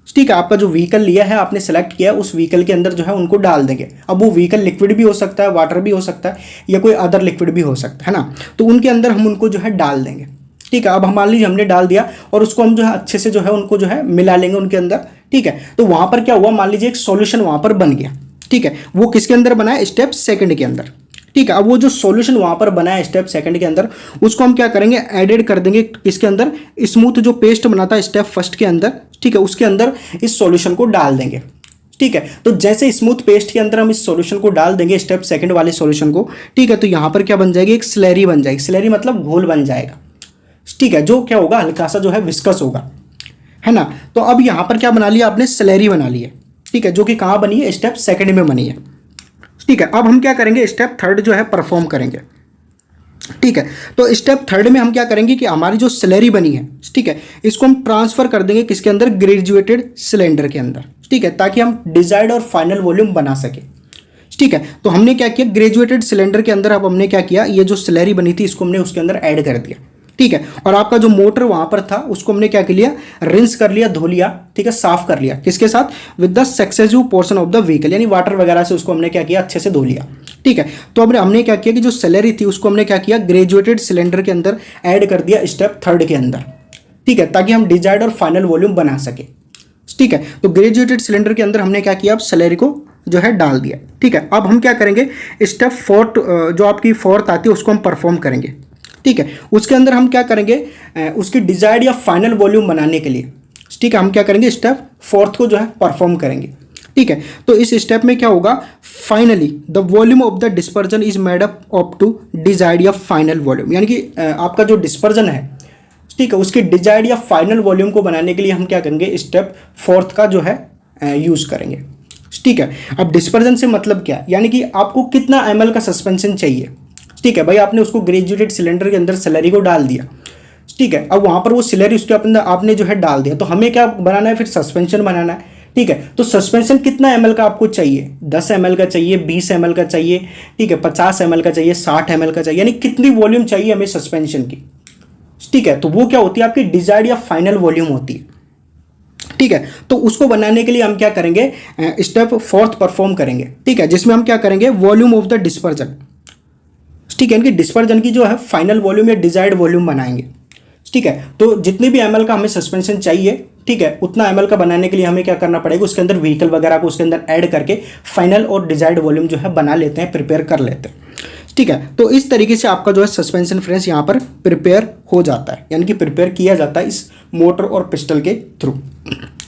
ठीक है, आपका जो व्हीकल लिया है, आपने सेलेक्ट किया, उस व्हीकल के अंदर जो है उनको डाल देंगे। अब वो व्हीकल लिक्विड भी हो सकता है, वाटर भी हो सकता है, या कोई अदर लिक्विड भी हो सकता है ना। तो उनके अंदर हम उनको जो है डाल देंगे। ठीक है, अब हम मान लीजिए हमने डाल दिया और उसको हम जो है अच्छे से जो है उनको जो है मिला लेंगे उनके अंदर। ठीक है, तो वहाँ पर क्या हुआ, मान लीजिए एक सॉल्यूशन वहाँ पर बन गया। ठीक है, वो किसके अंदर बना है, स्टेप सेकंड के अंदर। ठीक है, अब वो जो सॉल्यूशन वहाँ पर बना है स्टेप सेकंड के अंदर, उसको हम क्या करेंगे, एडेड कर देंगे किसके अंदर, स्मूथ जो पेस्ट बना था स्टेप फर्स्ट के अंदर। ठीक है, उसके अंदर इस सॉल्यूशन को डाल देंगे। ठीक है, तो जैसे स्मूथ पेस्ट के अंदर हम इस सॉल्यूशन को डाल देंगे, स्टेप सेकंड वाले सॉल्यूशन को, ठीक है, तो यहाँ पर क्या बन जाएगी, एक स्लैरी बन जाएगी। स्लैरी मतलब घोल बन जाएगा। ठीक है, जो क्या होगा, हल्का सा जो है विस्कस होगा, है ना। तो अब यहाँ पर क्या बना लिया आपने, स्लैरी बना ली है। ठीक है, जो कि कहाँ बनी है, स्टेप सेकंड में बनी है। ठीक है, अब हम क्या करेंगे, स्टेप थर्ड जो है परफॉर्म करेंगे। ठीक है, तो स्टेप थर्ड में हम क्या करेंगे कि हमारी जो स्लैरी बनी है, ठीक है, इसको हम ट्रांसफर कर देंगे किसके अंदर, ग्रेजुएटेड सिलेंडर के अंदर। ठीक है, ताकि हम डिजायर्ड और फाइनल वॉल्यूम बना सके। ठीक है, तो हमने क्या किया, ग्रेजुएटेड सिलेंडर के अंदर अब हमने क्या किया, ये जो स्लैरी बनी थी इसको हमने उसके अंदर ऐड कर दिया। ठीक है, और आपका जो मोटर वहां पर था उसको हमने क्या कर लिया, रिंस कर लिया, धो लिया। ठीक है, साफ कर लिया, किसके साथ, with the successive portion of the vehicle, यानी वाटर वगैरह से उसको हमने क्या किया, अच्छे से धो लिया। ठीक है, तो अब हमने क्या किया कि जो स्लैरी थी उसको हमने क्या किया, ग्रेजुएटेड सिलेंडर के अंदर ऐड कर दिया स्टेप थर्ड के अंदर। ठीक है, ताकि हम डिजायर्ड और फाइनल वॉल्यूम बना सके। ठीक है, तो ग्रेजुएटेड सिलेंडर के अंदर हमने क्या किया, अब स्लैरी को जो है डाल दिया। ठीक है, अब हम क्या करेंगे, स्टेप फोर्थ जो आपकी फोर्थ आती है उसको हम परफॉर्म करेंगे। ठीक है, उसके अंदर हम क्या करेंगे, उसकी डिजायर्ड या फाइनल वॉल्यूम बनाने के लिए, ठीक है, हम क्या करेंगे, स्टेप फोर्थ को जो है परफॉर्म करेंगे। ठीक है, तो इस स्टेप में क्या होगा, finally the volume of the dispersion is made up to desired या फाइनल वॉल्यूम, यानी कि आपका जो डिस्पर्जन है, ठीक है, उसकी डिजायर्ड या फाइनल वॉल्यूम को बनाने के लिए हम क्या करेंगे, स्टेप फोर्थ का जो है यूज करेंगे। ठीक है, अब डिस्पर्जन से मतलब क्या, यानी कि आपको कितना ml का सस्पेंशन चाहिए। ठीक है भाई, आपने उसको ग्रेजुएटेड सिलेंडर के अंदर स्लैरी को डाल दिया। ठीक है, अब वहां पर वो स्लैरी उसके अंदर आपने जो है डाल दिया, तो हमें क्या बनाना है, फिर सस्पेंशन बनाना है। ठीक है, तो सस्पेंशन कितना ml का आपको चाहिए, 10 ml का चाहिए, 20 ml का चाहिए, ठीक है, 50 ml का चाहिए, 60 ml का चाहिए, यानी कितनी वॉल्यूम चाहिए हमें सस्पेंशन की। ठीक है, तो वो क्या होती है, आपकी डिजायर्ड या फाइनल वॉल्यूम होती है। ठीक है, तो उसको बनाने के लिए हम क्या करेंगे, स्टेप फोर्थ परफॉर्म करेंगे। ठीक है, जिसमें हम क्या करेंगे, वॉल्यूम ऑफ द डिस्पर्जन। ठीक है, इनकी डिस्पर्जन की जो है फाइनल वॉल्यूम या डिजायर्ड वॉल्यूम बनाएंगे। ठीक है, तो जितने भी ml का हमें सस्पेंशन चाहिए, ठीक है, उतना ml का बनाने के लिए हमें क्या करना पड़ेगा, उसके अंदर व्हीकल वगैरह को उसके अंदर ऐड करके फाइनल और डिजायर्ड वॉल्यूम जो है बना लेते हैं, प्रिपेयर कर लेते हैं। ठीक है, तो इस तरीके से आपका जो है सस्पेंशन फ्रेंड्स यहाँ पर प्रिपेयर हो जाता है, यानी कि प्रिपेयर किया जाता है इस मोटर और पिस्टल के थ्रू।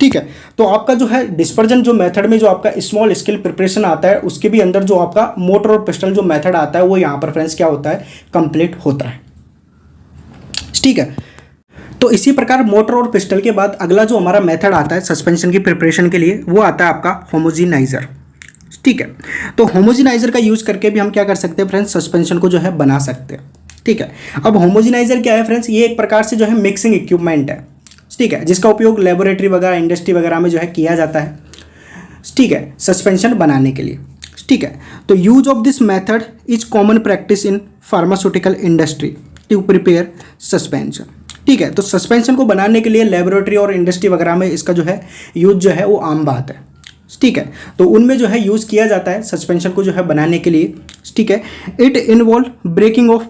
ठीक है, तो आपका जो है डिस्पर्जन जो मेथड में जो आपका स्मॉल स्केल प्रिपरेशन आता है, उसके भी अंदर जो आपका मोटर और पिस्टल जो मेथड आता है वो यहाँ पर फ्रेंड्स क्या होता है, कंप्लीट होता है। ठीक है, तो इसी प्रकार मोटर और पिस्टल के बाद अगला जो हमारा मेथड आता है सस्पेंशन की प्रिपरेशन के लिए, वो आता है आपका होमोजेनाइजर। ठीक है। तो होमोजेनाइजर का यूज़ करके भी हम क्या कर सकते हैं फ्रेंड्स, सस्पेंशन को जो है बना सकते हैं। ठीक है। अब होमोजेनाइजर क्या है फ्रेंड्स, ये एक प्रकार से जो है मिक्सिंग इक्विपमेंट है, ठीक है, जिसका उपयोग लेबोरेटरी वगैरह, इंडस्ट्री वगैरह में जो है किया जाता है, ठीक है, सस्पेंशन बनाने के लिए। ठीक है। तो use of this method is common practice in pharmaceutical industry to prepare suspension. ठीक है। तो सस्पेंशन को बनाने के लिए लेबोरेटरी और इंडस्ट्री वगैरह में इसका जो है यूज जो है वो आम बात है। ठीक है। तो उनमें जो है यूज़ किया जाता है सस्पेंशन को जो है बनाने के लिए। ठीक है। It involve breaking of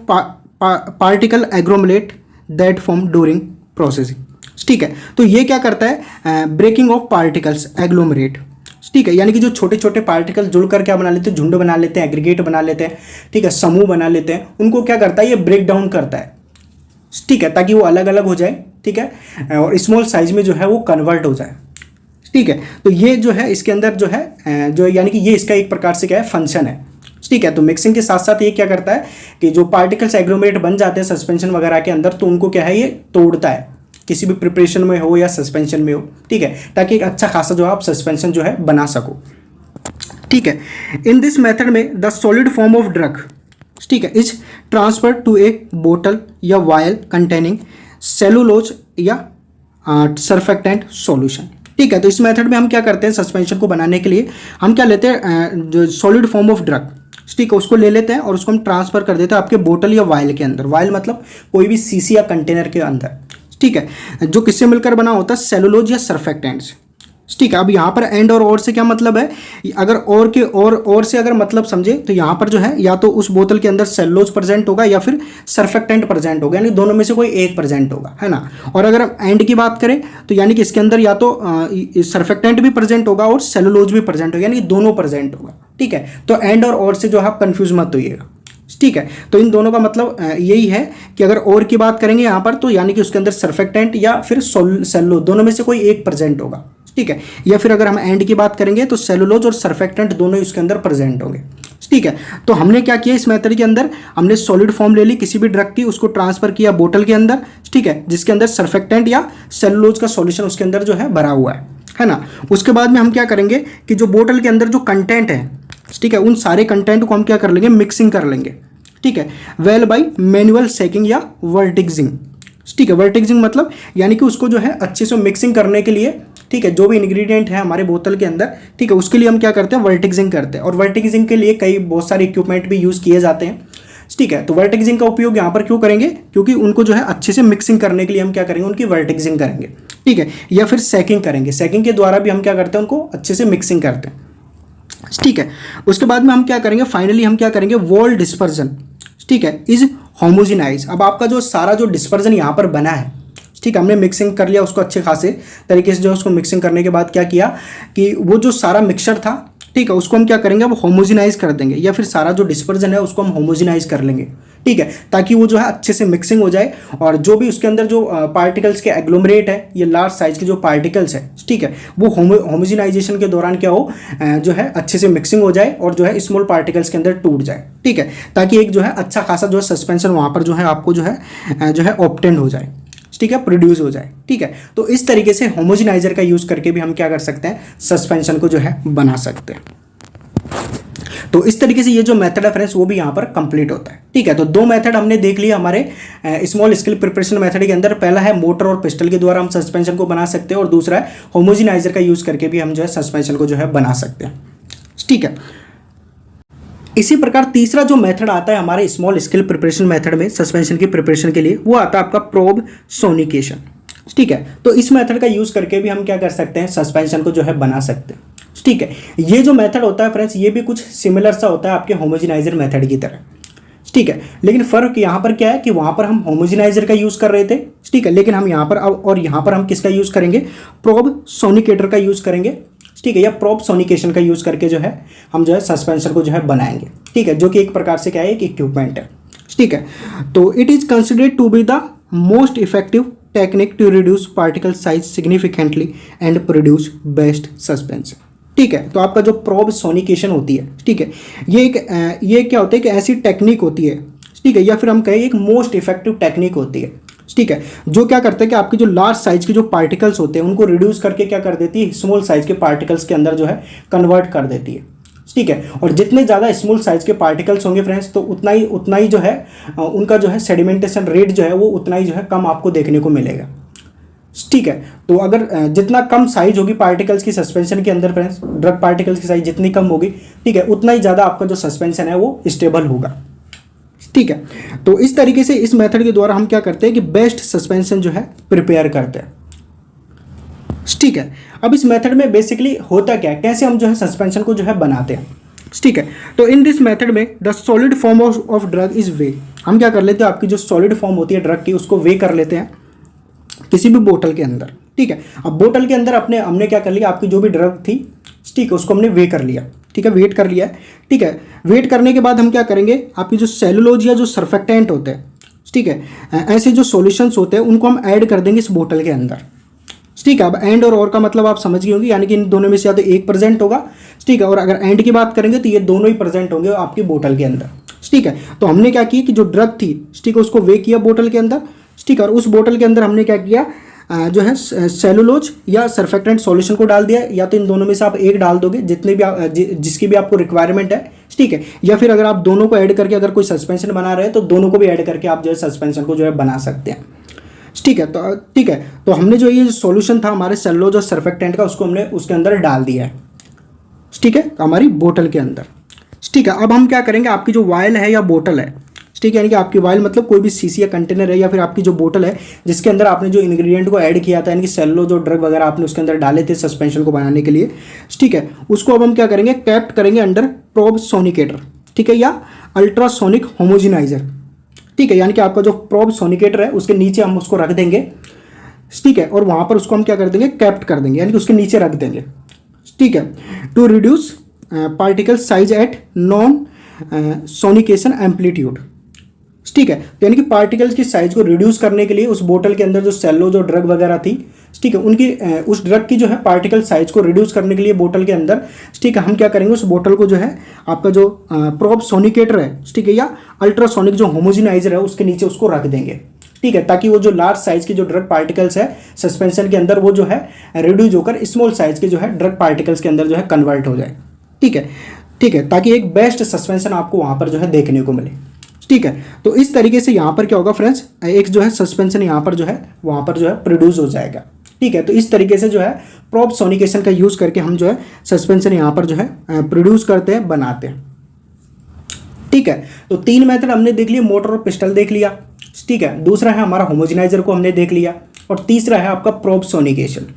particle agglomerate that form during processing. ठीक है। तो ये क्या करता है, ब्रेकिंग ऑफ पार्टिकल्स एग्लोमरेट। ठीक है। यानी कि जो छोटे छोटे पार्टिकल जुड़कर क्या बना लेते हैं, झुंड बना लेते हैं, एग्रीगेट बना लेते हैं, ठीक है, समूह बना लेते हैं, उनको क्या करता है, ये ब्रेक डाउन करता है। ठीक है। ताकि वो अलग अलग हो जाए, ठीक है, और स्मॉल साइज में जो है वो कन्वर्ट हो जाए। ठीक है। तो ये जो है इसके अंदर जो है जो यानी कि ये इसका एक प्रकार से क्या है, फंक्शन है। ठीक है। तो मिक्सिंग के साथ साथ ये क्या करता है कि जो पार्टिकल्स एग्लोमरेट बन जाते हैं सस्पेंशन वगैरह के अंदर, तो उनको क्या है, ये तोड़ता है, किसी भी प्रिपरेशन में हो या सस्पेंशन में हो। ठीक है। ताकि एक अच्छा खासा जो आप सस्पेंशन जो है बना सको। ठीक है। इन दिस मेथड में the solid form of drug, ठीक है, इज ट्रांसफर टू ए बोतल या वायल कंटेनिंग सेलुलोज या सर्फेक्टेंट सॉल्यूशन। ठीक है। तो इस मेथड में हम क्या करते हैं, सस्पेंशन को बनाने के लिए हम क्या लेते हैं, जो सॉलिड फॉर्म ऑफ ड्रग, ठीक है, उसको ले लेते हैं और उसको हम ट्रांसफर कर देते हैं आपके बोतल या वायल के अंदर। वायल मतलब कोई भी सीसी या कंटेनर के अंदर। ठीक है। जो किससे मिलकर बना होता है, सेलुलोज या सर्फेक्टेंट्स। ठीक है। अब यहाँ पर एंड और से क्या मतलब है, अगर और के और से अगर मतलब समझे तो यहाँ पर जो है या तो उस बोतल के अंदर सेलुलोज प्रेजेंट होगा या फिर सर्फेक्टेंट प्रेजेंट होगा, यानी दोनों में से कोई एक प्रेजेंट होगा, है ना। और अगर हम एंड की बात करें तो यानी कि इसके अंदर या तो सर्फेक्टेंट भी प्रेजेंट होगा और सेलुलोज भी प्रेजेंट होगा, यानी दोनों प्रेजेंट होगा। ठीक है। तो एंड और से जो है आप कंफ्यूज मत होइएगा। ठीक है। तो इन दोनों का मतलब यही है कि अगर और की बात करेंगे यहाँ पर तो यानी कि उसके अंदर सर्फेक्टेंट या फिर सेलुलोज दोनों में से कोई एक प्रेजेंट होगा। ठीक है। या फिर अगर हम एंड की बात करेंगे तो सेलुलोज और सर्फेक्टेंट दोनों इसके अंदर प्रेजेंट होंगे। ठीक है। तो हमने क्या किया इस मेथड के अंदर, हमने सॉलिड फॉर्म ले ली किसी भी ड्रग की, उसको ट्रांसफर किया बोतल के अंदर, ठीक है, जिसके अंदर सर्फेक्टेंट या सेलुलोज का सॉल्यूशन उसके अंदर जो है भरा हुआ है ना। उसके बाद में हम क्या करेंगे कि जो बोतल के अंदर जो कंटेंट है, ठीक है, उन सारे कंटेंट को हम क्या कर लेंगे, मिक्सिंग कर लेंगे। ठीक है। वेल बाई मैनुअल शेकिंग या वर्टिक्सिंग। ठीक है। वर्टिक्सिंग मतलब यानी कि उसको जो है अच्छे से मिक्सिंग करने के लिए, ठीक है, जो भी इंग्रेडिएंट है हमारे बोतल के अंदर, ठीक है, उसके लिए हम क्या करते हैं, वर्टिक्सिंग करते हैं। और वर्टिक्सिंग के लिए कई बहुत सारे इक्विपमेंट भी यूज़ किए जाते हैं। ठीक है। तो वर्टिक्सिंग का उपयोग यहाँ पर क्यों करेंगे, क्योंकि उनको जो है अच्छे से मिक्सिंग करने के लिए हम क्या करेंगे, उनकी वर्टिक्सिंग करेंगे। ठीक है। या फिर सेकिंग करेंगे, सेकिंग के द्वारा भी हम क्या करते हैं, उनको अच्छे से मिक्सिंग करते हैं। ठीक है। उसके बाद में हम क्या करेंगे, फाइनली हम क्या करेंगे, वॉल डिस्पर्जन, ठीक है, इज होमोजेनाइज। अब आपका जो सारा जो डिस्पर्जन यहाँ पर बना है, ठीक है, हमने मिक्सिंग कर लिया उसको अच्छे खासे तरीके से, जो उसको मिक्सिंग करने के बाद क्या किया कि वो जो सारा मिक्सचर था, ठीक है, उसको हम क्या करेंगे, अब होमोजेनाइज कर देंगे, या फिर सारा जो डिस्पर्जन है उसको हम होमोजेनाइज कर लेंगे। ठीक है। ताकि वो जो है अच्छे से मिक्सिंग हो जाए और जो भी उसके अंदर जो पार्टिकल्स के एग्लोमरेट है, ये लार्ज साइज के जो पार्टिकल्स है, ठीक है, वो होमोजेनाइजेशन के दौरान क्या हो, जो है अच्छे से मिक्सिंग हो जाए और जो है स्मॉल पार्टिकल्स के अंदर टूट जाए। ठीक है। ताकि एक जो है अच्छा खासा जो है सस्पेंशन वहाँ पर जो है आपको जो है ऑब्टेन हो जाए, ठीक है, प्रोड्यूस हो जाए। ठीक है। तो इस तरीके से होमोजेनाइजर का यूज़ करके भी हम क्या कर सकते हैं, सस्पेंशन को जो है बना सकते हैं। तो इस तरीके से ये जो मेथड है फ्रेंड्स वो भी यहाँ पर कंप्लीट होता है। ठीक है। तो दो मेथड हमने देख लिया हमारे स्मॉल स्केल प्रिपरेशन मेथड के अंदर। पहला है मोटर और पिस्टल के द्वारा हम सस्पेंशन को बना सकते हैं और दूसरा है होमोजेनाइजर का यूज़ करके भी हम जो है सस्पेंशन को जो है बना सकते हैं। ठीक है। इसी प्रकार तीसरा जो मेथड आता है हमारे स्मॉल स्केल प्रिपरेशन मेथड में सस्पेंशन की प्रिपरेशन के लिए, वो आता है आपका प्रोब सोनिकेशन। ठीक है। तो इस मेथड का यूज़ करके भी हम क्या कर सकते हैं, सस्पेंशन को जो है बना सकते हैं। ठीक है। ये जो मेथड होता है फ्रेंड्स, ये भी कुछ सिमिलर सा होता है आपके होमोजेनाइजर मेथड की तरह। ठीक है। लेकिन फ़र्क यहाँ पर क्या है कि वहाँ पर हम होमोजेनाइजर का यूज़ कर रहे थे, ठीक है, लेकिन हम यहाँ पर अब और यहाँ पर हम किसका यूज़ करेंगे, प्रोब सोनिकेटर का यूज़ करेंगे। ठीक है। या प्रोब सोनिकेशन का यूज़ करके जो है हम जो है सस्पेंशन को जो है बनाएंगे। ठीक है। जो कि एक प्रकार से क्या है, एक इक्विपमेंट है। ठीक है। तो it is considered to be the most effective technique to reduce particle size significantly and produce best suspension. ठीक है। तो आपका जो प्रोब सोनिकेशन होती है, ठीक है, ये क्या होता है कि ऐसी टेक्निक होती है, ठीक है, या फिर हम कहें एक मोस्ट इफेक्टिव टेक्निक होती है। ठीक है। जो क्या करते हैं कि आपके जो लार्ज साइज के जो पार्टिकल्स होते हैं उनको रिड्यूस करके क्या कर देती है, स्मॉल साइज के पार्टिकल्स के अंदर जो है कन्वर्ट कर देती है। ठीक है। और जितने ज़्यादा स्मॉल साइज के पार्टिकल्स होंगे फ्रेंड्स, तो उतना ही जो है उनका जो है सेडिमेंटेशन रेट जो है वो उतना ही जो है कम आपको देखने को मिलेगा, ठीक है। तो अगर जितना कम साइज होगी पार्टिकल्स की सस्पेंशन के अंदर फ्रेंड्स, ड्रग पार्टिकल्स की साइज जितनी कम होगी, ठीक है, उतना ही ज़्यादा आपका जो सस्पेंशन है वो स्टेबल होगा, ठीक है। तो इस तरीके से इस मेथड के द्वारा हम क्या करते हैं कि बेस्ट सस्पेंशन जो है प्रिपेयर करते हैं, ठीक है। अब इस मेथड में बेसिकली होता क्या है, कैसे हम जो है सस्पेंशन को जो है बनाते हैं, ठीक है। तो इन दिस मेथड में the solid form of drug is weigh, हम क्या कर लेते हैं, आपकी जो सॉलिड फॉर्म होती है ड्रग की उसको वे कर लेते हैं किसी भी बोतल के अंदर, ठीक है। अब बोतल के अंदर हमने क्या कर लिया, आपकी जो भी ड्रग थी, ठीक है, उसको हमने वे कर लिया, ठीक है, वेट कर लिया है, ठीक है। वेट करने के बाद हम क्या करेंगे, आपकी जो सेलुलोज या जो सर्फेक्टेंट होते हैं, ठीक है, ऐसे जो सॉल्यूशंस होते हैं उनको हम ऐड कर देंगे इस बोतल के अंदर, ठीक है। अब एंड और का मतलब आप समझ गए होंगे, यानी कि इन दोनों में से या तो एक प्रेजेंट होगा, ठीक है, और अगर एंड की बात करेंगे तो ये दोनों ही प्रेजेंट होंगे आपकी बोतल के अंदर, ठीक है। तो हमने क्या किया कि जो ड्रग थी, ठीक है, उसको वे किया बोतल के अंदर, ठीक है, और उस बोतल के अंदर हमने क्या किया, जो है सेलुलोज या सर्फेक्टेंट सॉल्यूशन को डाल दिया, या तो इन दोनों में से आप एक डाल दोगे जितने भी जिसकी भी आपको रिक्वायरमेंट है, ठीक है, या फिर अगर आप दोनों को ऐड करके अगर कोई सस्पेंशन बना रहे हैं तो दोनों को भी ऐड करके आप जो है सस्पेंशन को जो है बना सकते हैं, ठीक है। तो ठीक है, तो हमने जो ये सॉल्यूशन था हमारे सेलुलोज और सर्फेक्टेंट का, उसको हमने उसके अंदर डाल दिया है, ठीक है, हमारी बोतल के अंदर, ठीक है। अब हम क्या करेंगे, आपकी जो वायल है या बोतल है, ठीक है, यानी कि आपकी वायल मतलब कोई भी सीसी या कंटेनर है, या फिर आपकी जो बोतल है जिसके अंदर आपने जो इंग्रेडिएंट को ऐड किया था, यानी कि सेलुलोज और ड्रग वगैरह आपने उसके अंदर डाले थे सस्पेंशन को बनाने के लिए, ठीक है, उसको अब हम क्या करेंगे, कैप्ट करेंगे अंडर प्रोब सोनिकेटर, ठीक है, या अल्ट्रासोनिक होमोजेनाइजर, ठीक है, यानी कि आपका जो प्रोब सोनिकेटर है उसके नीचे हम उसको रख देंगे, ठीक है, और वहाँ पर उसको हम क्या कर देंगे, कैप्ट कर देंगे, यानी कि उसके नीचे रख देंगे, ठीक है, to reduce particle size at non sonication amplitude, ठीक है। तो यानी कि पार्टिकल्स की साइज को रिड्यूस करने के लिए उस बोतल के अंदर जो सेलुलोज और ड्रग वगैरह थी, ठीक है, उनकी उस ड्रग की जो है पार्टिकल साइज को रिड्यूस करने के लिए बोतल के अंदर, ठीक है, हम क्या करेंगे, उस बोतल को जो है आपका जो प्रोब सोनिकेटर है, ठीक है, या अल्ट्रासोनिक जो होमोजेनाइजर है उसके नीचे उसको रख देंगे, ठीक है, ताकि वो जो लार्ज साइज की जो ड्रग पार्टिकल्स है सस्पेंशन के अंदर वो जो है रिड्यूस होकर स्मॉल साइज के जो है ड्रग पार्टिकल्स के अंदर जो है कन्वर्ट हो जाए, ठीक है, ठीक है, ताकि एक बेस्ट सस्पेंशन आपको वहाँ पर जो है देखने को मिले, ठीक है। तो इस तरीके से यहाँ पर क्या होगा फ्रेंड्स, एक जो है सस्पेंशन यहाँ पर जो है वहाँ पर जो है प्रोड्यूस हो जाएगा, ठीक है। तो इस तरीके से जो है प्रोब सोनिकेशन का यूज़ करके हम जो है सस्पेंशन यहाँ पर जो है प्रोड्यूस करते हैं, बनाते हैं, ठीक है। तो 3 मेथड हमने देख लिया, मोटर और पिस्टल देख लिया, ठीक है, दूसरा है हमारा होमोजेनाइजर को हमने देख लिया, और तीसरा है आपका प्रोब सोनिकेशन,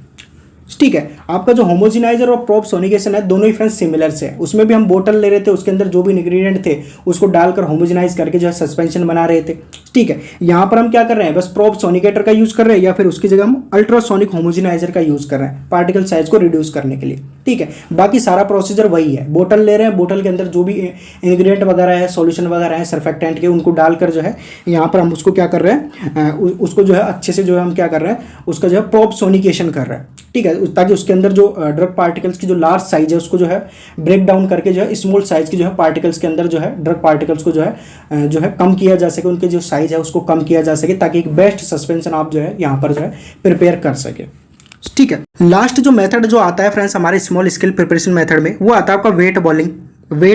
ठीक है। आपका जो होमोजेनाइजर और प्रोब सोनिकेशन है दोनों ही फ्रेंड्स सिमिलर से है, उसमें भी हम बोतल ले रहे थे, उसके अंदर जो भी इंग्रेडिएंट थे उसको डालकर होमोजेनाइज करके जो है सस्पेंशन बना रहे थे, ठीक है। यहाँ पर हम क्या कर रहे हैं, बस प्रोब सोनिकेटर का यूज़ कर रहे हैं, या फिर उसकी जगह हम अल्ट्रासोनिक होमोजेनाइजर का यूज़ कर रहे हैं पार्टिकल साइज को रिड्यूस करने के लिए, ठीक है। बाकी सारा प्रोसीजर वही है, बोतल ले रहे हैं, बोतल के अंदर जो भी इंग्रेडिएंट वगैरह है, सॉल्यूशन वगैरह है सर्फेक्टेंट के, उनको डालकर जो है यहाँ पर हम उसको क्या कर रहे हैं, उसको जो है अच्छे से जो है हम क्या कर रहे हैं, उसका जो है प्रोब सोनिकेशन कर रहे हैं, ठीक है, ताकि उसके अंदर जो ड्रग पार्टिकल्स की जो लार्ज साइज है उसको जो है ब्रेक डाउन करके जो है स्मॉल साइज की जो है पार्टिकल्स के अंदर जो है ड्रग पार्टिकल्स को जो है कम किया जा सके, उनके जो साइज है उसको कम किया जा सके, ताकि एक बेस्ट सस्पेंशन आप जो है यहाँ पर जो है प्रिपेयर कर सके, ठीक है। लास्ट जो मेथड जो आता है फ्रेंड्स हमारे स्मॉल स्केल प्रिपरेशन मेथड में, वो आता है आपका वेट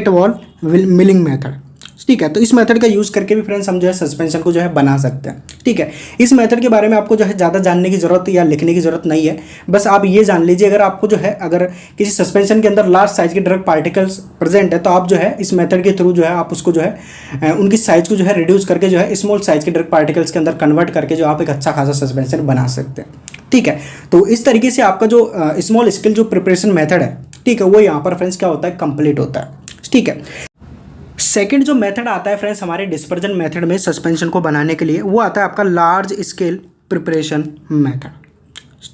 बॉल मिलिंग मेथड, ठीक है। तो इस मेथड का यूज़ करके भी फ्रेंड्स हम जो है सस्पेंशन को जो है बना सकते हैं, ठीक है। इस मेथड के बारे में आपको जो है ज़्यादा जानने की ज़रूरत या लिखने की ज़रूरत नहीं है, बस आप ये जान लीजिए, अगर आपको जो है अगर किसी सस्पेंशन के अंदर लार्ज साइज के ड्रग पार्टिकल्स प्रेजेंट है, तो आप जो है इस मेथड के थ्रू जो है आप उसको जो है उनकी साइज को जो है रिड्यूस करके जो है स्मॉल साइज के ड्रग पार्टिकल्स के अंदर कन्वर्ट करके जो आप एक अच्छा खासा सस्पेंशन बना सकते हैं, ठीक है। तो इस तरीके से आपका जो स्मॉल स्केल जो प्रिपरेशन मेथड है, ठीक है, वो यहाँ पर फ्रेंड्स क्या होता है, कंप्लीट होता है, ठीक है। सेकंड जो मेथड आता है फ्रेंड्स हमारे डिस्पर्जन मेथड में सस्पेंशन को बनाने के लिए, वो आता है आपका लार्ज स्केल प्रिपरेशन मेथड,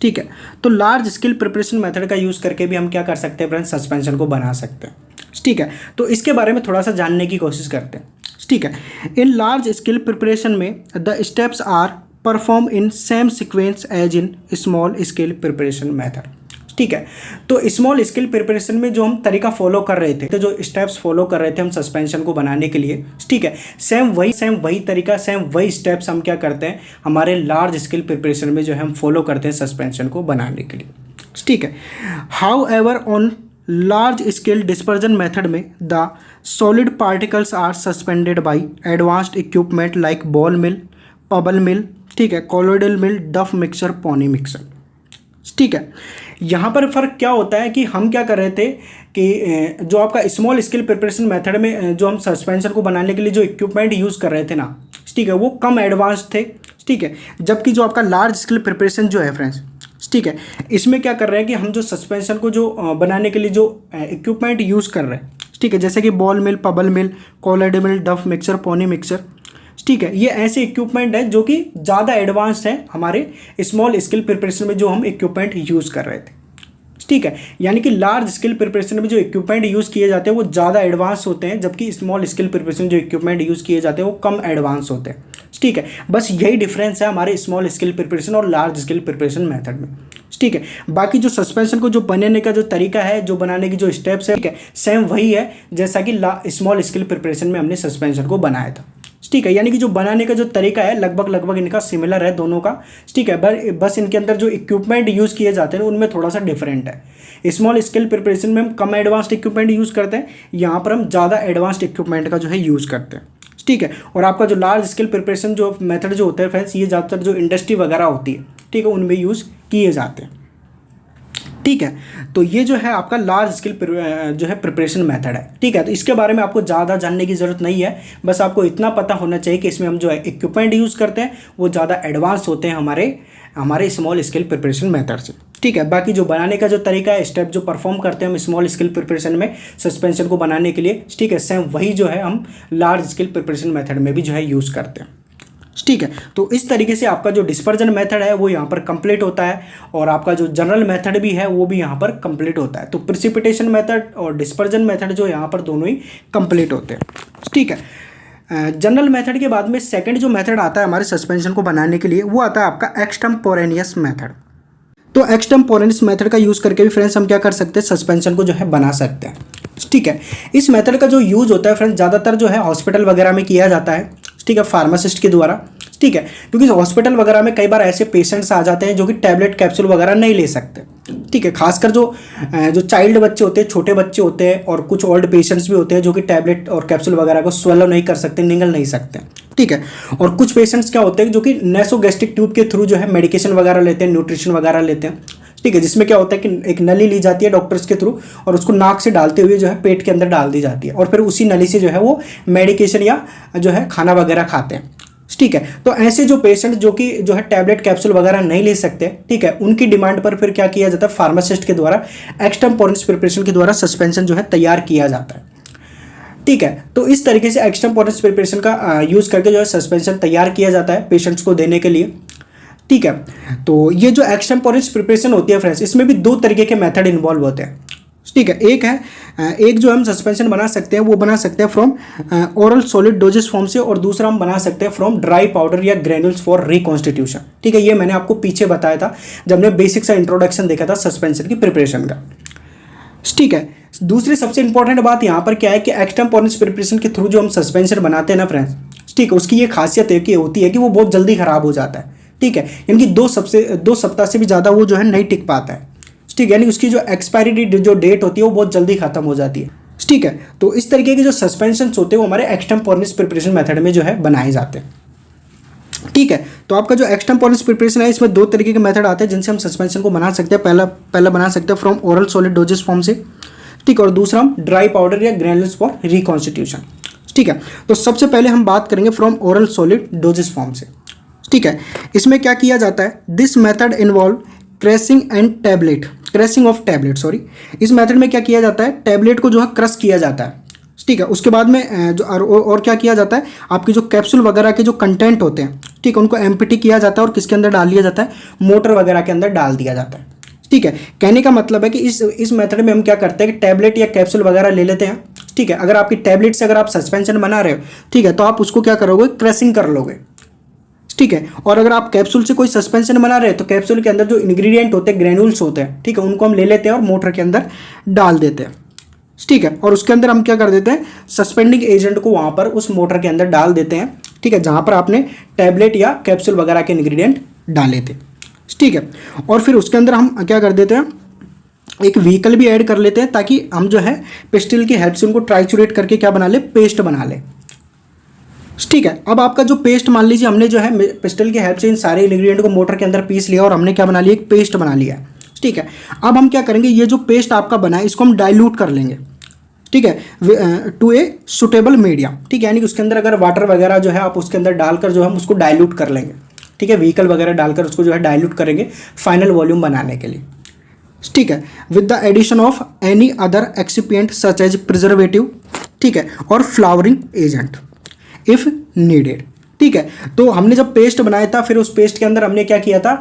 ठीक है। तो लार्ज स्केल प्रिपरेशन मेथड का यूज़ करके भी हम क्या कर सकते हैं फ्रेंड्स, सस्पेंशन को बना सकते हैं, ठीक है। तो इसके बारे में थोड़ा सा जानने की कोशिश करते हैं, ठीक है। इन लार्ज स्केल प्रिपरेशन में the steps are perform in same sequence as in small scale preparation method, ठीक है। तो स्मॉल स्केल प्रिपरेशन में जो हम तरीका फॉलो कर रहे थे, तो जो स्टेप्स फॉलो कर रहे थे हम सस्पेंशन को बनाने के लिए, ठीक है, सेम वही तरीका, सेम वही स्टेप्स हम क्या करते हैं हमारे लार्ज स्केल प्रिपरेशन में जो है हम फॉलो करते हैं सस्पेंशन को बनाने के लिए, ठीक है। However on large scale dispersion method में the solid particles are suspended by advanced equipment like ball mill, pebble mill, ठीक है, कोलोइडल मिल, डफ मिक्सर, पॉनी मिक्सर। ठीक है, यहाँ पर फ़र्क क्या होता है कि हम क्या कर रहे थे कि जो आपका स्मॉल स्केल प्रिपरेशन मेथड में जो हम सस्पेंशन को बनाने के लिए जो इक्विपमेंट यूज़ कर रहे थे ना, ठीक है, वो कम एडवांस्ड थे। ठीक है, जबकि जो आपका लार्ज स्केल प्रिपरेशन जो है फ्रेंड्स, ठीक है, इसमें क्या कर रहे हैं कि हम जो सस्पेंशन को जो बनाने के लिए जो इक्विपमेंट यूज़ कर रहे हैं, ठीक है, जैसे कि बॉल मिल, पबल मिल, कोलोइडल मिल, डफ मिक्सर, पॉनी मिक्सर, ठीक है, ये ऐसे इक्विपमेंट हैं जो कि ज़्यादा एडवांस्ड हैं हमारे स्मॉल स्केल प्रिपरेशन में जो हम इक्विपमेंट यूज़ कर रहे थे। ठीक है, यानी कि लार्ज स्केल प्रिपरेशन में जो इक्विपमेंट यूज़ किए जाते हैं वो ज़्यादा एडवांस होते हैं, जबकि स्मॉल स्केल प्रिपरेशन जो इक्विपमेंट यूज़ किए जाते हैं वो कम एडवांस होते हैं। ठीक है, बस यही डिफरेंस है हमारे स्मॉल स्केल प्रिपरेशन और लार्ज स्केल प्रिपरेशन मेथड में। ठीक है, बाकी जो सस्पेंशन को जो बनाने का जो तरीका है, जो बनाने की जो स्टेप्स है, ठीक है, सेम वही है जैसा कि स्मॉल स्केल प्रिपरेशन में हमने सस्पेंशन को बनाया था। ठीक है, यानी कि जो बनाने का जो तरीका है लगभग इनका सिमिलर है दोनों का। ठीक है, बस इनके अंदर जो इक्विपमेंट यूज़ किए जाते हैं उनमें थोड़ा सा डिफरेंट है। स्मॉल स्केल प्रिपरेशन में हम कम एडवांस्ड इक्विपमेंट यूज़ करते हैं, यहाँ पर हम ज़्यादा एडवांस्ड इक्विपमेंट का जो है यूज़ करते हैं। ठीक है, और आपका जो लार्ज स्केल प्रिपरेशन जो मेथड जो होते हैं फ्रेंड्स, ये ज़्यादातर जो इंडस्ट्री वगैरह होती है, ठीक है, उनमें यूज़ किए जाते हैं। ठीक है, तो ये जो है आपका लार्ज स्केल जो है प्रिपरेशन मेथड है। ठीक है, तो इसके बारे में आपको ज़्यादा जानने की ज़रूरत नहीं है, बस आपको इतना पता होना चाहिए कि इसमें हम जो है इक्विपमेंट यूज़ करते हैं वो ज़्यादा एडवांस होते हैं हमारे स्मॉल स्केल प्रिपरेशन मेथड से। ठीक है, बाकी जो बनाने का जो तरीका है, स्टेप जो परफॉर्म करते हैं हम स्मॉल स्केल प्रिपरेशन में सस्पेंशन को बनाने के लिए, ठीक है, सेम वही जो है हम लार्ज स्केल प्रिपरेशन मेथड में भी जो है यूज़ करते हैं। ठीक है, तो इस तरीके से आपका जो डिस्पर्जन मेथड है वो यहाँ पर कंप्लीट होता है और आपका जो जनरल मेथड भी है वो भी यहाँ पर कंप्लीट होता है। तो प्रिसिपिटेशन मेथड और डिस्पर्जन मेथड जो यहाँ पर दोनों ही कंप्लीट होते हैं। ठीक है, जनरल मेथड के बाद में सेकंड जो मेथड आता है हमारे सस्पेंशन को बनाने के लिए, वो आता है आपका एक्सटेम्पोरेनियस मेथड। तो एक्सटेम्पोरेनियस मेथड का यूज़ करके भी फ्रेंड्स हम क्या कर सकते हैं, सस्पेंशन को जो है बना सकते हैं। ठीक है, इस मेथड का जो यूज़ होता है फ्रेंड्स ज़्यादातर जो है हॉस्पिटल वगैरह में किया जाता है। ठीक है, फार्मासिस्ट के द्वारा। ठीक है, क्योंकि हॉस्पिटल वगैरह में कई बार ऐसे पेशेंट्स आ जाते हैं जो कि टैबलेट कैप्सूल वगैरह नहीं ले सकते। ठीक है, खासकर जो चाइल्ड बच्चे होते हैं, छोटे बच्चे होते हैं और कुछ ओल्ड पेशेंट्स भी होते हैं जो कि टैबलेट और कैप्सूल वगैरह को स्वेलो नहीं कर सकते, निगल नहीं सकते। ठीक है, और कुछ पेशेंट्स क्या होते हैं जो कि नेसोगैस्ट्रिक ट्यूब के थ्रू जो है मेडिकेशन वगैरह लेते हैं, न्यूट्रिशन वगैरह लेते हैं। ठीक है, जिसमें क्या होता है कि एक नली ली जाती है डॉक्टर्स के थ्रू और उसको नाक से डालते हुए जो है पेट के अंदर डाल दी जाती है और फिर उसी नली से जो है वो मेडिकेशन या जो है खाना वगैरह खाते हैं। ठीक है, तो ऐसे जो पेशेंट जो है टैबलेट कैप्सूल वगैरह नहीं ले सकते, ठीक है, उनकी डिमांड पर फिर क्या किया जाता है, फार्मासिस्ट के द्वारा एक्सटेम्पोरेनियस प्रिपरेशन के द्वारा सस्पेंशन जो है तैयार किया जाता है। ठीक है, तो इस तरीके से एक्सटेम्पोरेनियस प्रिपरेशन का यूज़ करके जो है सस्पेंशन तैयार किया जाता है पेशेंट्स को देने के लिए। ठीक है, तो ये जो एक्सटेम्पोरेनियस प्रिपरेशन होती है फ्रेंड्स, इसमें भी दो तरीके के मेथड इन्वॉल्व होते हैं। ठीक है, एक जो हम सस्पेंशन बना सकते हैं वो बना सकते हैं from oral solid doses form से, और दूसरा हम बना सकते हैं फ्रॉम ड्राई पाउडर या ग्रेन्यूल्स फॉर रिकॉन्स्टिट्यूशन। ठीक है, ये मैंने आपको पीछे बताया था जब हमने बेसिक सा इंट्रोडक्शन देखा था सस्पेंशन की प्रिपरेशन का। ठीक है, दूसरी सबसे इंपॉर्टेंट बात यहाँ पर क्या है कि एक्सटेम्पोरेनियस प्रिपरेशन के थ्रू जो हम सस्पेंशन बनाते हैं ना फ्रेंड्स, ठीक है, उसकी ये खासियत होती है कि वो बहुत जल्दी खराब हो जाता है। ठीक है, यानी कि 2 सप्ताह से भी ज़्यादा वो जो है नहीं टिक पाता है। ठीक है, यानी उसकी जो एक्सपायरी जो डेट होती है वो बहुत जल्दी खत्म हो जाती है। ठीक है, तो इस तरीके के जो सस्पेंशन होते हैं वो हमारे एक्सटेम्पोरेनियस प्रिपरेशन मेथड में जो है बनाए जाते हैं। ठीक है, तो आपका जो एक्सटेम्पोरेनियस प्रिपरेशन है इसमें दो तरीके के मेथड आते हैं जिनसे हम सस्पेंशन को बना सकते हैं। पहला बना सकते हैं from oral solid doses form से, ठीक है, और दूसरा हम ड्राई पाउडर या ग्रैन्युल्स फॉर रिकॉन्स्टिट्यूशन। ठीक है, तो सबसे पहले हम बात करेंगे from oral solid doses form से। ठीक है, इसमें क्या किया जाता है, this method involve crashing of tablet sorry. इस मेथड में क्या किया जाता है, टैबलेट को जो है क्रश किया जाता है। ठीक है, उसके बाद में जो और क्या किया जाता है, आपके जो कैप्सूल वगैरह के जो कंटेंट होते हैं, ठीक है, उनको एम्प्टी किया जाता है और किसके अंदर डाल दिया जाता है, मोटर वगैरह के अंदर डाल दिया जाता है। ठीक है, कहने का मतलब है कि इस मेथड में हम क्या करते हैं कि टैबलेट या कैप्सूल वगैरह ले लेते हैं। ठीक है, अगर आपकी टैबलेट से अगर आप सस्पेंशन बना रहे हो, ठीक है, तो आप उसको क्या करोगे, क्रशिंग कर लोगे। ठीक है, और अगर आप कैप्सूल से कोई सस्पेंशन बना रहे हैं तो कैप्सूल के अंदर जो इंग्रेडिएंट होते हैं, ग्रेन्यूल्स होते हैं, ठीक है, उनको हम ले लेते हैं और मोटर के अंदर डाल देते हैं। ठीक है, और उसके अंदर हम क्या कर देते हैं, सस्पेंडिंग एजेंट को वहाँ पर उस मोटर के अंदर डाल देते हैं। ठीक है, जहाँ पर आपने टैबलेट या कैप्सूल वगैरह के इंग्रेडिएंट डाले थे। ठीक है, और फिर उसके अंदर हम क्या कर देते हैं, एक व्हीकल भी ऐड कर लेते हैं ताकि हम जो है पिस्टल की हेल्प से उनको ट्राइचुरेट करके क्या बना ले, पेस्ट बना ले। ठीक है, अब आपका जो पेस्ट मान लीजिए हमने जो है पिस्टल की हेल्प से इन सारे इंग्रेडिएंट को मोटर के अंदर पीस लिया और हमने क्या बना लिया, एक पेस्ट बना लिया। ठीक है, अब हम क्या करेंगे, ये जो पेस्ट आपका बना है इसको हम डाइल्यूट कर लेंगे। ठीक है, टू ए सुटेबल मीडियम। ठीक है, यानी कि उसके अंदर अगर वाटर वगैरह जो है आप उसके अंदर डालकर जो हम उसको डाइल्यूट कर लेंगे। ठीक है, व्हीकल वगैरह डालकर उसको जो है डाइल्यूट करेंगे फाइनल वॉल्यूम बनाने के लिए। ठीक है, with the addition of any other excipient such as preservative, ठीक है, और फ्लावरिंग एजेंट इफ नीडेड। ठीक है, तो हमने जब पेस्ट बनाया था फिर उस पेस्ट के अंदर हमने क्या किया था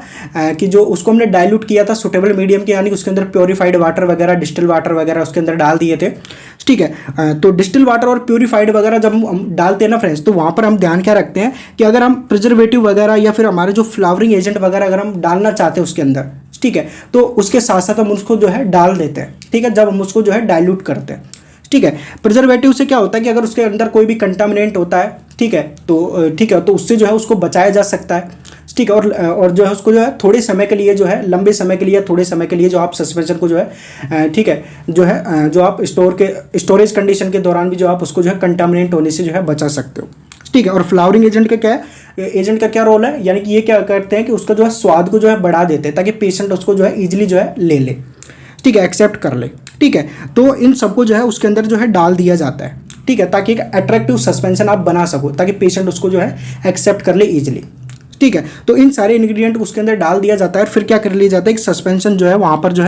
कि जो उसको हमने डाइल्यूट किया था सुटेबल मीडियम के, यानी कि उसके अंदर प्योरीफाइड वाटर वगैरह, डिस्टिल वाटर वगैरह उसके अंदर डाल दिए थे। ठीक है, तो डिस्टिल वाटर और प्योरीफाइड वगैरह जब हम डालते हैं ना फ्रेंड्स, तो वहाँ पर हम ध्यान क्या रखते हैं कि अगर हम प्रिजर्वेटिव वगैरह या फिर हमारे जो फ्लावरिंग एजेंट वगैरह अगर हम डालना चाहते हैं उसके अंदर, ठीक है, तो उसके साथ साथ हम उसको जो है डाल देते हैं। ठीक है, जब हम उसको जो है डाइल्यूट करते हैं। ठीक है, प्रिजर्वेटिव से क्या होता है कि अगर उसके अंदर कोई भी कंटामिनेंट होता है, ठीक है, तो उससे जो है उसको बचाया जा सकता है। ठीक है, और जो है उसको जो है थोड़े समय के लिए जो है, लंबे समय के लिए, थोड़े समय के लिए जो आप सस्पेंशन को जो है ठीक है, जो है जो आप स्टोरेज कंडीशन के दौरान भी जो आप उसको जो है कंटामिनेंट होने से जो है बचा सकते हो। ठीक है, और फ्लावरिंग एजेंट का क्या है, एजेंट का क्या रोल है, यानी कि ये क्या करते हैं कि उसका जो है स्वाद को जो है बढ़ा देते हैं ताकि पेशेंट उसको जो है ईजिली जो है ले ले। ठीक है, एक्सेप्ट कर ले। ठीक है, तो इन सबको जो है उसके अंदर जो है डाल दिया जाता है। ठीक है, ताकि एक अट्रैक्टिव सस्पेंशन आप बना सको, ताकि पेशेंट उसको जो है एक्सेप्ट कर ले ईजिली। ठीक है, तो इन सारे इंग्रेडिएंट उसके अंदर डाल दिया जाता है और फिर क्या कर लिया जाता है, एक सस्पेंशन जो है वहाँ पर जो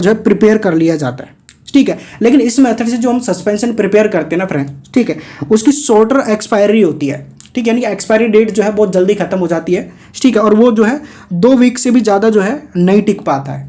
है प्रिपेयर कर लिया जाता है। ठीक है, लेकिन इस मेथड से जो हम सस्पेंशन प्रिपेयर करते हैं ना फ्रेंड्स, ठीक है, उसकी शॉर्टर एक्सपायरी होती है। ठीक है, यानी कि एक्सपायरी डेट जो है बहुत जल्दी खत्म हो जाती है। ठीक है, और वो जो है 2 वीक से भी ज़्यादा जो है नहीं टिक पाता है,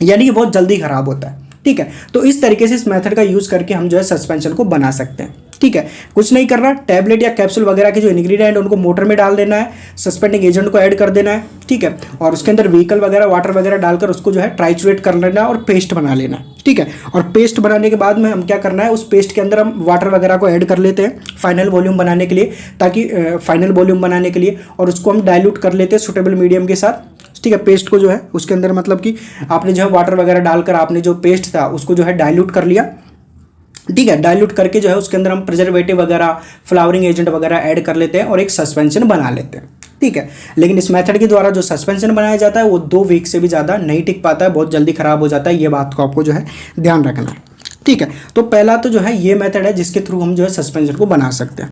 यानी कि बहुत जल्दी खराब होता है। ठीक है, तो इस तरीके से इस मेथड का यूज़ करके हम जो है सस्पेंशन को बना सकते हैं। ठीक है, कुछ नहीं करना, टैबलेट या कैप्सूल वगैरह के जो इंग्रेडिएंट है उनको मोटर में डाल देना है, सस्पेंडिंग एजेंट को ऐड कर देना है। ठीक है, और उसके अंदर व्हीकल वगैरह, वाटर वगैरह डालकर उसको जो है ट्राइचुरेट कर लेना और पेस्ट बना लेना है। ठीक है, और पेस्ट बनाने के बाद में हम क्या करना है, उस पेस्ट के अंदर हम वाटर वगैरह को ऐड कर लेते हैं फाइनल वॉल्यूम बनाने के लिए, ताकि फाइनल वॉल्यूम बनाने के लिए, और उसको हम डाइल्यूट कर लेते हैं सुटेबल मीडियम के साथ। ठीक है, पेस्ट को जो है उसके अंदर मतलब कि आपने जो है वाटर वगैरह डालकर आपने जो पेस्ट था उसको जो है डाइल्यूट कर लिया। ठीक है, डाइल्यूट करके जो है उसके अंदर हम प्रिजर्वेटिव वगैरह, फ्लावरिंग एजेंट वगैरह ऐड कर लेते हैं और एक सस्पेंशन बना लेते हैं। ठीक है, लेकिन इस मेथड के द्वारा जो सस्पेंशन बनाया जाता है वो 2 वीक से भी ज़्यादा नहीं टिक पाता है, बहुत जल्दी खराब हो जाता है। ये बात को आपको जो है ध्यान रखना है। ठीक है, तो पहला तो जो है ये मेथड है जिसके थ्रू हम जो है सस्पेंशन को बना सकते हैं।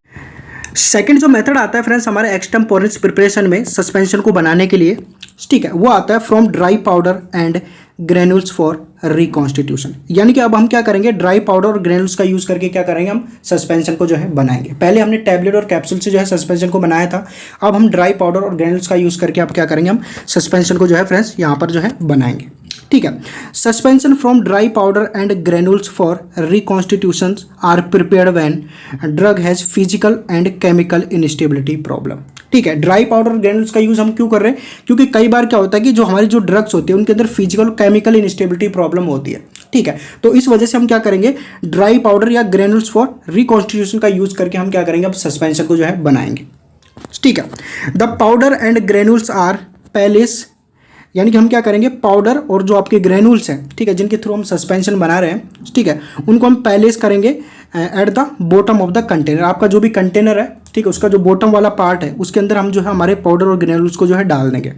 सेकंड जो मेथड आता है फ्रेंड्स हमारे एक्सटेम्पोरेंस प्रिपरेशन में सस्पेंशन को बनाने के लिए, ठीक है, वो आता है from dry powder and granules for reconstitution. यानी कि अब हम क्या करेंगे, ड्राई पाउडर और ग्रेनुल्स का यूज़ करके क्या करेंगे, हम सस्पेंशन को जो है बनाएंगे। पहले हमने टैबलेट और कैप्सूल से जो है सस्पेंशन को बनाया था, अब हम ड्राई पाउडर और ग्रेनुल्स का यूज़ करके अब क्या करेंगे, हम सस्पेंशन को जो है फ्रेंड्स यहाँ पर जो है बनाएंगे। ठीक है, suspension from dry powder and granules for reconstitution are prepared when drug has physical and chemical instability problem. ठीक है, ड्राई पाउडर और ग्रेनुल्स का यूज़ हम क्यों कर रहे हैं, क्योंकि कई बार क्या होता है कि जो हमारी जो ड्रग्स होती है उनके अंदर फिजिकल केमिकल इनस्टेबिलिटी प्रॉब्लम होती है। ठीक है, तो इस वजह से हम क्या करेंगे, ड्राई पाउडर या ग्रेनुल्स फॉर रिकॉन्स्टिट्यूशन का यूज़ करके हम क्या करेंगे, अब सस्पेंशन को जो है बनाएंगे। ठीक है, the powder and granules are palace, यानी कि हम क्या करेंगे, पाउडर और जो आपके ग्रेनुल्स हैं, ठीक है, जिनके थ्रू हम सस्पेंशन बना रहे हैं, ठीक है, उनको हम पैलेस करेंगे at the bottom of the container. आपका जो भी कंटेनर है, ठीक है, उसका जो बॉटम वाला पार्ट है उसके अंदर हम जो है हमारे पाउडर और ग्रेनुल्स को जो है डाल देंगे।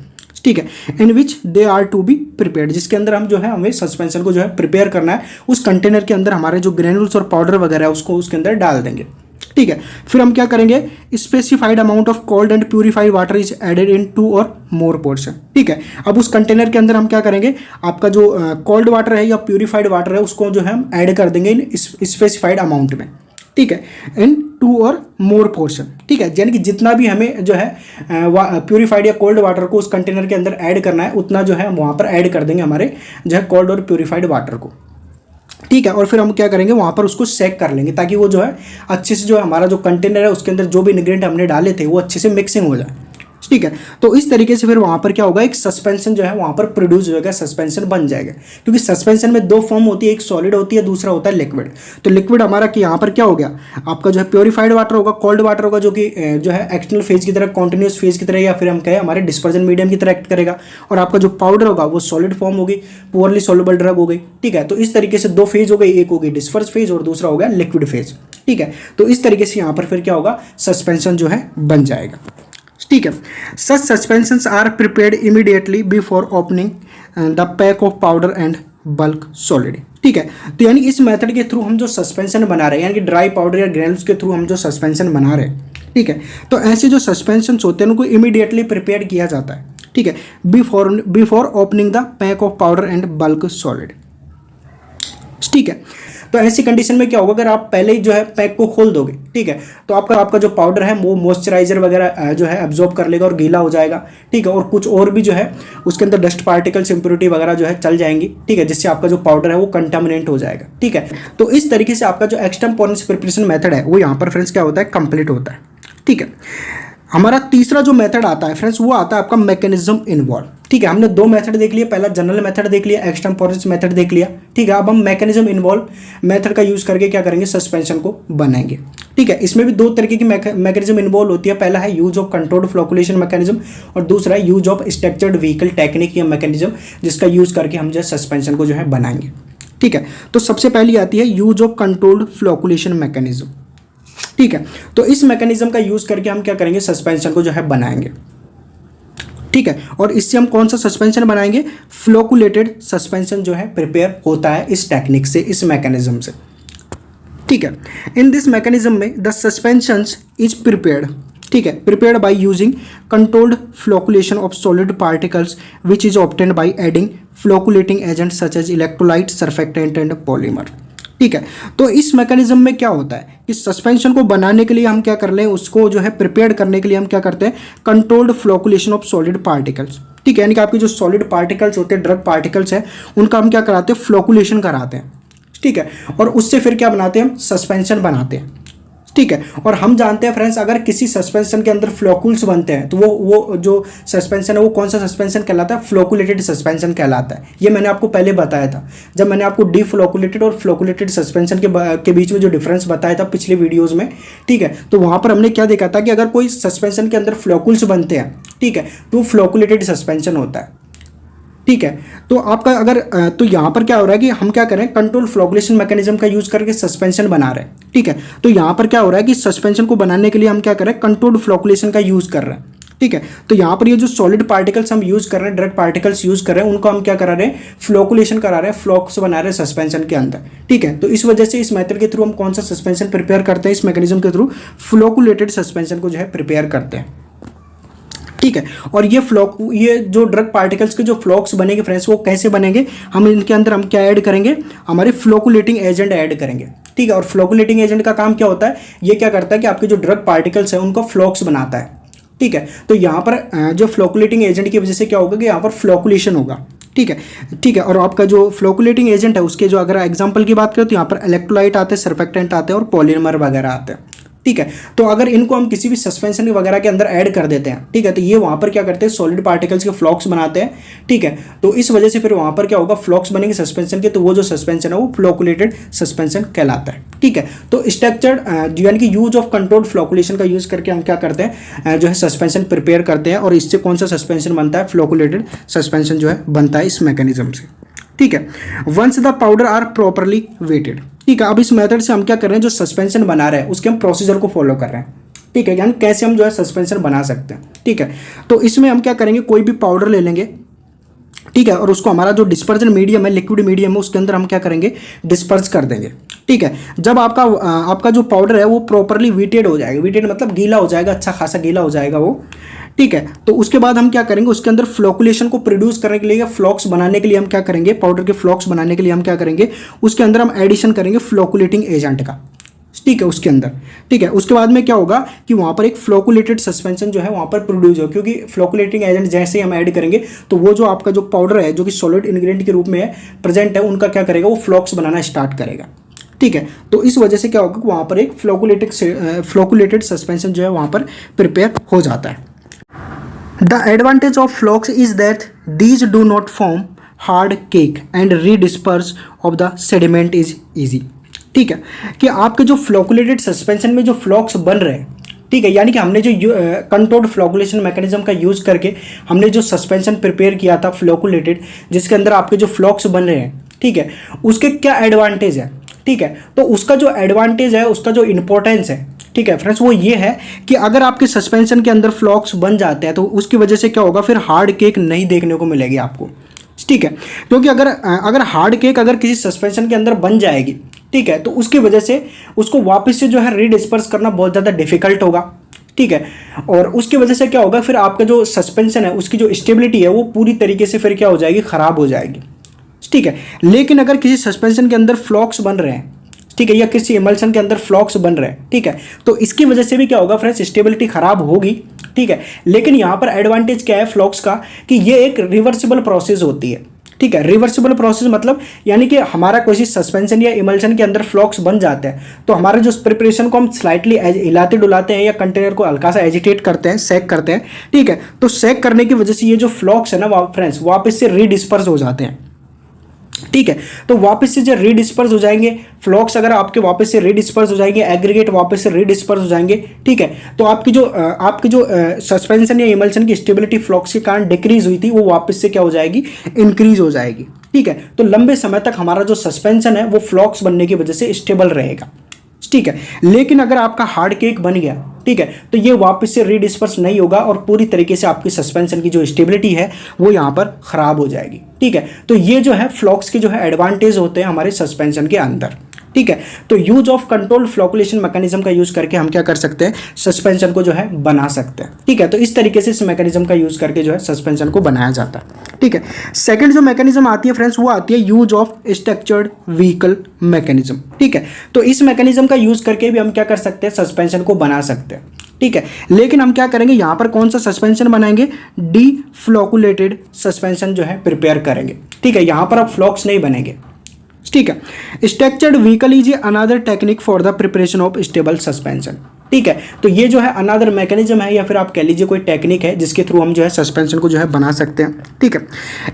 ठीक है, in which they are to be prepared, जिसके अंदर हम जो है हमें सस्पेंशन को जो है प्रिपेयर करना है, उस कंटेनर के अंदर हमारे जो ग्रेनुल्स और पाउडर वगैरह है उसको उसके अंदर डाल देंगे। ठीक है, फिर हम क्या करेंगे, specified amount of cold and purified water is added in 2 or more portion. ठीक है, अब उस कंटेनर के अंदर हम क्या करेंगे, आपका जो कोल्ड वाटर है या प्यूरिफाइड वाटर है उसको जो है हम ऐड कर देंगे इन स्पेसिफाइड अमाउंट में। ठीक है, इन 2 और मोर पोर्शन। ठीक है, यानी कि जितना भी हमें जो है प्यूरिफाइड या कोल्ड वाटर को उस कंटेनर के अंदर ऐड करना है उतना जो है हम वहाँ पर ऐड कर देंगे हमारे जो है कोल्ड और प्यूरिफाइड वाटर को। ठीक है, और फिर हम क्या करेंगे, वहाँ पर उसको सेक कर लेंगे ताकि वो जो है अच्छे से जो हमारा जो कंटेनर है उसके अंदर जो भी इंग्रेडिएंट हमने डाले थे वो अच्छे से मिक्सिंग हो जाए। ठीक है। तो इस तरीके से फिर वहाँ पर क्या होगा, एक सस्पेंशन जो है वहाँ पर प्रोड्यूस होगा, सस्पेंशन बन जाएगा। क्योंकि सस्पेंशन में दो फॉर्म होती है, एक सॉलिड होती है, दूसरा होता है लिक्विड। तो लिक्विड हमारा कि यहाँ पर क्या हो गया, आपका जो है प्योरीफाइड वाटर होगा, कोल्ड वाटर होगा, जो कि जो है एक्सटर्नल फेज की तरह, कॉन्टिन्यूस फेज की तरह, या फिर हम कहें हमारे डिस्पर्जन मीडियम की तरह एक्ट करेगा। और आपका जो पाउडर होगा वो सॉलिड फॉर्म होगी, पुअरली सॉल्युबल ड्रग हो गई। ठीक है। तो इस तरीके से दो फेज हो गई, एक हो गई डिस्पर्स फेज और दूसरा हो गया लिक्विड फेज। ठीक है। तो इस तरीके से यहाँ पर फिर क्या होगा, सस्पेंशन जो है बन जाएगा। ठीक है। Such suspensions are prepared immediately before opening the pack of powder and bulk solid. ठीक है। तो यानी इस मेथड के थ्रू हम जो सस्पेंशन बना रहे हैं, यानी कि ड्राई पाउडर या ग्रेनुल्स के थ्रू हम जो सस्पेंशन बना रहे हैं, ठीक है, तो ऐसे जो सस्पेंशन होते हैं उनको इमीडिएटली प्रिपेयर किया जाता है। ठीक है। Before opening the pack of powder and bulk solid. ठीक है। तो ऐसी कंडीशन में क्या होगा, अगर आप पहले ही जो है पैक को खोल दोगे, ठीक है, तो आपका जो पाउडर है वो मॉइस्चराइजर वगैरह जो है एब्जॉर्ब कर लेगा और गीला हो जाएगा। ठीक है। और कुछ और भी जो है उसके अंदर डस्ट पार्टिकल्स, इंप्योरिटी वगैरह जो है चल जाएंगी। ठीक है। जिससे आपका जो पाउडर है वो कंटामिनेंट हो जाएगा। ठीक है। तो इस तरीके से आपका जो एक्सटेम्पोरेनेस प्रिपरेशन मेथड है वो यहाँ पर फ्रेंड्स क्या होता है, कंप्लीट होता है। ठीक है। हमारा तीसरा जो मेथड आता है फ्रेंड्स, वो आता है आपका मैकेनिज्म इन्वॉल्व। ठीक है। हमने दो मेथड देख लिए, पहला जनरल मेथड देख लिया, एक्सटेम्पोरेनेस मेथड देख लिया। ठीक है। अब हम मैकेनिज्म इन्वॉल्व मेथड का यूज करके क्या करेंगे, सस्पेंशन को बनाएंगे। ठीक है। इसमें भी दो तरीके की मैकेनिज्म इन्वॉल्व होती है। पहला है use of controlled flocculation mechanism और दूसरा है use of structured vehicle technique या मैकेनिज्म, जिसका यूज करके हम जो है सस्पेंशन को जो है बनाएंगे। ठीक है। तो सबसे पहली आती है use of controlled flocculation mechanism. ठीक है। तो इस मैकेनिज्म का यूज करके हम क्या करेंगे, सस्पेंशन को जो है बनाएंगे। ठीक है। और इससे हम कौन सा सस्पेंशन बनाएंगे, फ्लोकुलेटेड सस्पेंशन जो है प्रिपेयर होता है इस टेक्निक से, इस मैकेनिज्म से। ठीक है। इन दिस मैकेनिज्म में द सस्पेंशंस इज प्रिपेयर्ड, ठीक है, prepared by using controlled flocculation of solid particles which is obtained by adding flocculating agent such as electrolyte, surfactant and polymer. ठीक है। तो इस मैकेनिज्म में क्या होता है कि सस्पेंशन को बनाने के लिए हम क्या कर लें, उसको जो है प्रिपेयर करने के लिए हम क्या करते हैं, controlled flocculation of solid particles. ठीक है। यानी कि आपके जो सॉलिड पार्टिकल्स होते हैं, ड्रग पार्टिकल्स हैं, उनका हम क्या कराते हैं, फ्लोकुलेशन कराते हैं। ठीक है। और उससे फिर क्या बनाते हैं, हम सस्पेंशन बनाते हैं। ठीक है। और हम जानते हैं फ्रेंड्स, अगर किसी सस्पेंशन के अंदर फ्लोकुल्स बनते हैं तो वो जो सस्पेंशन है वो कौन सा सस्पेंशन कहलाता है, फ्लोकुलेटेड सस्पेंशन कहलाता है। ये मैंने आपको पहले बताया था, जब मैंने आपको डीफ्लोकुलेटेड और फ्लोकुलेटेड सस्पेंशन के बीच में जो डिफरेंस बताया था पिछले वीडियोज़ में। ठीक है। तो वहाँ पर हमने क्या देखा था कि अगर कोई सस्पेंशन के अंदर फ्लोकुल्स बनते हैं, ठीक है, तो फ्लोकुलेटेड सस्पेंशन होता है। ठीक है। तो आपका अगर तो यहाँ पर क्या हो रहा है कि हम क्या करें, कंट्रोल फ्लोकुलेशन मैकेनिज्म का यूज करके सस्पेंशन बना रहे हैं। ठीक है। तो यहाँ पर क्या हो रहा है कि सस्पेंशन को बनाने के लिए हम क्या करें, कंट्रोल्ड फ्लोकुलेशन का यूज कर रहे हैं। ठीक है। तो यहाँ पर ये जो सॉलिड पार्टिकल्स हम यूज कर रहे हैं, ड्रग पार्टिकल्स यूज कर रहे हैं, उनको हम क्या करा रहे हैं, फ्लोकुलेशन करा रहे हैं, फ्लॉक्स बना रहे हैं सस्पेंशन के अंदर। ठीक है। तो इस वजह से इस मेथड के थ्रू हम कौन सा सस्पेंशन प्रिपेयर करते हैं, इस मैकेनिज्म के थ्रू फ्लोकुलेटेड सस्पेंशन को जो है प्रिपेयर करते हैं। ठीक है। और ये जो ड्रग पार्टिकल्स के जो फ्लॉक्स बनेंगे फ्रेंड्स, वो कैसे बनेंगे, हम इनके अंदर हम क्या ऐड करेंगे, हमारे फ्लोकुलेटिंग एजेंट ऐड करेंगे। ठीक है। और फ्लोकुलेटिंग एजेंट का काम क्या होता है, ये क्या करता है कि आपके जो ड्रग पार्टिकल्स हैं उनको फ्लॉक्स बनाता है। ठीक है। तो यहाँ पर जो फ्लोकुलेटिंग एजेंट की वजह से क्या होगा कि यहाँ पर फ्लोकुलेशन होगा। ठीक है। ठीक है। और आपका जो फ्लोकुलेटिंग एजेंट है उसके जो अगर एग्जाम्पल की बात करें तो यहाँ पर इलेक्ट्रोलाइट आते हैं, सर्फेक्टेंट आते हैं और पॉलीमर वगैरह आते हैं। ठीक है। तो अगर इनको हम किसी भी सस्पेंशन वगैरह के अंदर ऐड कर देते हैं, ठीक है, तो ये वहाँ पर क्या करते हैं, सॉलिड पार्टिकल्स के फ्लॉक्स बनाते हैं। ठीक है। तो इस वजह से फिर वहाँ पर क्या होगा, फ्लॉक्स बनेंगे सस्पेंशन के, तो वो जो सस्पेंशन है वो फ्लोकुलेटेड सस्पेंशन कहलाता है। ठीक है। तो स्ट्रक्चर्ड यानी कि यूज ऑफ कंट्रोल्ड फ्लोकुलेशन का यूज करके हम क्या करते हैं, जो है सस्पेंशन प्रिपेयर करते हैं। और इससे कौन सा सस्पेंशन बनता है, फ्लोकुलेटेड सस्पेंशन जो है बनता है इस मैकेनिज्म से। ठीक है। Once the powder are properly wetted. ठीक है। अब इस मेथड से हम क्या कर रहे हैं, जो सस्पेंशन बना रहे हैं उसके हम प्रोसीजर को फॉलो कर रहे हैं। ठीक है। यानी कैसे हम जो है सस्पेंशन बना सकते हैं। ठीक है। तो इसमें हम क्या करेंगे, कोई भी पाउडर ले लेंगे। ठीक है। और उसको हमारा जो डिस्पर्जन मीडियम है, लिक्विड मीडियम है, उसके अंदर हम क्या करेंगे, डिस्पर्स कर देंगे। ठीक है। जब आपका जो पाउडर है वो प्रॉपरली वीटेड हो जाएगा, वीटेड मतलब गीला हो जाएगा, अच्छा खासा गीला हो जाएगा वो। ठीक है। तो उसके बाद हम क्या करेंगे, उसके अंदर फ्लोकुलेशन को प्रोड्यूस करने के लिए, फ्लॉक्स बनाने के लिए हम क्या करेंगे, पाउडर के फ्लॉक्स बनाने के लिए हम क्या करेंगे, उसके अंदर हम एडिशन करेंगे फ्लोकुलेटिंग एजेंट का। ठीक है। उसके अंदर, ठीक है, उसके बाद में क्या होगा कि वहाँ पर एक फ्लोकुलेटेड सस्पेंशन जो है वहाँ पर प्रोड्यूस हो, क्योंकि फ्लोकुलेटिंग एजेंट जैसे ही हम ऐड करेंगे तो वो जो आपका जो पाउडर है जो कि सॉलिड इंग्रेडिएंट के रूप में है प्रेजेंट है, उनका क्या करेगा, वो फ्लॉक्स बनाना स्टार्ट करेगा। ठीक है। तो इस वजह से क्या होगा कि वहाँ पर एक फ्लोकुलेटेड सस्पेंशन जो है वहाँ पर प्रिपेयर हो जाता है। The advantage of flocs is that these do not form hard cake and redisperse of the sediment is easy. ठीक है, कि आपके जो फ्लोकुलेटेड सस्पेंशन में जो फ्लॉक्स बन रहे हैं, ठीक है, यानी कि हमने जो कंट्रोल्ड फ्लोकुलेशन मैकेनिज्म का यूज़ करके हमने जो सस्पेंशन प्रिपेयर किया था फ्लोकुलेटेड, जिसके अंदर आपके जो फ्लॉक्स बन रहे हैं, ठीक है, उसके क्या एडवांटेज है, ठीक है, तो उसका जो एडवांटेज है, उसका जो इंपॉर्टेंस है, ठीक है फ्रेंड्स, वो ये है कि अगर आपके सस्पेंशन के अंदर फ्लॉक्स बन जाते हैं तो उसकी वजह से क्या होगा, फिर हार्ड केक नहीं देखने को मिलेगी आपको। ठीक है, क्योंकि अगर हार्ड केक अगर किसी सस्पेंशन के अंदर बन जाएगी, ठीक है, तो उसकी वजह से उसको वापस से जो है रीडिस्पर्स करना बहुत ज़्यादा डिफिकल्ट होगा। ठीक है, और उसकी वजह से क्या होगा, फिर आपका जो सस्पेंशन है उसकी जो स्टेबिलिटी है वो पूरी तरीके से फिर क्या हो जाएगी, ख़राब हो जाएगी। ठीक है, लेकिन अगर किसी सस्पेंशन के अंदर फ्लॉक्स बन रहे हैं, ठीक है, या किसी इमल्शन के अंदर फ्लॉक्स बन रहे हैं, ठीक है, तो इसकी वजह से भी क्या होगा फ्रेंड्स, स्टेबिलिटी खराब होगी। ठीक है, लेकिन यहाँ पर एडवांटेज क्या है फ्लॉक्स का, कि ये एक रिवर्सिबल प्रोसेस होती है। ठीक है, रिवर्सिबल प्रोसेस मतलब यानी कि हमारा कोई सस्पेंशन या इमल्शन के अंदर फ्लॉक्स बन जाते हैं तो हमारे जो प्रिपरेशन को हम स्लाइटली हिलाते डुलाते हैं या कंटेनर को हल्का सा एजिटेट करते हैं, सेक करते हैं, ठीक है, तो सेक करने की वजह से ये जो फ्लॉक्स है ना फ्रेंड्स, वापस से रीडिस्पर्स हो जाते हैं। ठीक है, तो वापस से जो रीडिस्पर्स हो जाएंगे फ्लॉक्स, अगर आपके वापस से रीडिस्पर्स हो जाएंगे, एग्रीगेट वापस से रीडिस्पर्स हो जाएंगे, ठीक है, तो आपकी जो सस्पेंशन या इमल्शन की स्टेबिलिटी फ्लॉक्स के कारण डिक्रीज हुई थी वो वापस से क्या हो जाएगी, इंक्रीज हो जाएगी। ठीक है, तो लंबे समय तक हमारा जो सस्पेंशन है वो फ्लॉक्स बनने की वजह से स्टेबल रहेगा। ठीक है, लेकिन अगर आपका हार्ड केक बन गया, ठीक है, तो ये वापस से रीडिस्पर्स नहीं होगा और पूरी तरीके से आपकी सस्पेंशन की जो स्टेबिलिटी है वो यहाँ पर खराब हो जाएगी। ठीक है, तो ये जो है फ्लॉक्स के जो है एडवांटेज होते हैं हमारे सस्पेंशन के अंदर। ठीक है, तो use of control flocculation mechanism का यूज करके हम क्या कर सकते हैं, सस्पेंशन को जो है बना सकते हैं। ठीक है, तो इस तरीके से इस मैकेनिज्म का यूज करके जो है सस्पेंशन को बनाया जाता है। ठीक है, सेकंड जो मैकेनिज्म आती है फ्रेंड्स वो आती है use of structured vehicle mechanism. ठीक है, तो इस मैकेनिज्म का यूज करके भी हम क्या कर सकते हैं, सस्पेंशन को बना सकते हैं। ठीक है, लेकिन हम क्या करेंगे, यहां पर कौन सा सस्पेंशन बनाएंगे, डीफ्लोकुलेटेड सस्पेंशन जो है प्रिपेयर करेंगे। ठीक है, यहां पर अब फ्लॉक्स नहीं बनेंगे। ठीक है, structured vehicle is another technique for the preparation of stable suspension. ठीक है, तो ये जो है अनदर मैकेनिज्म है या फिर आप कह लीजिए कोई टेक्निक है जिसके थ्रू हम जो है सस्पेंशन को जो है बना सकते हैं। ठीक है,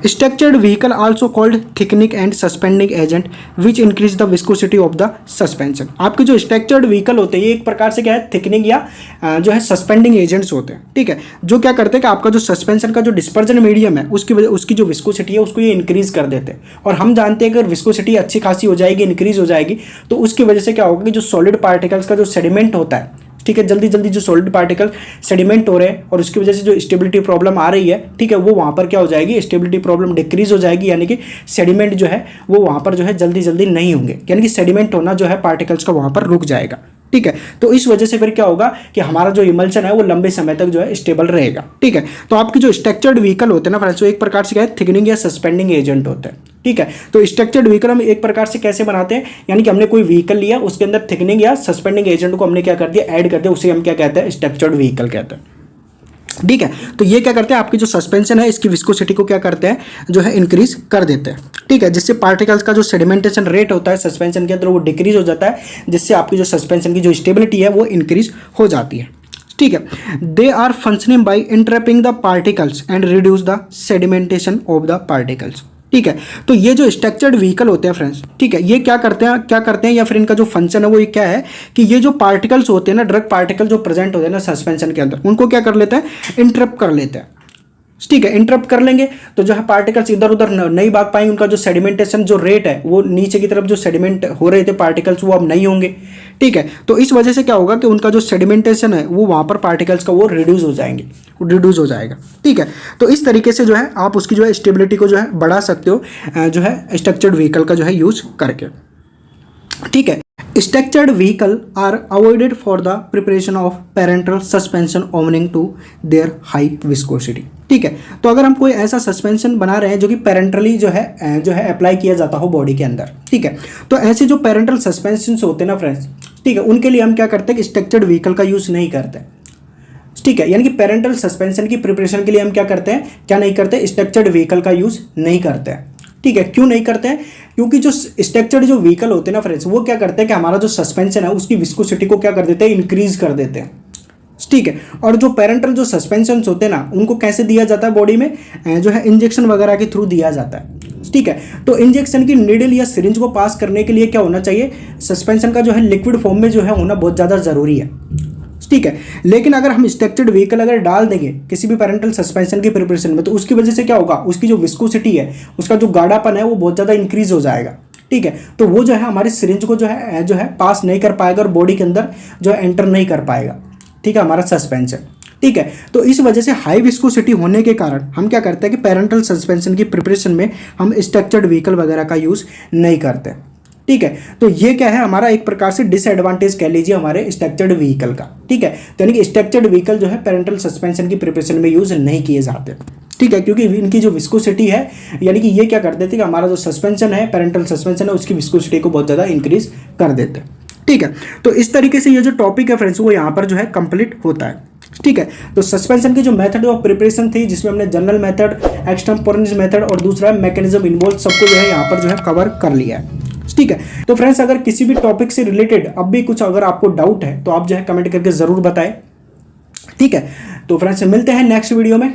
structured vehicle also called thickening and suspending agent which increase the viscosity of the suspension. आपके जो स्ट्रक्चर्ड व्हीकल होते हैं ये एक प्रकार से क्या है, थिकनिंग या जो है सस्पेंडिंग एजेंट्स होते हैं। ठीक है, जो क्या करते हैं कि आपका जो सस्पेंशन का जो डिस्पर्जन मीडियम है उसकी जो विस्कोसिटी है उसको ये इंक्रीज कर देते हैं। और हम जानते हैं कि अगर विस्कोसिटी अच्छी खासी हो जाएगी, इंक्रीज हो जाएगी, तो उसकी वजह से क्या होगा कि जो सॉलिड पार्टिकल्स का जो सेडिमेंट होता है, ठीक है, जल्दी जल्दी जो सॉलिड पार्टिकल सेडिमेंट हो रहे हैं और उसकी वजह से जो स्टेबिलिटी प्रॉब्लम आ रही है, ठीक है, वो वहाँ पर क्या हो जाएगी, स्टेबिलिटी प्रॉब्लम डिक्रीज हो जाएगी, यानी कि सेडिमेंट जो है वो वहाँ पर जो है जल्दी जल्दी नहीं होंगे, यानी कि सेडिमेंट होना जो है पार्टिकल्स का वहाँ पर रुक जाएगा। ठीक है, तो इस वजह से फिर क्या होगा कि हमारा जो इमल्शन है वो लंबे समय तक जो है स्टेबल रहेगा। ठीक है, तो आपकी जो स्ट्रक्चर्ड व्हीकल होते हैं ना फ्रेंड्स, वो एक प्रकार से क्या है, थिकनिंग या सस्पेंडिंग एजेंट होते हैं। ठीक है, तो स्ट्रक्चर्ड व्हीकल हम एक प्रकार से कैसे बनाते हैं, यानी कि हमने कोई व्हीकल लिया, उसके अंदर थिकनिंग या सस्पेंडिंग एजेंट को हमने क्या कर दिया, ऐड कर दिया, उसे हम क्या कहते हैं, स्ट्रक्चर्ड व्हीकल कहते हैं। ठीक है, तो ये क्या करते हैं, आपकी जो सस्पेंशन है इसकी विस्कोसिटी को क्या करते हैं, जो है इंक्रीज कर देते हैं। ठीक है, जिससे पार्टिकल्स का जो सेडिमेंटेशन रेट होता है सस्पेंशन के अंदर वो डिक्रीज हो जाता है, जिससे आपकी जो सस्पेंशन की जो स्टेबिलिटी है वो इंक्रीज हो जाती है। ठीक है, they are functioning by interrupting the particles and reduce the sedimentation of the particles. ठीक है, तो ये जो स्ट्रक्चर्ड व्हीकल होते हैं फ्रेंड्स, ठीक है, ये क्या करते हैं या फिर इनका जो फंक्शन है वो ये क्या है कि ये जो पार्टिकल्स होते हैं ना, ड्रग पार्टिकल जो प्रेजेंट होते हैं ना सस्पेंशन के अंदर, उनको क्या कर लेते हैं, इंटरप्ट कर लेते हैं। ठीक है, इंटरप्ट कर लेंगे तो जो है पार्टिकल्स इधर उधर नहीं भाग पाएंगे, उनका जो सेडिमेंटेशन जो रेट है वो नीचे की तरफ जो सेडिमेंट हो रहे थे पार्टिकल्स वो अब नहीं होंगे। ठीक है, तो इस वजह से क्या होगा कि उनका जो सेडिमेंटेशन है वो वहाँ पर पार्टिकल्स का वो रिड्यूस हो जाएगा। ठीक है, तो इस तरीके से जो है आप उसकी जो है स्टेबिलिटी को जो है बढ़ा सकते हो जो है स्ट्रक्चर्ड व्हीकल का जो है यूज करके। ठीक है, structured vehicle are avoided for the preparation of parenteral suspension owing to their high viscosity. ठीक है, तो अगर हम कोई ऐसा सस्पेंशन बना रहे हैं जो कि पेरेंटली जो है अप्लाई किया जाता हो बॉडी के अंदर, ठीक है, तो ऐसे जो पेरेंटल सस्पेंशन होते हैं ना फ्रेंड्स, ठीक है, उनके लिए हम क्या करते हैं कि स्ट्रक्चर्ड व्हीकल का यूज नहीं करते। ठीक है, यानी कि पेरेंटल सस्पेंशन की प्रिपरेशन के लिए हम क्या करते हैं, क्या नहीं करते, स्ट्रक्चर्ड व्हीकल का यूज नहीं करते हैं। ठीक है, क्यों नहीं करते हैं, क्योंकि जो स्ट्रक्चर्ड जो व्हीकल होते हैं ना फ्रेंड्स, वो क्या करते हैं कि हमारा जो सस्पेंशन है उसकी विस्कोसिटी को क्या कर देते हैं, इंक्रीज कर देते हैं। ठीक है। और जो पेरेंटल जो सस्पेंशन होते हैं ना, उनको कैसे दिया जाता है बॉडी में, जो है इंजेक्शन वगैरह के थ्रू दिया जाता है। ठीक है। तो इंजेक्शन की नीडल या सिरिंज को पास करने के लिए क्या होना चाहिए, सस्पेंशन का जो है लिक्विड फॉर्म में जो है होना बहुत ज़्यादा ज़रूरी है। ठीक है। लेकिन अगर हम स्ट्रक्चर्ड व्हीकल अगर डाल देंगे किसी भी पेरेंटल सस्पेंशन की प्रिपरेशन में, तो उसकी वजह से क्या होगा, उसकी जो विस्कोसिटी है, उसका जो गाढ़ापन है वो बहुत ज़्यादा इंक्रीज हो जाएगा। ठीक है। तो वो जो है हमारी सिरिंज को जो है पास नहीं कर पाएगा और बॉडी के अंदर जो है एंटर नहीं कर पाएगा। ठीक है, हमारा सस्पेंशन। ठीक है। तो इस वजह से हाई विस्कोसिटी होने के कारण हम क्या करते हैं कि पेरेंटल सस्पेंशन की प्रिपरेशन में हम स्ट्रक्चर्ड व्हीकल वगैरह का यूज़ नहीं करते। ठीक है। तो ये क्या है, हमारा एक प्रकार से डिसएडवांटेज कह लीजिए हमारे स्ट्रक्चर्ड व्हीकल का। ठीक है। तो यानी कि स्ट्रक्चर्ड व्हीकल जो है पेरेंटल सस्पेंशन की प्रिपरेशन में यूज़ नहीं किए जाते। ठीक है, क्योंकि इनकी जो विस्कोसिटी है, यानी कि ये क्या कर देते हैं कि हमारा जो सस्पेंशन है, पेरेंटल सस्पेंशन है, उसकी विस्कोसिटी को बहुत ज़्यादा इंक्रीज कर देते हैं। ठीक है। तो इस तरीके से ये जो टॉपिक है फ्रेंड्स, वो यहाँ पर जो है कंप्लीट होता है। ठीक है। तो सस्पेंशन की जो मेथड ऑफ प्रिपरेशन थी, जिसमें हमने जनरल मेथड, एक्सटेम्पोरेनेस मेथड और दूसरा मैकेनिज्म इन्वॉल्व, सबको जो है यहाँ पर जो है कवर कर लिया है। ठीक है। तो फ्रेंड्स, अगर किसी भी टॉपिक से रिलेटेड अब भी कुछ अगर आपको डाउट है तो आप जो है कमेंट करके जरूर बताएं। ठीक है। तो फ्रेंड्स, मिलते हैं नेक्स्ट वीडियो में।